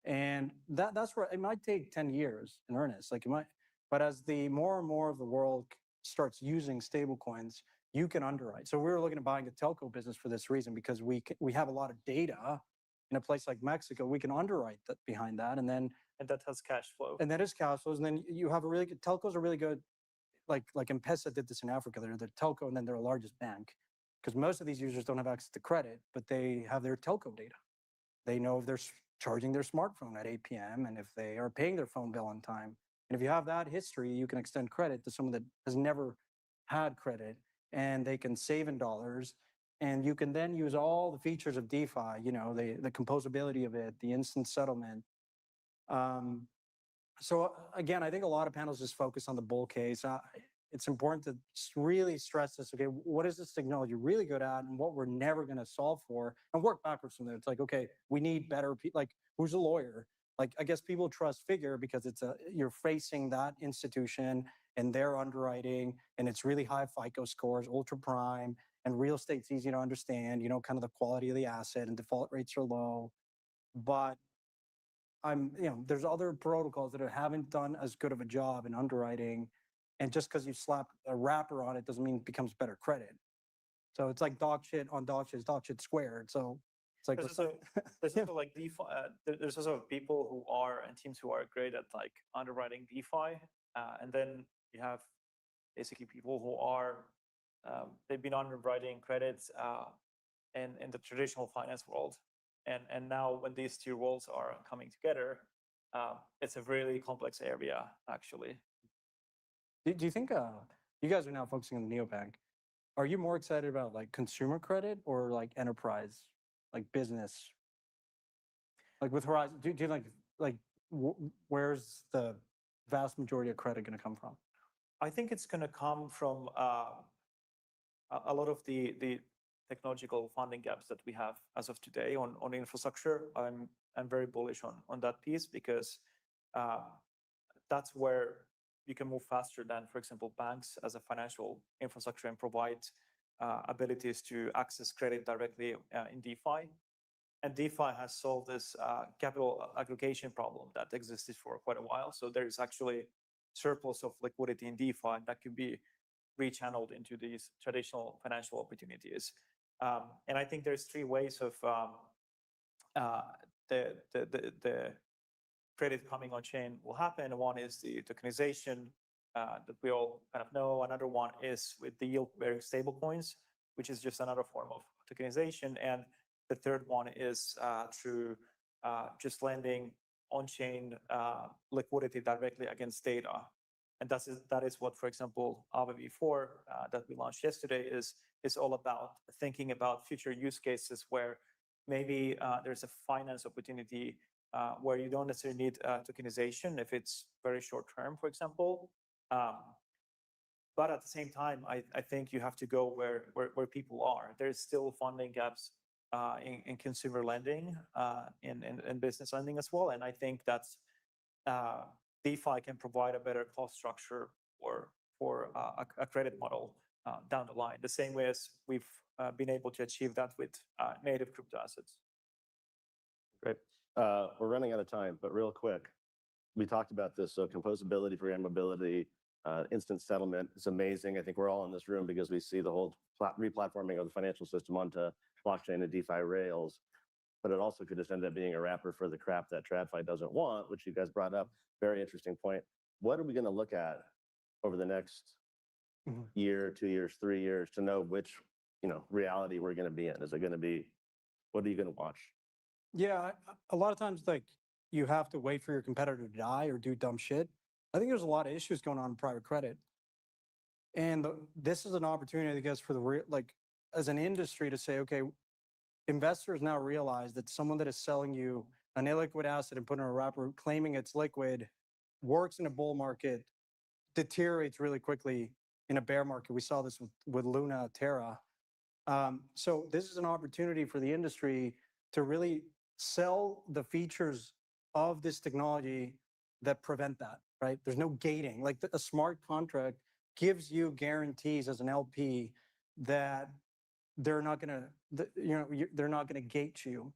And that's where it might take 10 years in earnest. Like it might, but as the more and more of the world starts using stable coins, you can underwrite. So we were looking at buying a telco business for this reason, because we have a lot of data in a place like Mexico. We can underwrite that behind that, and that has cash flow. And that is cash flows. And then you have a really good telcos are really good. Like M-Pesa did this in Africa. They're the telco, and then they're the largest bank, because most of these users don't have access to credit, but they have their telco data. They know if they're charging their smartphone at 8 p.m. and if they are paying their phone bill on time. And if you have that history, you can extend credit to someone that has never had credit, and they can save in dollars. And you can then use all the features of DeFi, you know, the composability of it, the instant settlement. So again, I think a lot of panels just focus on the bull case. It's important to really stress this. Okay, what is this technology really good at, and what we're never going to solve for, and work backwards from there. It's like, okay, we need better people. Like, who's a lawyer? Like, I guess people trust Figure because you're facing that institution and their underwriting, and it's really high FICO scores, ultra prime, and real estate's easy to understand. You know, kind of the quality of the asset, and default rates are low. But there's other protocols that haven't done as good of a job in underwriting. And just because you slap a wrapper on it doesn't mean it becomes better credit. So it's like dog shit on dog shit is dog shit squared. So it's like there's also like DeFi. There's also people who are and teams who are great at like underwriting DeFi, and then you have basically people who are they've been underwriting credits in the traditional finance world, and now when these two worlds are coming together, it's a really complex area actually. Do you think you guys are now focusing on the neobank? Are you more excited about like consumer credit or like enterprise, like business? Like with Horizon, do you like where's the vast majority of credit going to come from? I think it's going to come from a lot of the technological funding gaps that we have as of today on infrastructure. I'm very bullish on that piece, because that's where you can move faster than, for example, banks as a financial infrastructure, and provide abilities to access credit directly in DeFi. And DeFi has solved this capital aggregation problem that existed for quite a while. So there is actually surplus of liquidity in DeFi that could be rechanneled into these traditional financial opportunities. And I think there's three ways of the credit coming on chain will happen. One is the tokenization that we all kind of know. Another one is with the yield-bearing stablecoins, which is just another form of tokenization. And the third one is through just lending on-chain liquidity directly against data. And that is what, for example, Aave V4 that we launched yesterday is all about, thinking about future use cases where maybe there's a finance opportunity where you don't necessarily need tokenization if it's very short term, for example. But at the same time, I think you have to go where people are. There's still funding gaps in consumer lending, in business lending as well. And I think that's DeFi can provide a better cost structure for a credit model down the line, the same way as we've been able to achieve that with native crypto assets. Great. We're running out of time, but real quick, we talked about this. So composability, programmability, instant settlement is amazing. I think we're all in this room because we see the whole replatforming of the financial system onto blockchain and DeFi rails. But it also could just end up being a wrapper for the crap that TradFi doesn't want, which you guys brought up. Very interesting point. What are we going to look at over the next year, 2 years, 3 years to know which reality we're going to be in? Is it going to be, what are you going to watch? Yeah, a lot of times, like, you have to wait for your competitor to die or do dumb shit. I think there's a lot of issues going on in private credit. And this is an opportunity, I guess, for as an industry to say, okay, investors now realize that someone that is selling you an illiquid asset and putting a wrapper, claiming it's liquid, works in a bull market, deteriorates really quickly in a bear market. We saw this with Luna, Terra. So this is an opportunity for the industry to really sell the features of this technology that prevent that, right? There's no gating. Like a smart contract gives you guarantees as an LP that they're not gonna, they're not gonna gate you,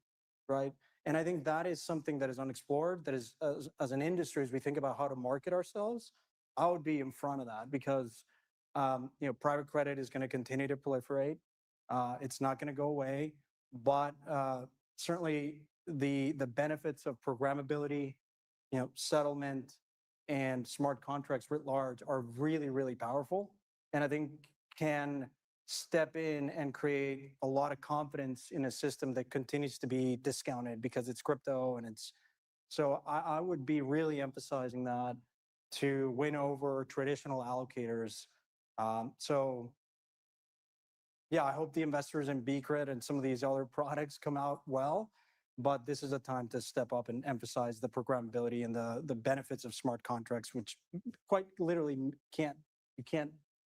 right? And I think that is something that is unexplored. That is, as an industry, as we think about how to market ourselves, I would be in front of that because, private credit is going to continue to proliferate. It's not going to go away, but certainly the benefits of programmability, settlement, and smart contracts writ large are really, really powerful, and I think can step in and create a lot of confidence in a system that continues to be discounted because it's crypto and it's. So I would be really emphasizing that to win over traditional allocators. So yeah, I hope the investors in Bcred and some of these other products come out well, but this is a time to step up and emphasize the programmability and the benefits of smart contracts, which quite literally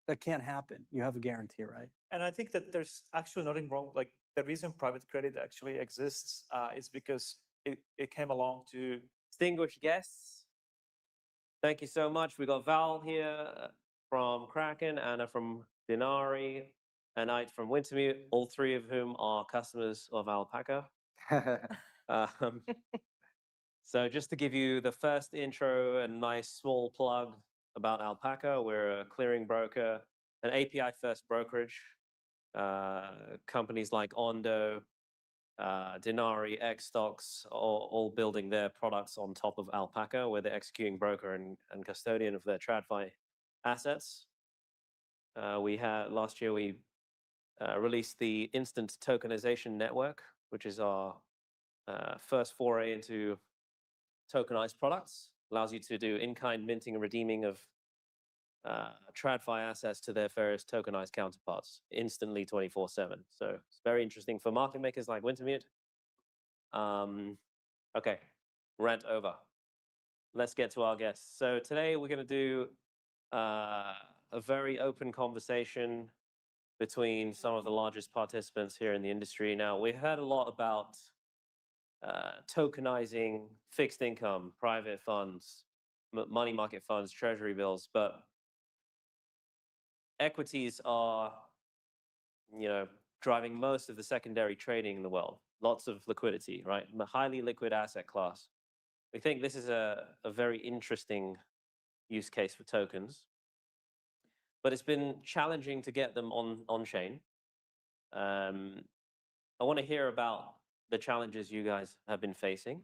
that can't happen. You have a guarantee, right? And I think that there's actually nothing wrong. Like the reason private credit actually exists is because it came along to Distinguished guests, thank you so much. We got Val here from Kraken, Anna from Denari, and Ait from Wintermute, all three of whom are customers of Alpaca. So just to give you the first intro and nice small plug about Alpaca, we're a clearing broker, an API-first brokerage. Companies like Ondo, Denari, Xstocks, all building their products on top of Alpaca, where they're executing broker and custodian of their TradFi assets. Last year we released the Instant Tokenization Network, which is our first foray into tokenized products. Allows you to do in-kind minting and redeeming of TradFi assets to their various tokenized counterparts instantly 24/7. So it's very interesting for market makers like Wintermute. Okay, rant over. Let's get to our guests. So today we're going to do a very open conversation between some of the largest participants here in the industry. Now, we heard a lot about tokenizing fixed income, private funds, money market funds, treasury bills, but equities are, driving most of the secondary trading in the world. Lots of liquidity, right? A highly liquid asset class. We think this is a very interesting use case for tokens, but it's been challenging to get them on-chain. I want to hear about the challenges you guys have been facing.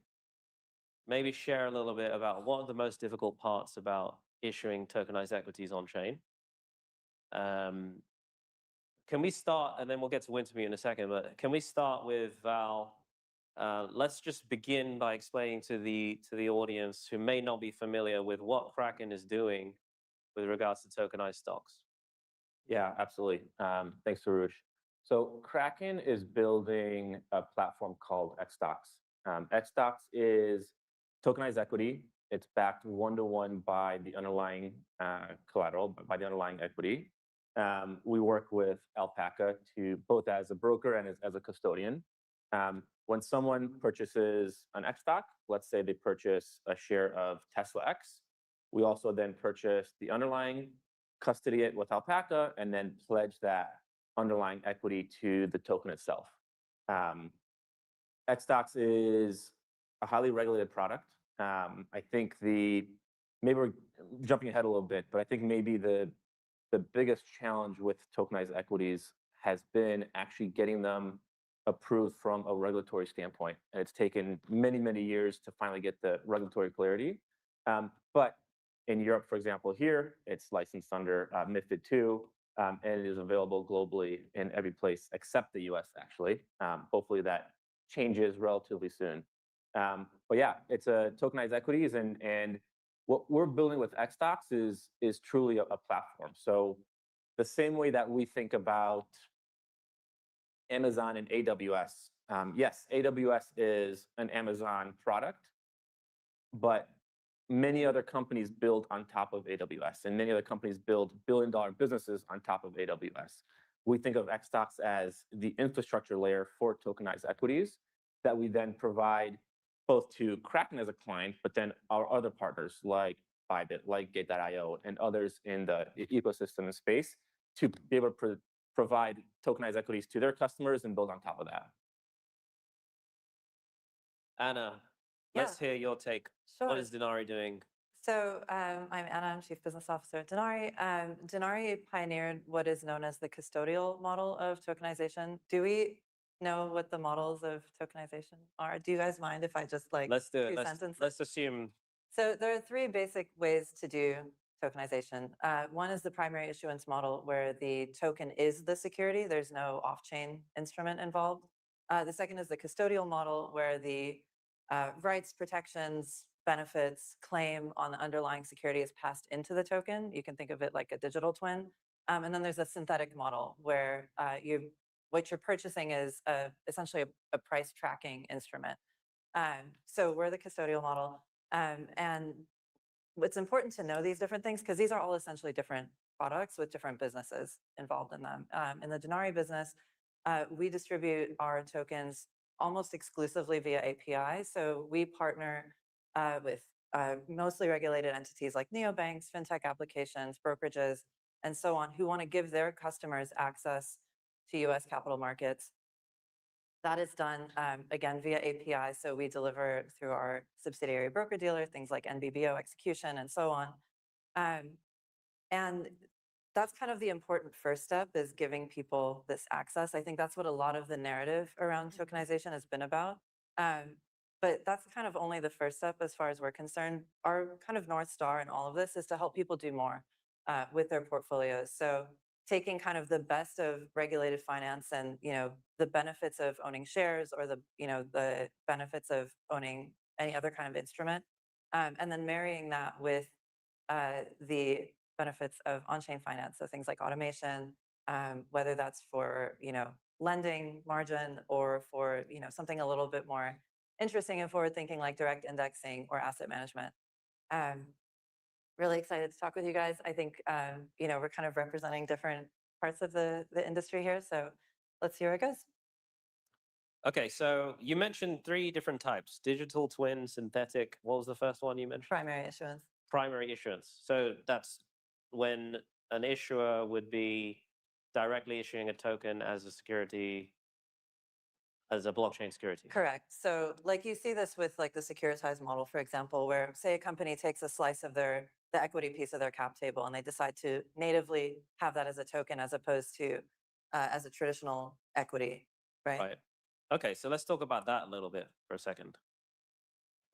Maybe share a little bit about what are the most difficult parts about issuing tokenized equities on-chain. Can we start, and then we'll get to Wintermute in a second, but can we start with Val? Let's just begin by explaining to the audience who may not be familiar with what Kraken is doing with regards to tokenized stocks. Yeah, absolutely. Thanks, Sarush. So Kraken is building a platform called Xstocks. Xstocks is tokenized equity. It's backed one-to-one by the underlying collateral, by the underlying equity. We work with Alpaca to both as a broker and as a custodian. When someone purchases an X stock, let's say they purchase a share of Tesla X, we also then purchase the underlying, custody it with Alpaca, and then pledge that underlying equity to the token itself. X stocks is a highly regulated product. I think maybe we're jumping ahead a little bit, but I think maybe the biggest challenge with tokenized equities has been actually getting them approved from a regulatory standpoint. And it's taken many, many years to finally get the regulatory clarity. But in Europe, for example, here, it's licensed under MiFID II, and it is available globally in every place except the US, actually. Hopefully that changes relatively soon. But yeah, it's a tokenized equities, and what we're building with X stocks is truly a platform. So the same way that we think about Amazon and AWS, yes, AWS is an Amazon product, but many other companies build on top of AWS, and many other companies build billion-dollar businesses on top of AWS. We think of X stocks as the infrastructure layer for tokenized equities that we then provide both to Kraken as a client, but then our other partners like Bybit, like Gate.io, and others in the ecosystem and space to be able to provide tokenized equities to their customers and build on top of that. Anna, let's hear your take. What is Denari doing? So I'm Anna, I'm Chief Business Officer at Denari. Denari pioneered what is known as the custodial model of tokenization. Do we know what the models of tokenization are? Do you guys mind if I just Let's do it. sentences? Let's assume. So there are three basic ways to do tokenization. One is the primary issuance model, where the token is the security. There's no off-chain instrument involved. The second is the custodial model, where the rights, protections, benefits, claim on the underlying security is passed into the token. You can think of it like a digital twin. And then there's a synthetic model, where what you're purchasing is essentially a price tracking instrument. So we're the custodial model. And it's important to know these different things because these are all essentially different products with different businesses involved in them. In the Denari business, we distribute our tokens almost exclusively via API. So we partner with mostly regulated entities like neobanks, fintech applications, brokerages, and so on, who want to give their customers access to US capital markets. That is done, again, via API. So we deliver through our subsidiary broker-dealer, things like NBBO execution and so on. And that's kind of the important first step, is giving people this access. I think that's what a lot of the narrative around tokenization has been about. But that's kind of only the first step as far as we're concerned. Our kind of North Star in all of this is to help people do more with their portfolios. So taking kind of the best of regulated finance and, the benefits of owning shares, or the benefits of owning any other kind of instrument, and then marrying that with the benefits of on-chain finance. So things like automation, whether that's for, lending margin, or for, something a little bit more interesting and forward thinking like direct indexing or asset management. Really excited to talk with you guys. I think, we're kind of representing different parts of the industry here. So let's see where it goes. Okay, so you mentioned three different types: digital, twin, synthetic. What was the first one you mentioned? Primary issuance. Primary issuance. So that's when an issuer would be directly issuing a token as a security, as a blockchain security. Correct. So like you see this with like the securitized model, for example, where say a company takes a slice of the equity piece of their cap table, and they decide to natively have that as a token as opposed to as a traditional equity, right? Right. Okay, so let's talk about that a little bit for a second.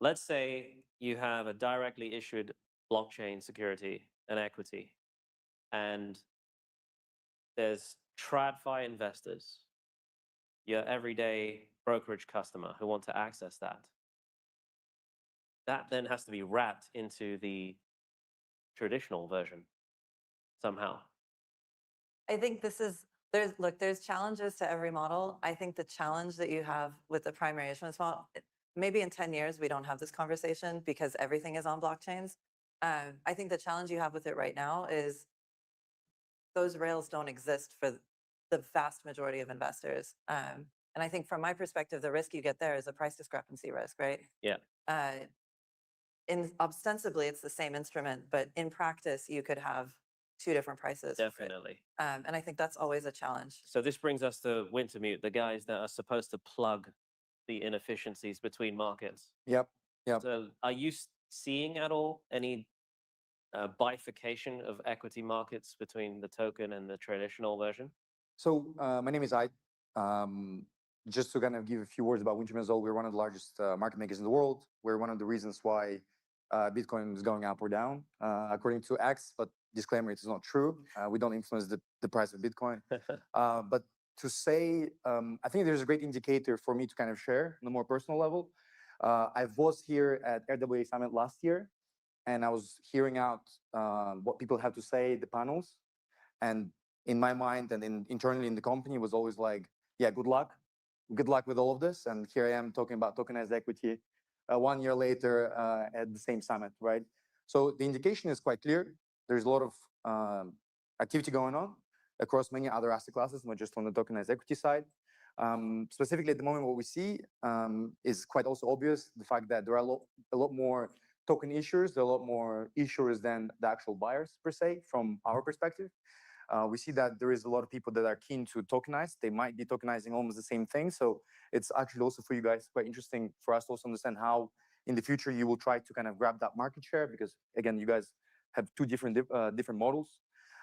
Let's say you have a directly issued blockchain security, an equity, and there's TradFi investors, your everyday brokerage customer, who want to access that. That then has to be wrapped into the traditional version somehow. I think there's challenges to every model. I think the challenge that you have with the primary issuance model, maybe in 10 years, we don't have this conversation because everything is on blockchains. I think the challenge you have with it right now is those rails don't exist for the vast majority of investors. And I think from my perspective, the risk you get there is a price discrepancy risk, right? Yeah. Ostensibly, it's the same instrument, but in practice, you could have two different prices. Definitely. And I think that's always a challenge. So this brings us to Wintermute, the guys that are supposed to plug the inefficiencies between markets. Yep. So are you seeing at all any bifurcation of equity markets between the token and the traditional version? So my name is Ait. Just to kind of give a few words about Wintermute as well, we're one of the largest market makers in the world. We're one of the reasons why Bitcoin is going up or down, according to X, but disclaimer, it is not true. We don't influence the price of Bitcoin. But to say, I think there's a great indicator for me to kind of share on a more personal level. I was here at RWA Summit last year, and I was hearing out what people have to say, the panels. And in my mind and internally in the company was always like, yeah, good luck. Good luck with all of this. And here I am talking about tokenized equity 1 year later at the same summit, right? So the indication is quite clear. There's a lot of activity going on across many other asset classes, not just on the tokenized equity side. Specifically at the moment, what we see is quite also obvious, the fact that there are a lot more token issuers, there are a lot more issuers than the actual buyers per se, from our perspective. We see that there is a lot of people that are keen to tokenize. They might be tokenizing almost the same thing. So it's actually also for you guys quite interesting for us to also understand how in the future you will try to kind of grab that market share, because again, you guys have two different models.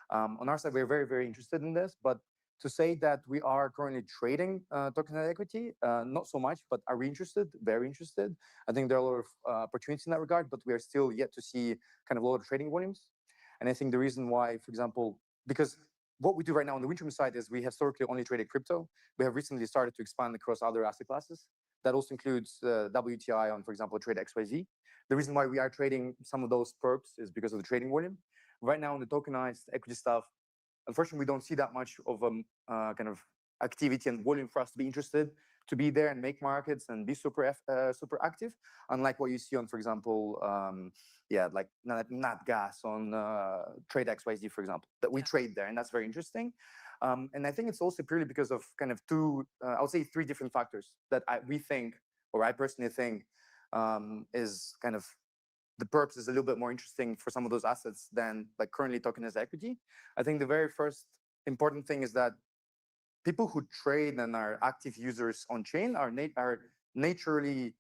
On our side, we're very, very interested in this, but to say that we are currently trading tokenized equity, not so much, but are we interested? Very interested. I think there are a lot of opportunities in that regard, but we are still yet to see kind of a lot of trading volumes. And I think the reason why, for example, because what we do right now on the Wintermute side is we have historically only traded crypto. We have recently started to expand across other asset classes. That also includes WTI on, for example, trade XYZ. The reason why we are trading some of those perps is because of the trading volume. Right now, in the tokenized equity stuff, unfortunately, we don't see that much of a kind of activity and volume for us to be interested to be there and make markets and be super active, unlike what you see on, for example, like not gas on trade XYZ, for example, that we trade there, and that's very interesting. And I think it's also purely because of kind of I would say three different factors that we think, or I personally think, is kind of the perps is a little bit more interesting for some of those assets than like currently tokenized equity. I think the very first important thing is that people who trade and are active users on chain are naturally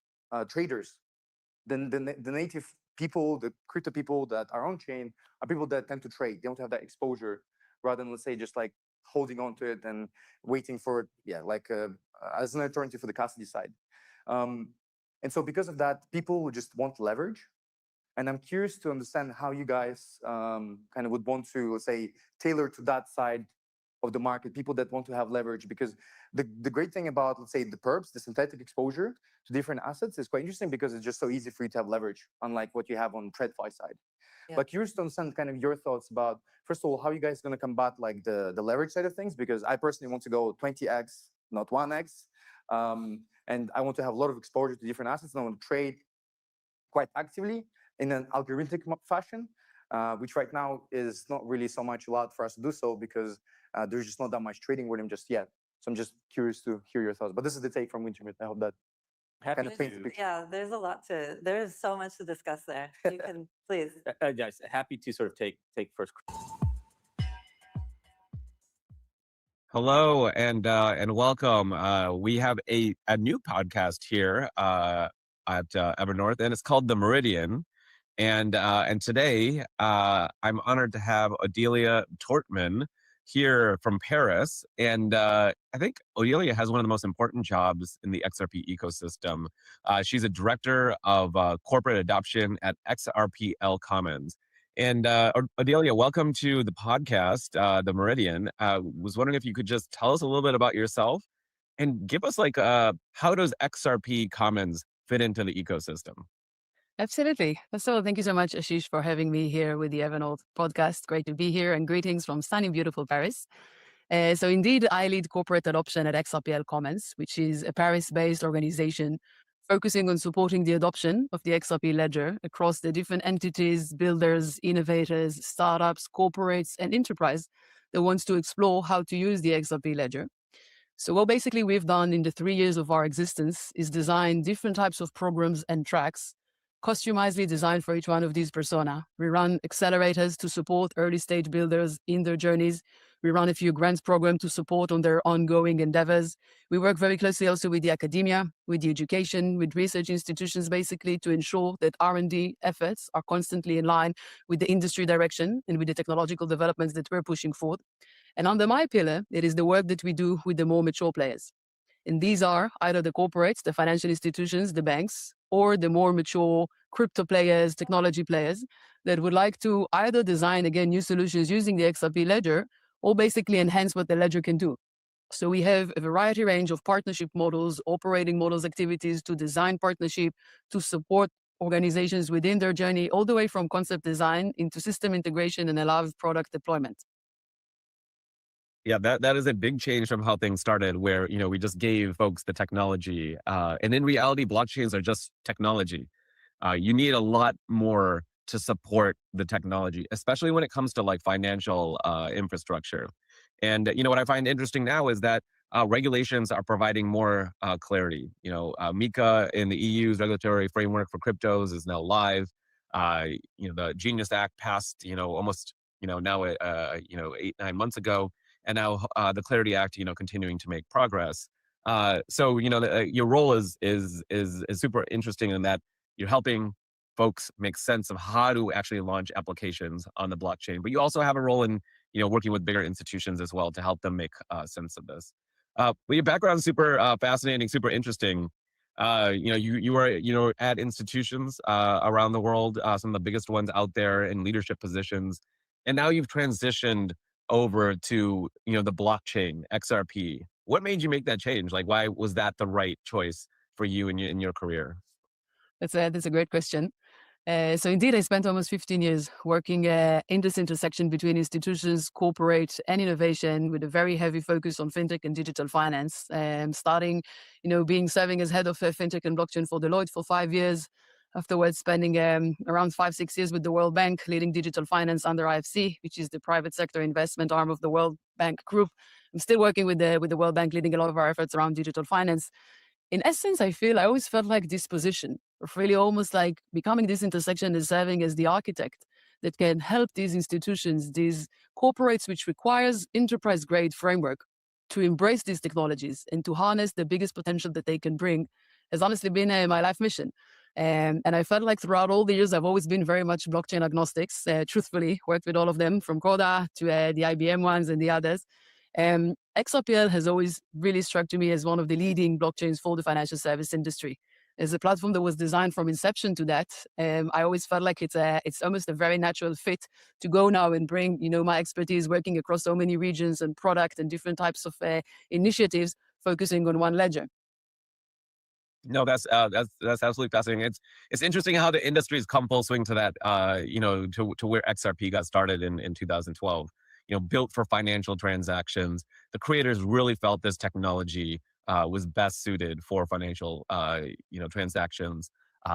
traders. Then the native people, the crypto people that are on chain are people that tend to trade. They don't have that exposure, rather than, let's say, just like holding on to it and waiting for as an alternative for the custody side. And so because of that, people just want leverage. And I'm curious to understand how you guys kind of would want to, let's say, tailor to that side of the market, people that want to have leverage, because the great thing about, let's say, the perps, the synthetic exposure to different assets is quite interesting because it's just so easy for you to have leverage, unlike what you have on TradFi side. Yeah. But curious to understand kind of your thoughts about, first of all, how you guys going to combat like the leverage side of things, because I personally want to go 20x, not 1x. And I want to have a lot of exposure to different assets, and I want to trade quite actively in an algorithmic fashion, which right now is not really so much allowed for us to do so because there's just not that much trading volume just yet. So I'm just curious to hear your thoughts. But this is the take from Wintermute. I hope that kind of paints the picture. Yeah, there is so much to discuss there. You can please. Yes, happy to sort of take first. Hello and welcome. We have a new podcast here at Evernorth, and it's called The Meridian. And today I'm honored to have Odelia Tortman here from Paris. And I think Odelia has one of the most important jobs in the XRP ecosystem. She's a director of corporate adoption at XRPL Commons. And Odelia, welcome to the podcast, The Meridian. Was wondering if you could just tell us a little bit about yourself and give us like, how does XRP Commons fit into the ecosystem? Absolutely. So thank you so much, Ashish, for having me here with the Evernorth podcast. Great to be here, and greetings from sunny, beautiful Paris. So indeed, I lead corporate adoption at XRPL Commons, which is a Paris-based organization focusing on supporting the adoption of the XRP ledger across the different entities, builders, innovators, startups, corporates, and enterprise that wants to explore how to use the XRP ledger. So what basically we've done in the 3 years of our existence is design different types of programs and tracks, customizedly designed for each one of these persona. We run accelerators to support early stage builders in their journeys. We run a few grants programs to support on their ongoing endeavors. We work very closely also with the academia, with the education, with research institutions, basically to ensure that R&D efforts are constantly in line with the industry direction and with the technological developments that we're pushing forward. And under my pillar, it is the work that we do with the more mature players. And these are either the corporates, the financial institutions, the banks, or the more mature crypto players, technology players that would like to either design, again, new solutions using the XRP ledger or basically enhance what the ledger can do. So we have a variety range of partnership models, operating models, activities to design partnership, to support organizations within their journey, all the way from concept design into system integration and a live product deployment. Yeah, that is a big change from how things started, where we just gave folks the technology, and in reality, blockchains are just technology. You need a lot more to support the technology, especially when it comes to like financial infrastructure. And what I find interesting now is that regulations are providing more clarity. MiCA in the EU's regulatory framework for cryptos is now live. The Genius Act passed almost now 8-9 months ago. And now the Clarity Act, continuing to make progress. So your role is super interesting in that you're helping folks make sense of how to actually launch applications on the blockchain. But you also have a role in working with bigger institutions as well to help them make sense of this. But your background is super fascinating, super interesting. You were at institutions around the world, some of the biggest ones out there in leadership positions, and now you've transitioned over to the blockchain, XRP. What made you make that change? Like, why was that the right choice for you in your career? That's a great question. So indeed, I spent almost 15 years working in this intersection between institutions, corporate, and innovation, with a very heavy focus on fintech and digital finance. Starting, serving as head of fintech and blockchain for Deloitte for 5 years. Afterwards, spending around 5-6 years with the World Bank, leading digital finance under IFC, which is the private sector investment arm of the World Bank Group. I'm still working with the World Bank, leading a lot of our efforts around digital finance. In essence, I always felt like this position of really almost like becoming this intersection and serving as the architect that can help these institutions, these corporates, which requires enterprise-grade framework to embrace these technologies and to harness the biggest potential that they can bring, has honestly been my life mission. And I felt like throughout all the years, I've always been very much blockchain agnostics, truthfully, worked with all of them, from Coda to the IBM ones and the others. XRPL has always really struck to me as one of the leading blockchains for the financial service industry. As a platform that was designed from inception to that, I always felt like it's almost a very natural fit to go now and bring my expertise working across so many regions and product and different types of initiatives, focusing on one ledger. No, that's absolutely fascinating. It's interesting how the industry's come full swing to that, to where XRP got started in 2012. Built for financial transactions. The creators really felt this technology was best suited for financial, transactions,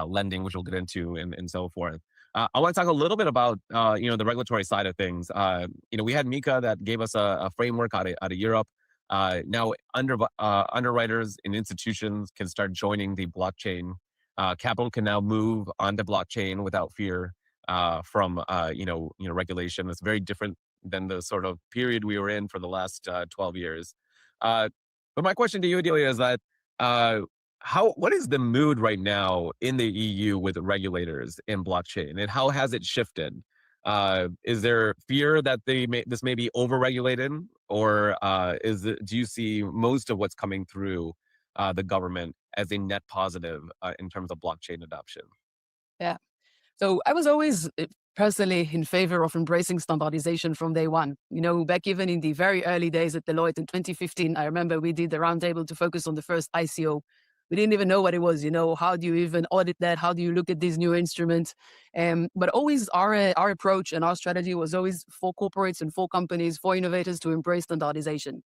lending, which we'll get into, and so forth. I want to talk a little bit about, the regulatory side of things. We had MiCA that gave us a framework out of Europe. Now, underwriters and institutions can start joining the blockchain. Capital can now move onto blockchain without fear from regulation. It's very different than the sort of period we were in for the last 12 years. But my question to you, Adelia, is that what is the mood right now in the EU with regulators in blockchain, and how has it shifted? Is there fear that this may be over-regulated, or do you see most of what's coming through the government as a net positive in terms of blockchain adoption? Yeah. So I was always personally in favor of embracing standardization from day one. Back even in the very early days at Deloitte in 2015, I remember we did the roundtable to focus on the first ICO. We didn't even know what it was. How do you even audit that? How do you look at these new instruments? But always our approach and our strategy was always for corporates and for companies, for innovators to embrace standardization.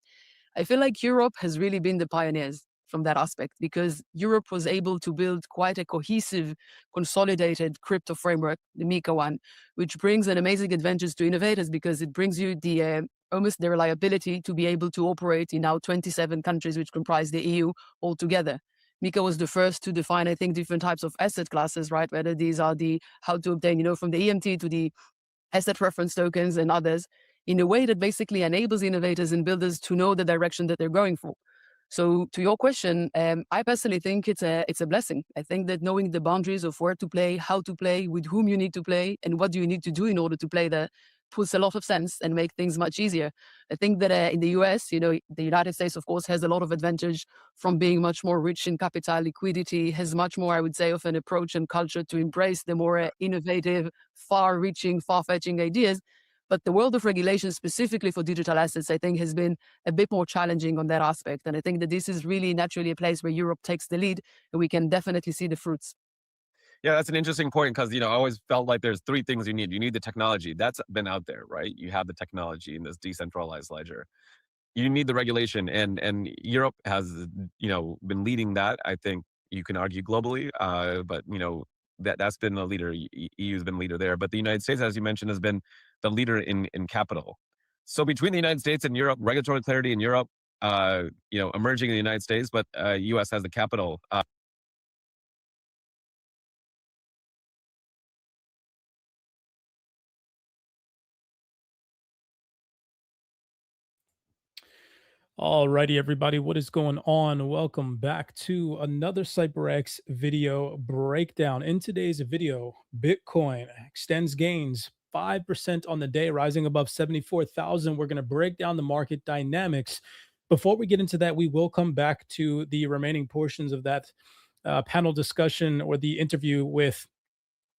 I feel like Europe has really been the pioneers from that aspect, because Europe was able to build quite a cohesive, consolidated crypto framework, the MiCA one, which brings an amazing advantage to innovators because it brings you the almost their liability to be able to operate in now 27 countries, which comprise the EU altogether. Mika was the first to define, I think, different types of asset classes, right? Whether these are how to obtain, from the EMT to the asset reference tokens and others, in a way that basically enables innovators and builders to know the direction that they're going for. So to your question, I personally think it's a blessing. I think that knowing the boundaries of where to play, how to play, with whom you need to play, and what do you need to do in order to play there puts a lot of sense and make things much easier. I think that in the US, the United States, of course, has a lot of advantage from being much more rich in capital liquidity, has much more, I would say, of an approach and culture to embrace the more innovative, far-reaching, far-fetching ideas. But the world of regulation, specifically for digital assets, I think has been a bit more challenging on that aspect. And I think that this is really naturally a place where Europe takes the lead, and we can definitely see the fruits. Yeah, that's an interesting point because, I always felt like there's three things you need. You need the technology. That's been out there, right? You have the technology in this decentralized ledger. You need the regulation, and Europe has, been leading that. I think you can argue globally, but that's been the leader. EU's been leader there, but the United States, as you mentioned, has been the leader in capital. So between the United States and Europe, regulatory clarity in Europe, emerging in the United States, but U.S. has the capital. Alrighty, everybody, what is going on? Welcome back to another CyberX video breakdown. In today's video, Bitcoin extends gains 5% on the day, rising above 74,000. We're going to break down the market dynamics. Before we get into that, we will come back to the remaining portions of that panel discussion or the interview with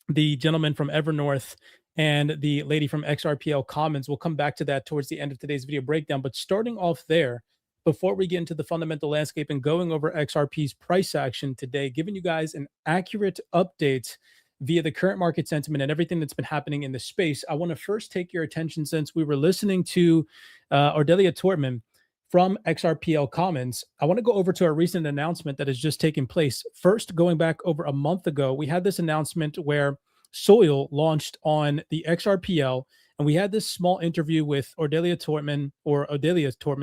the gentleman from Evernorth and the lady from XRPL Commons. We'll come back to that towards the end of today's video breakdown. But starting off there, before we get into the fundamental landscape and going over XRP's price action today, giving you guys an accurate update via the current market sentiment and everything that's been happening in the space, I want to first take your attention, since we were listening to Ardelia Tortman from XRPL Commons, I want to go over to a recent announcement that has just taken place. First, going back over a month ago, we had this announcement where Soil launched on the XRPL, and we had this small interview with Ardelia Tortman,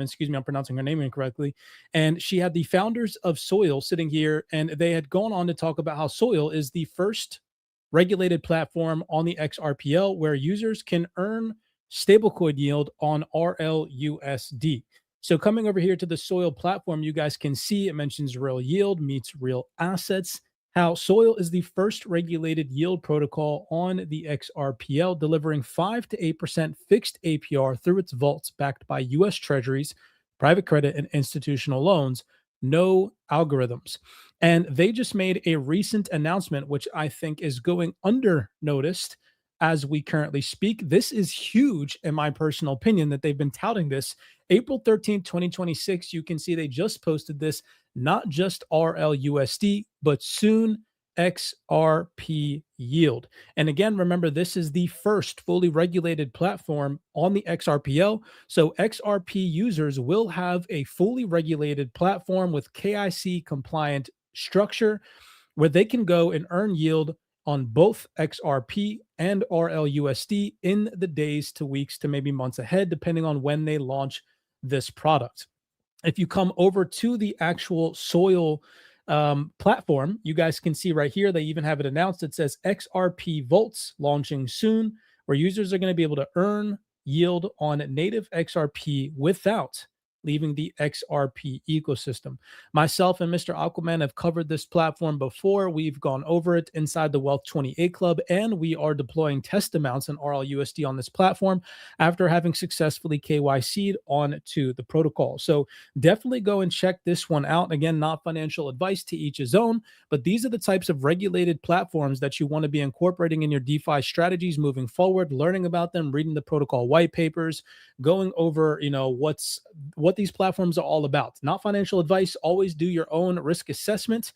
excuse me, I'm pronouncing her name incorrectly, and she had the founders of Soil sitting here, and they had gone on to talk about how Soil is the first regulated platform on the XRPL where users can earn stablecoin yield on RLUSD. So coming over here to the Soil platform, you guys can see it mentions real yield meets real assets, how Soil is the first regulated yield protocol on the XRPL, delivering 5 to 8% fixed APR through its vaults backed by US Treasuries, private credit, and institutional loans. No algorithms. And they just made a recent announcement, which I think is going under-noticed as we currently speak. This is huge, in my personal opinion, that they've been touting this. April 13th, 2026, you can see they just posted this, not just RLUSD, but soon XRP yield. And again, remember, this is the first fully regulated platform on the XRPL. So XRP users will have a fully regulated platform with KIC compliant structure where they can go and earn yield on both XRP and RLUSD in the days to weeks to maybe months ahead, depending on when they launch this product. If you come over to the actual Soil platform, you guys can see right here, they even have it announced. It says XRP Vaults launching soon, where users are going to be able to earn yield on native XRP without leaving the XRP ecosystem. Myself and Mr. Aquaman have covered this platform before. We've gone over it inside the Wealth 28 Club, and we are deploying test amounts in RLUSD on this platform after having successfully KYC'd onto the protocol. So definitely go and check this one out. Again, not financial advice, to each his own, but these are the types of regulated platforms that you want to be incorporating in your DeFi strategies moving forward, learning about them, reading the protocol white papers, going over, what these platforms are all about. Not financial advice. Always do your own risk assessment.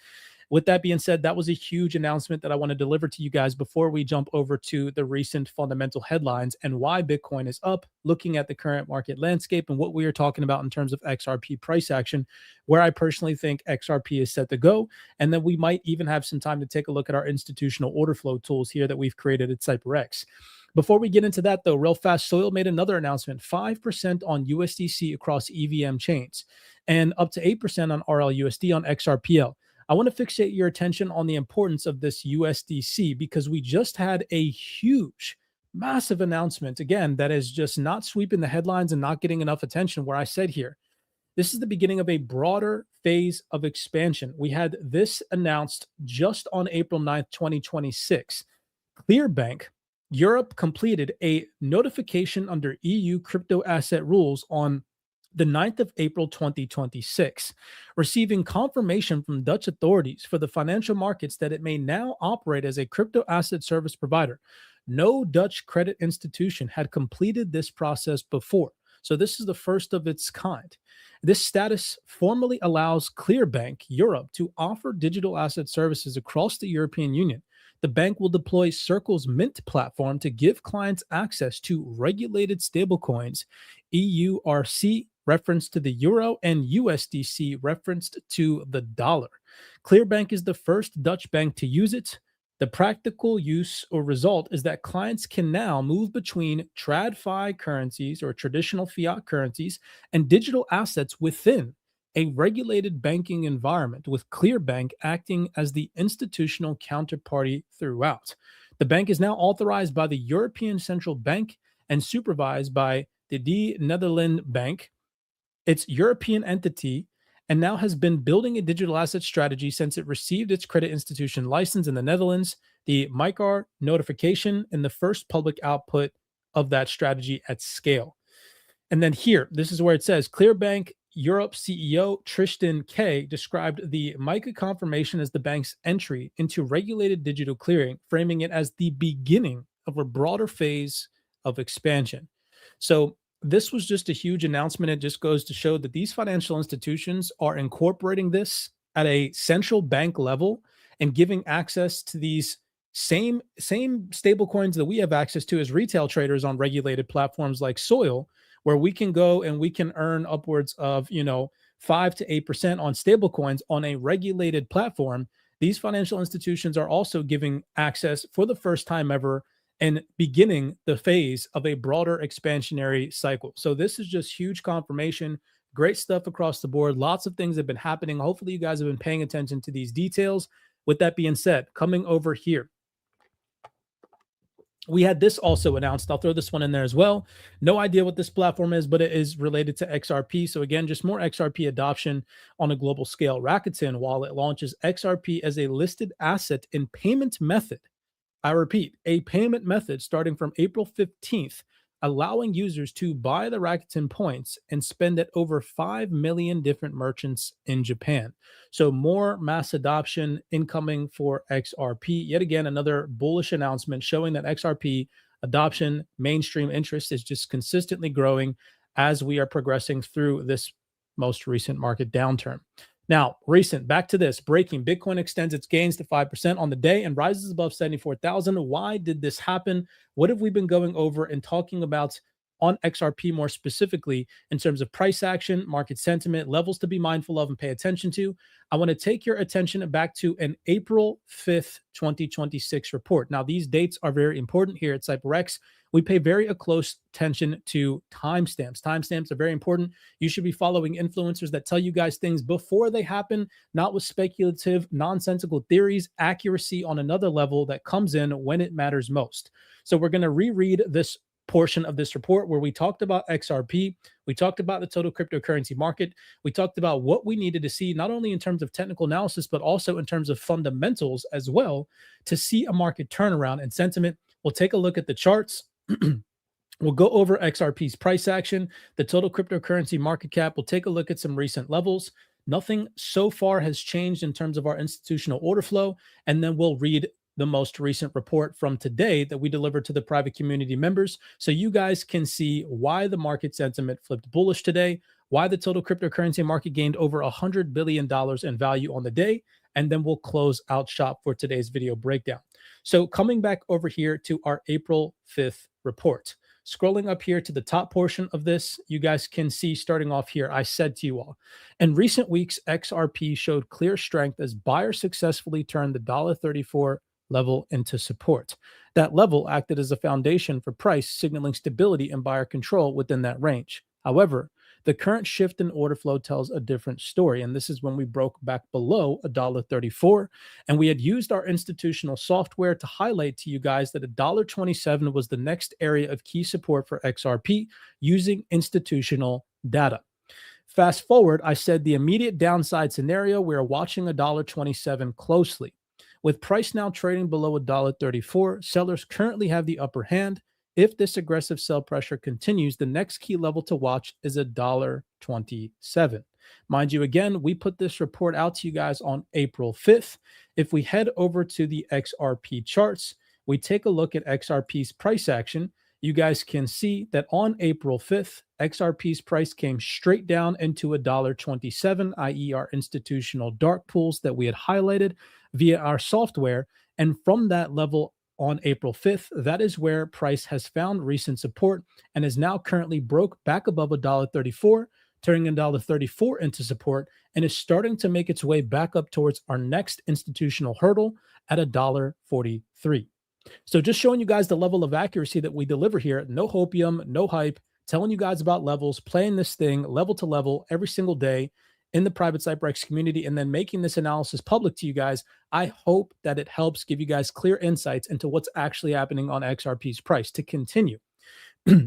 With that being said, that was a huge announcement that I want to deliver to you guys before we jump over to the recent fundamental headlines and why Bitcoin is up, looking at the current market landscape and what we are talking about in terms of XRP price action, where I personally think XRP is set to go. And then we might even have some time to take a look at our institutional order flow tools here that we've created at CyberX. Before we get into that, though, real fast, Soil made another announcement, 5% on USDC across EVM chains and up to 8% on RLUSD on XRPL. I want to fixate your attention on the importance of this USDC because we just had a huge, massive announcement, again, that is just not sweeping the headlines and not getting enough attention, where I said here, this is the beginning of a broader phase of expansion. We had this announced just on April 9th, 2026. Clearbank Europe completed a notification under EU crypto asset rules on the 9th of April 2026, receiving confirmation from Dutch authorities for the financial markets that it may now operate as a crypto asset service provider. No Dutch credit institution had completed this process before, so this is the first of its kind. This status formally allows Clearbank Europe to offer digital asset services across the European Union. The bank will deploy Circle's Mint platform to give clients access to regulated stablecoins, EURC referenced to the euro and USDC referenced to the dollar. Clearbank is the first Dutch bank to use it. The practical use or result is that clients can now move between TradFi currencies or traditional fiat currencies and digital assets within a regulated banking environment, with Clearbank acting as the institutional counterparty throughout. The bank is now authorized by the European Central Bank and supervised by the De Nederland Bank, its European entity, and now has been building a digital asset strategy since it received its credit institution license in the Netherlands, the MICAR notification, and the first public output of that strategy at scale. And then here, this is where it says, Clearbank Europe CEO Tristan Kay described the MICA confirmation as the bank's entry into regulated digital clearing, framing it as the beginning of a broader phase of expansion. So this was just a huge announcement. It just goes to show that these financial institutions are incorporating this at a central bank level and giving access to these same stable coins that we have access to as retail traders on regulated platforms like Soil, where we can go and we can earn upwards of 5 to 8% on stable coins on a regulated platform. These financial institutions are also giving access for the first time ever and beginning the phase of a broader expansionary cycle. So this is just huge confirmation. Great stuff across the board. Lots of things have been happening. Hopefully you guys have been paying attention to these details. With that being said, coming over here, we had this also announced. I'll throw this one in there as well. No idea what this platform is, but it is related to XRP. So again, just more XRP adoption on a global scale. Rakuten Wallet launches XRP as a listed asset in payment method. I repeat, a payment method starting from April 15th, allowing users to buy the Rakuten points and spend at over 5 million different merchants in Japan. So more mass adoption incoming for XRP. Yet again, another bullish announcement showing that XRP adoption, mainstream interest is just consistently growing as we are progressing through this most recent market downturn. Now, back to this, breaking. Bitcoin extends its gains to 5% on the day and rises above 74,000. Why did this happen? What have we been going over and talking about on XRP more specifically in terms of price action, market sentiment, levels to be mindful of and pay attention to? I want to take your attention back to an April 5th, 2026 report. Now, these dates are very important here at CyberX. We pay very close attention to timestamps. Timestamps are very important. You should be following influencers that tell you guys things before they happen, not with speculative, nonsensical theories, accuracy on another level that comes in when it matters most. So we're going to reread this portion of this report where we talked about XRP, we talked about the total cryptocurrency market, we talked about what we needed to see, not only in terms of technical analysis, but also in terms of fundamentals as well, to see a market turnaround and sentiment. We'll take a look at the charts. We'll go over XRP's price action, the total cryptocurrency market cap. We'll take a look at some recent levels. Nothing so far has changed in terms of our institutional order flow. And then we'll read the most recent report from today that we delivered to the private community members, so you guys can see why the market sentiment flipped bullish today, why the total cryptocurrency market gained over $100 billion in value on the day, and then we'll close out shop for today's video breakdown. So coming back over here to our April 5th report, scrolling up here to the top portion of this, you guys can see starting off here, I said to you all, in recent weeks, XRP showed clear strength as buyers successfully turned the $34 level into support. That level acted as a foundation for price, signaling stability and buyer control within that range. However, the current shift in order flow tells a different story, and this is when we broke back below $1.34, and we had used our institutional software to highlight to you guys that $1.27 was the next area of key support for XRP using institutional data. Fast forward, I said the immediate downside scenario, we are watching $1.27 closely. With price now trading below $1.34, sellers currently have the upper hand. If this aggressive sell pressure continues, the next key level to watch is $1.27. Mind you, again, we put this report out to you guys on April 5th. If we head over to the XRP charts, we take a look at XRP's price action. You guys can see that on April 5th, XRP's price came straight down into $1.27, i.e. our institutional dark pools that we had highlighted via our software. And from that level on April 5th, that is where price has found recent support and is now currently broke back above $1.34, turning $1.34 into support, and is starting to make its way back up towards our next institutional hurdle at $1.43. So just showing you guys the level of accuracy that we deliver here. No hopium, no hype, telling you guys about levels, playing this thing level to level every single day in the private CyberX community, and then making this analysis public to you guys. I hope that it helps give you guys clear insights into what's actually happening on XRP's price. To continue,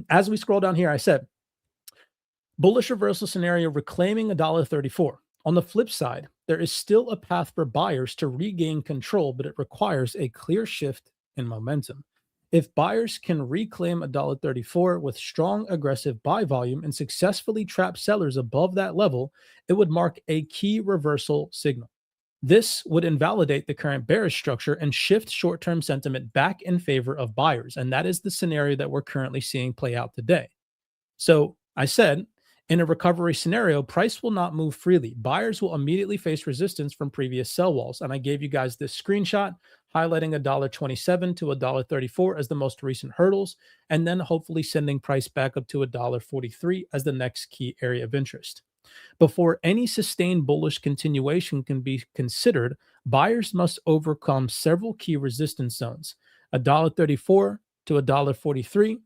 as we scroll down here, I said, bullish reversal scenario reclaiming $1.34. On the flip side, there is still a path for buyers to regain control, but it requires a clear shift in momentum. If buyers can reclaim $1.34 with strong aggressive buy volume and successfully trap sellers above that level, it would mark a key reversal signal. This would invalidate the current bearish structure and shift short-term sentiment back in favor of buyers. And that is the scenario that we're currently seeing play out today. So I said, in a recovery scenario, price will not move freely. Buyers will immediately face resistance from previous sell walls. And I gave you guys this screenshot highlighting $1.27 to $1.34 as the most recent hurdles, and then hopefully sending price back up to $1.43 as the next key area of interest. Before any sustained bullish continuation can be considered, buyers must overcome several key resistance zones, $1.34 to $1.43.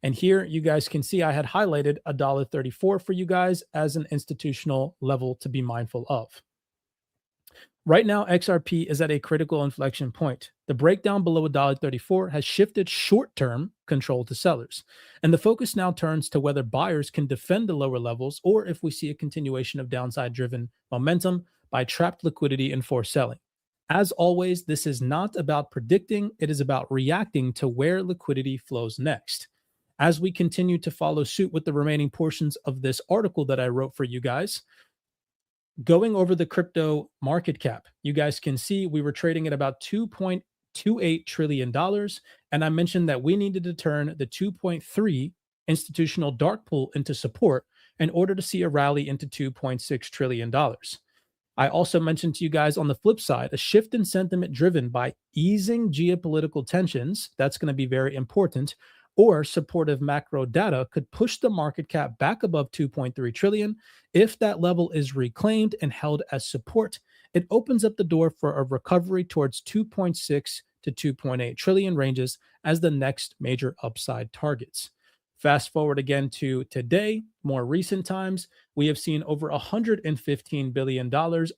And here you guys can see I had highlighted $1.34 for you guys as an institutional level to be mindful of. Right now, XRP is at a critical inflection point. The breakdown below $1.34 has shifted short-term control to sellers. And the focus now turns to whether buyers can defend the lower levels or if we see a continuation of downside-driven momentum by trapped liquidity and forced selling. As always, this is not about predicting, it is about reacting to where liquidity flows next. As we continue to follow suit with the remaining portions of this article that I wrote for you guys, going over the crypto market cap, you guys can see we were trading at about $2.28 trillion. And I mentioned that we needed to turn the 2.3 institutional dark pool into support in order to see a rally into $2.6 trillion. I also mentioned to you guys on the flip side, a shift in sentiment driven by easing geopolitical tensions. That's going to be very important. Or supportive macro data could push the market cap back above 2.3 trillion. If that level is reclaimed and held as support, it opens up the door for a recovery towards 2.6 to 2.8 trillion ranges as the next major upside targets. Fast forward again to today, more recent times, we have seen over $115 billion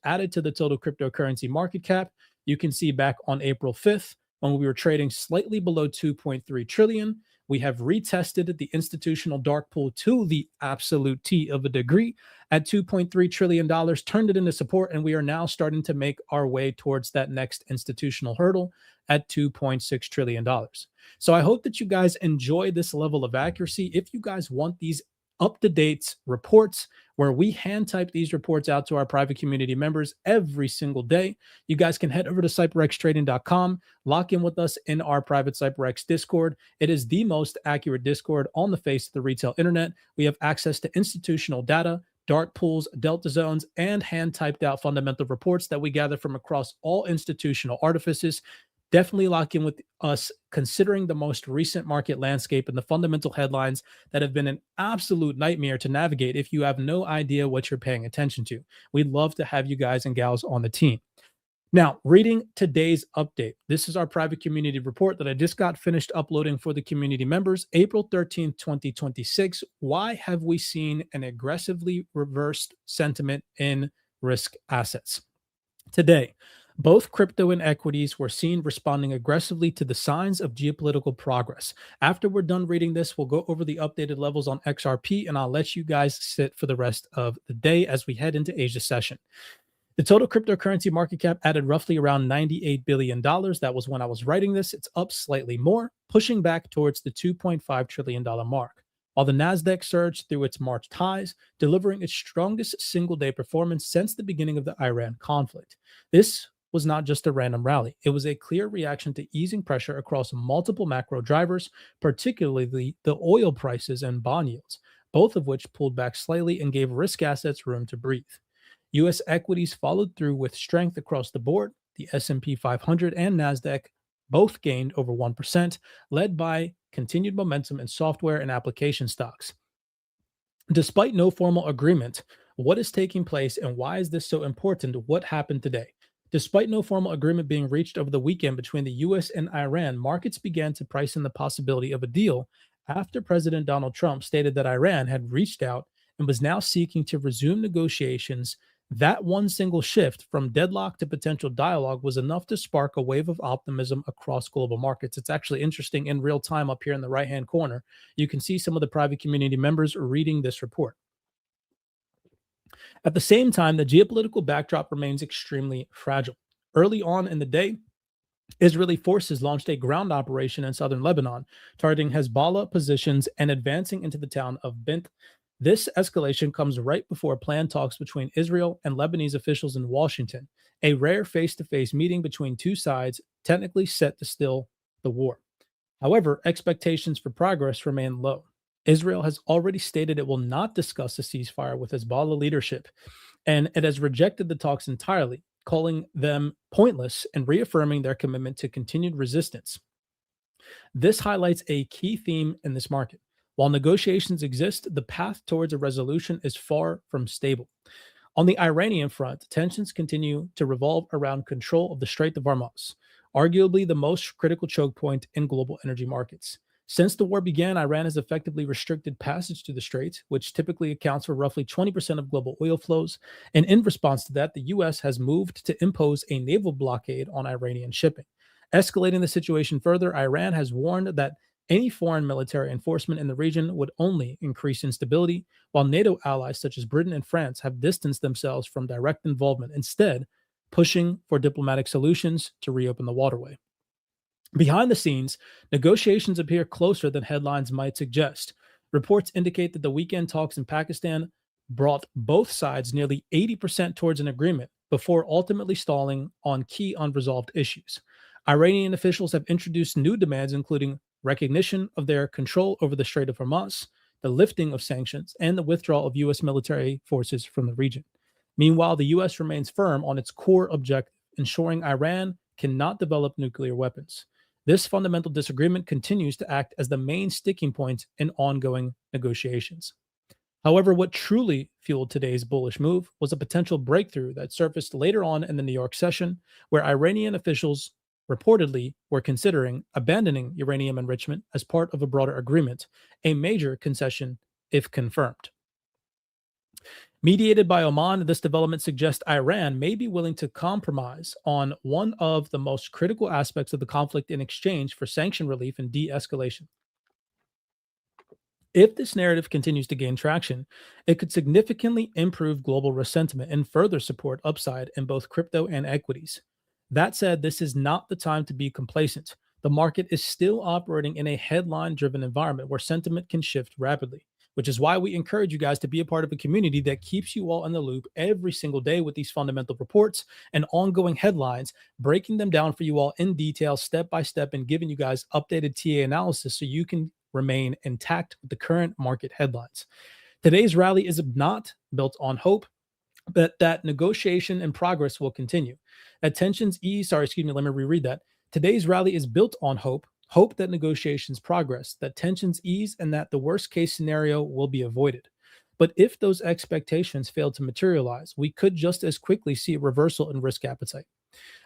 added to the total cryptocurrency market cap. You can see back on April 5th, when we were trading slightly below 2.3 trillion, we have retested the institutional dark pool to the absolute T of a degree at $2.3 trillion, turned it into support, and we are now starting to make our way towards that next institutional hurdle at $2.6 trillion. So I hope that you guys enjoy this level of accuracy. If you guys want these up-to-date reports where we hand type these reports out to our private community members every single day, you guys can head over to cyberxtrading.com, lock in with us in our private CyberX Discord. It is the most accurate Discord on the face of the retail internet. We have access to institutional data, dark pools, delta zones, and hand typed out fundamental reports that we gather from across all institutional artifices. Definitely lock in with us, considering the most recent market landscape and the fundamental headlines that have been an absolute nightmare to navigate if you have no idea what you're paying attention to. We'd love to have you guys and gals on the team. Now, reading today's update. This is our private community report that I just got finished uploading for the community members, April 13th, 2026. Why have we seen an aggressively reversed sentiment in risk assets? Today, both crypto and equities were seen responding aggressively to the signs of geopolitical progress. After we're done reading this, we'll go over the updated levels on XRP, and I'll let you guys sit for the rest of the day as we head into Asia session. The total cryptocurrency market cap added roughly around $98 billion. That was when I was writing this. It's up slightly more, pushing back towards the $2.5 trillion mark. While the NASDAQ surged through its March highs, delivering its strongest single-day performance since the beginning of the Iran conflict. This was not just a random rally. It was a clear reaction to easing pressure across multiple macro drivers, particularly the oil prices and bond yields, both of which pulled back slightly and gave risk assets room to breathe. U.S. equities followed through with strength across the board. The S&P 500 and NASDAQ both gained over 1%, led by continued momentum in software and application stocks. Despite no formal agreement, what is taking place and why is this so important? What happened today? Despite no formal agreement being reached over the weekend between the U.S. and Iran, markets began to price in the possibility of a deal after President Donald Trump stated that Iran had reached out and was now seeking to resume negotiations. That one single shift from deadlock to potential dialogue was enough to spark a wave of optimism across global markets. It's actually interesting in real time up here in the right-hand corner. You can see some of the private community members reading this report. At the same time, the geopolitical backdrop remains extremely fragile. Early on in the day, Israeli forces launched a ground operation in southern Lebanon, targeting Hezbollah positions and advancing into the town of Bint. This escalation comes right before planned talks between Israel and Lebanese officials in Washington, a rare face-to-face meeting between two sides technically set to still the war. However, expectations for progress remain low. Israel has already stated it will not discuss a ceasefire with Hezbollah leadership, and it has rejected the talks entirely, calling them pointless and reaffirming their commitment to continued resistance. This highlights a key theme in this market. While negotiations exist, the path towards a resolution is far from stable. On the Iranian front, tensions continue to revolve around control of the Strait of Hormuz, arguably the most critical choke point in global energy markets. Since the war began, Iran has effectively restricted passage to the strait, which typically accounts for roughly 20% of global oil flows. And in response to that, the U.S. has moved to impose a naval blockade on Iranian shipping. Escalating the situation further, Iran has warned that any foreign military enforcement in the region would only increase instability, while NATO allies such as Britain and France have distanced themselves from direct involvement, instead pushing for diplomatic solutions to reopen the waterway. Behind the scenes, negotiations appear closer than headlines might suggest. Reports indicate that the weekend talks in Pakistan brought both sides nearly 80% towards an agreement before ultimately stalling on key unresolved issues. Iranian officials have introduced new demands, including recognition of their control over the Strait of Hormuz, the lifting of sanctions, and the withdrawal of U.S. military forces from the region. Meanwhile, the U.S. remains firm on its core objective, ensuring Iran cannot develop nuclear weapons. This fundamental disagreement continues to act as the main sticking point in ongoing negotiations. However, what truly fueled today's bullish move was a potential breakthrough that surfaced later on in the New York session, where Iranian officials reportedly were considering abandoning uranium enrichment as part of a broader agreement, a major concession if confirmed. Mediated by Oman, this development suggests Iran may be willing to compromise on one of the most critical aspects of the conflict in exchange for sanction relief and de-escalation. If this narrative continues to gain traction, it could significantly improve global risk sentiment and further support upside in both crypto and equities. That said, this is not the time to be complacent. The market is still operating in a headline-driven environment where sentiment can shift rapidly, which is why we encourage you guys to be a part of a community that keeps you all in the loop every single day with these fundamental reports and ongoing headlines, breaking them down for you all in detail, step by step, and giving you guys updated TA analysis so you can remain intact with the current market headlines. Today's rally is not built on hope, but that negotiation and progress will continue. That tensions ease, let me reread that. Today's rally is built on hope that negotiations progress, that tensions ease, and that the worst case scenario will be avoided. But if those expectations fail to materialize, we could just as quickly see a reversal in risk appetite.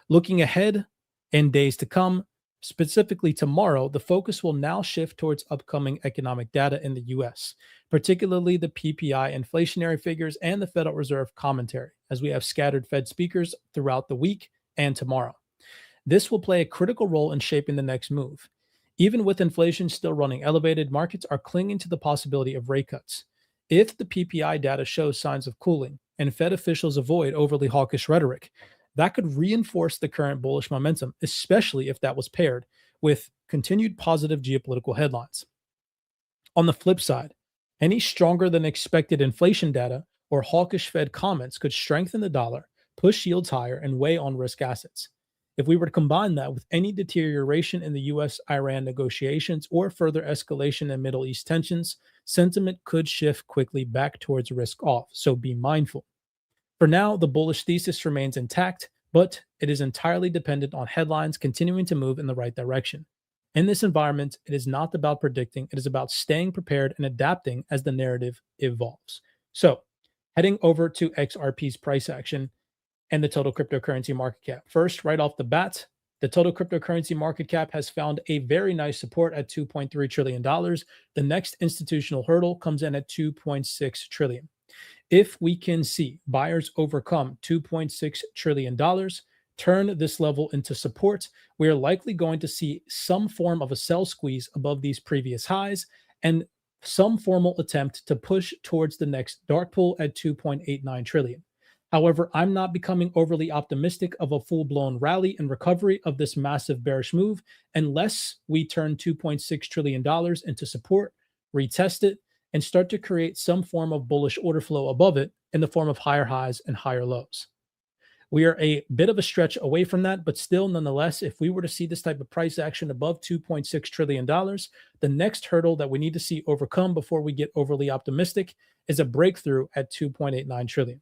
Looking ahead in days to come, specifically tomorrow, the focus will now shift towards upcoming economic data in the US, particularly the PPI inflationary figures and the Federal Reserve commentary, as we have scattered Fed speakers throughout the week and tomorrow. This will play a critical role in shaping the next move. Even with inflation still running elevated, markets are clinging to the possibility of rate cuts. If the PPI data shows signs of cooling and Fed officials avoid overly hawkish rhetoric, that could reinforce the current bullish momentum, especially if that was paired with continued positive geopolitical headlines. On the flip side, any stronger than expected inflation data or hawkish Fed comments could strengthen the dollar, push yields higher, and weigh on risk assets. If we were to combine that with any deterioration in the US-Iran negotiations or further escalation in Middle East tensions, sentiment could shift quickly back towards risk off, so be mindful. For now, the bullish thesis remains intact, but it is entirely dependent on headlines continuing to move in the right direction. In this environment, it is not about predicting, it is about staying prepared and adapting as the narrative evolves. So, heading over to XRP's price action and the total cryptocurrency market cap. First, right off the bat, the total cryptocurrency market cap has found a very nice support at $2.3 trillion. The next institutional hurdle comes in at $2.6 trillion. If we can see buyers overcome $2.6 trillion, turn this level into support, we are likely going to see some form of a sell squeeze above these previous highs and some formal attempt to push towards the next dark pool at 2.89 trillion. However, I'm not becoming overly optimistic of a full-blown rally and recovery of this massive bearish move unless we turn $2.6 trillion into support, retest it, and start to create some form of bullish order flow above it in the form of higher highs and higher lows. We are a bit of a stretch away from that, but still, nonetheless, if we were to see this type of price action above $2.6 trillion, the next hurdle that we need to see overcome before we get overly optimistic is a breakthrough at 2.89 trillion.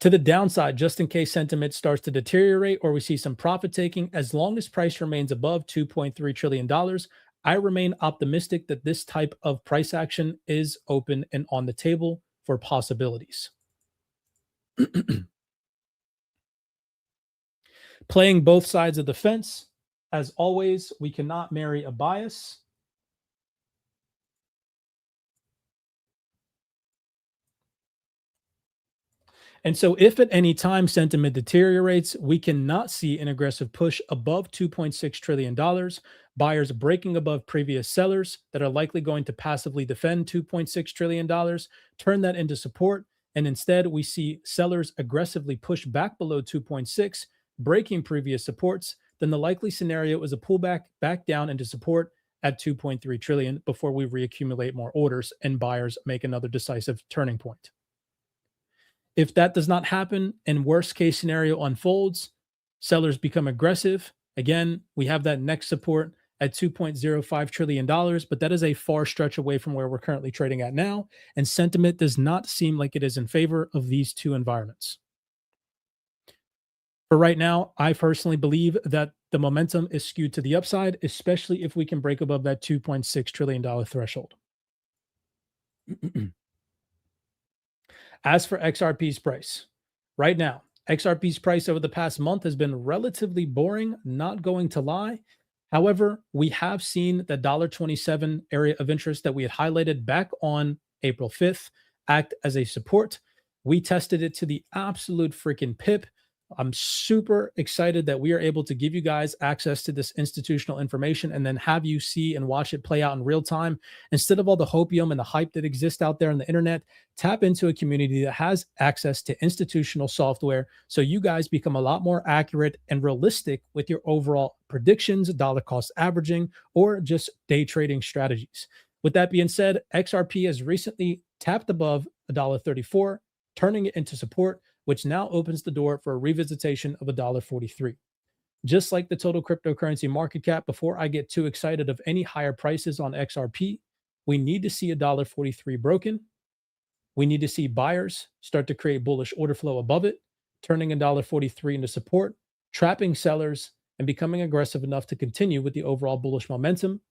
To the downside, just in case sentiment starts to deteriorate or we see some profit taking, as long as price remains above $2.3 trillion, I remain optimistic that this type of price action is open and on the table for possibilities. Playing both sides of the fence, as always, we cannot marry a bias. And so if at any time sentiment deteriorates, we cannot see an aggressive push above $2.6 trillion, buyers breaking above previous sellers that are likely going to passively defend $2.6 trillion, turn that into support, and instead we see sellers aggressively push back below 2.6, breaking previous supports, then the likely scenario is a pullback back down into support at 2.3 trillion before we reaccumulate more orders and buyers make another decisive turning point. If that does not happen and worst case scenario unfolds, sellers become aggressive. Again, we have that next support at $2.05 trillion, but that is a far stretch away from where we're currently trading at now. And sentiment does not seem like it is in favor of these two environments. For right now, I personally believe that the momentum is skewed to the upside, especially if we can break above that $2.6 trillion threshold. As for XRP's price, right now, XRP's price over the past month has been relatively boring, not going to lie. However, we have seen the $1.27 area of interest that we had highlighted back on April 5th act as a support. We tested it to the absolute freaking pip. I'm super excited that we are able to give you guys access to this institutional information and then have you see and watch it play out in real time. Instead of all the hopium and the hype that exists out there on the internet, tap into a community that has access to institutional software so you guys become a lot more accurate and realistic with your overall predictions, dollar cost averaging, or just day trading strategies. With that being said, XRP has recently tapped above $1.34, turning it into support, which now opens the door for a revisitation of $1.43. Just like the total cryptocurrency market cap, before I get too excited of any higher prices on XRP, we need to see $1.43 broken. We need to see buyers start to create bullish order flow above it, turning $1.43 into support, trapping sellers, and becoming aggressive enough to continue with the overall bullish momentum.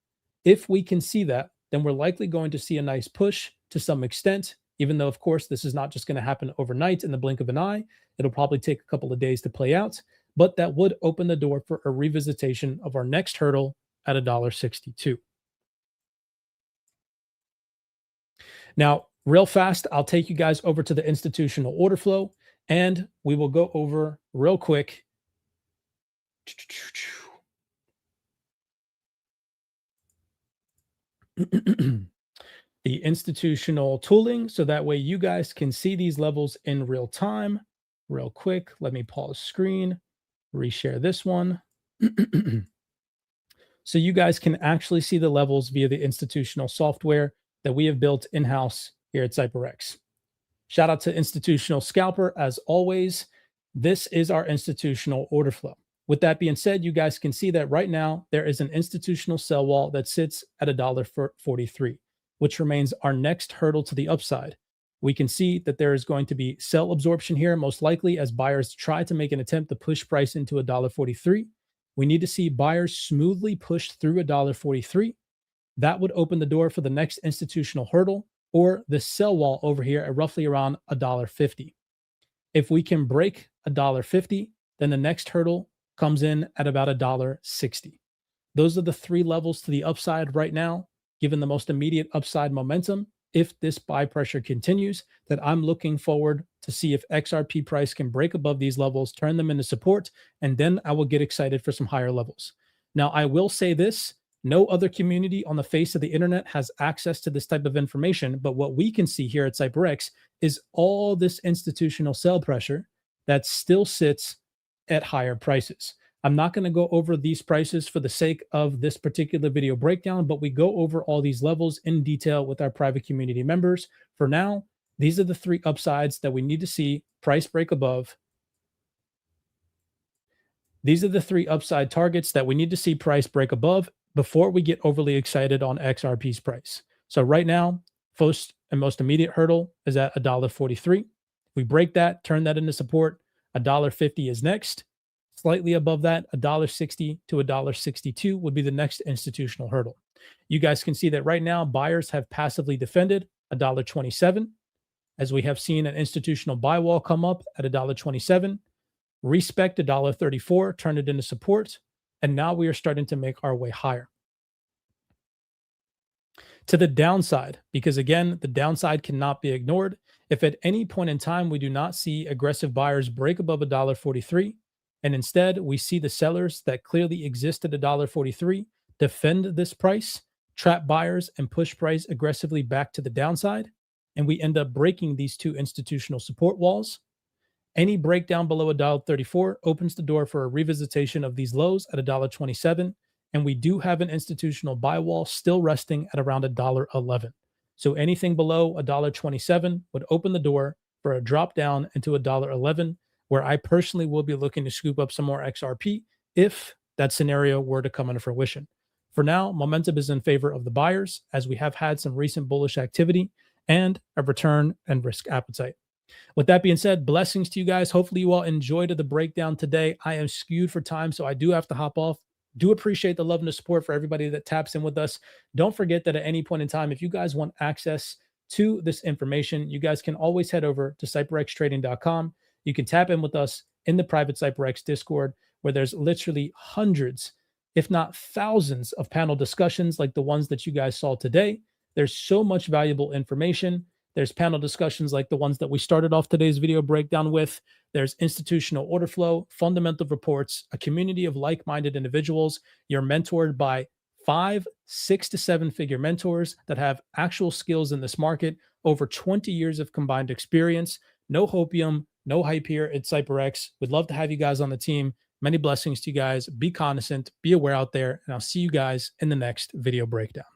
If we can see that, then we're likely going to see a nice push to some extent even though, of course, this is not just going to happen overnight in the blink of an eye. It'll probably take a couple of days to play out, but that would open the door for a revisitation of our next hurdle at $1.62. Now, real fast, I'll take you guys over to the institutional order flow, and we will go over real quick the institutional tooling, so that way you guys can see these levels in real time. Real quick, let me pause screen, reshare this one. So you guys can actually see the levels via the institutional software that we have built in-house here at CyberX. Shout out to Institutional Scalper as always. This is our institutional order flow. With that being said, you guys can see that right now there is an institutional sell wall that sits at $1.43, which remains our next hurdle to the upside. We can see that there is going to be sell absorption here, most likely as buyers try to make an attempt to push price into $1.43. We need to see buyers smoothly push through $1.43. That would open the door for the next institutional hurdle, or the sell wall over here at roughly around $1.50. If we can break $1.50, then the next hurdle comes in at about $1.60. Those are the three levels to the upside right now, given the most immediate upside momentum. If this buy pressure continues, that I'm looking forward to see if XRP price can break above these levels, turn them into support, and then I will get excited for some higher levels. Now, I will say this, no other community on the face of the internet has access to this type of information, but what we can see here at CyberX is all this institutional sell pressure that still sits at higher prices. I'm not going to go over these prices for the sake of this particular video breakdown, but we go over all these levels in detail with our private community members. For now, these are the three upsides that we need to see price break above. These are the three upside targets that we need to see price break above before we get overly excited on XRP's price. So right now, first and most immediate hurdle is at $1.43. We break that, turn that into support. $1.50 is next. Slightly above that, $1.60 to $1.62 would be the next institutional hurdle. You guys can see that right now, buyers have passively defended $1.27, as we have seen an institutional buy wall come up at $1.27, respect $1.34, turn it into support, and now we are starting to make our way higher. To the downside, because again, the downside cannot be ignored. If at any point in time we do not see aggressive buyers break above $1.43, and instead we see the sellers that clearly exist at $1.43 defend this price, trap buyers, and push price aggressively back to the downside, and we end up breaking these two institutional support walls, any breakdown below $1.34 opens the door for a revisitation of these lows at $1.27, and we do have an institutional buy wall still resting at around $1.11. So anything below $1.27 would open the door for a drop down into $1.11, where I personally will be looking to scoop up some more XRP if that scenario were to come into fruition. For now, momentum is in favor of the buyers, as we have had some recent bullish activity and a return and risk appetite. With that being said, blessings to you guys. Hopefully you all enjoyed the breakdown today. I am skewed for time, so I do have to hop off. Do appreciate the love and the support for everybody that taps in with us. Don't forget that at any point in time, if you guys want access to this information, you guys can always head over to cyberxtrading.com. You can tap in with us in the private CyberX Discord, where there's literally hundreds, if not thousands, of panel discussions like the ones that you guys saw today. There's so much valuable information. There's panel discussions like the ones that we started off today's video breakdown with. There's institutional order flow, fundamental reports, a community of like-minded individuals. You're mentored by 5, 6 to 7 figure mentors that have actual skills in this market, over 20 years of combined experience. No hopium, no hype here at CyberX. We'd love to have you guys on the team. Many blessings to you guys. Be cognizant, be aware out there, and I'll see you guys in the next video breakdown.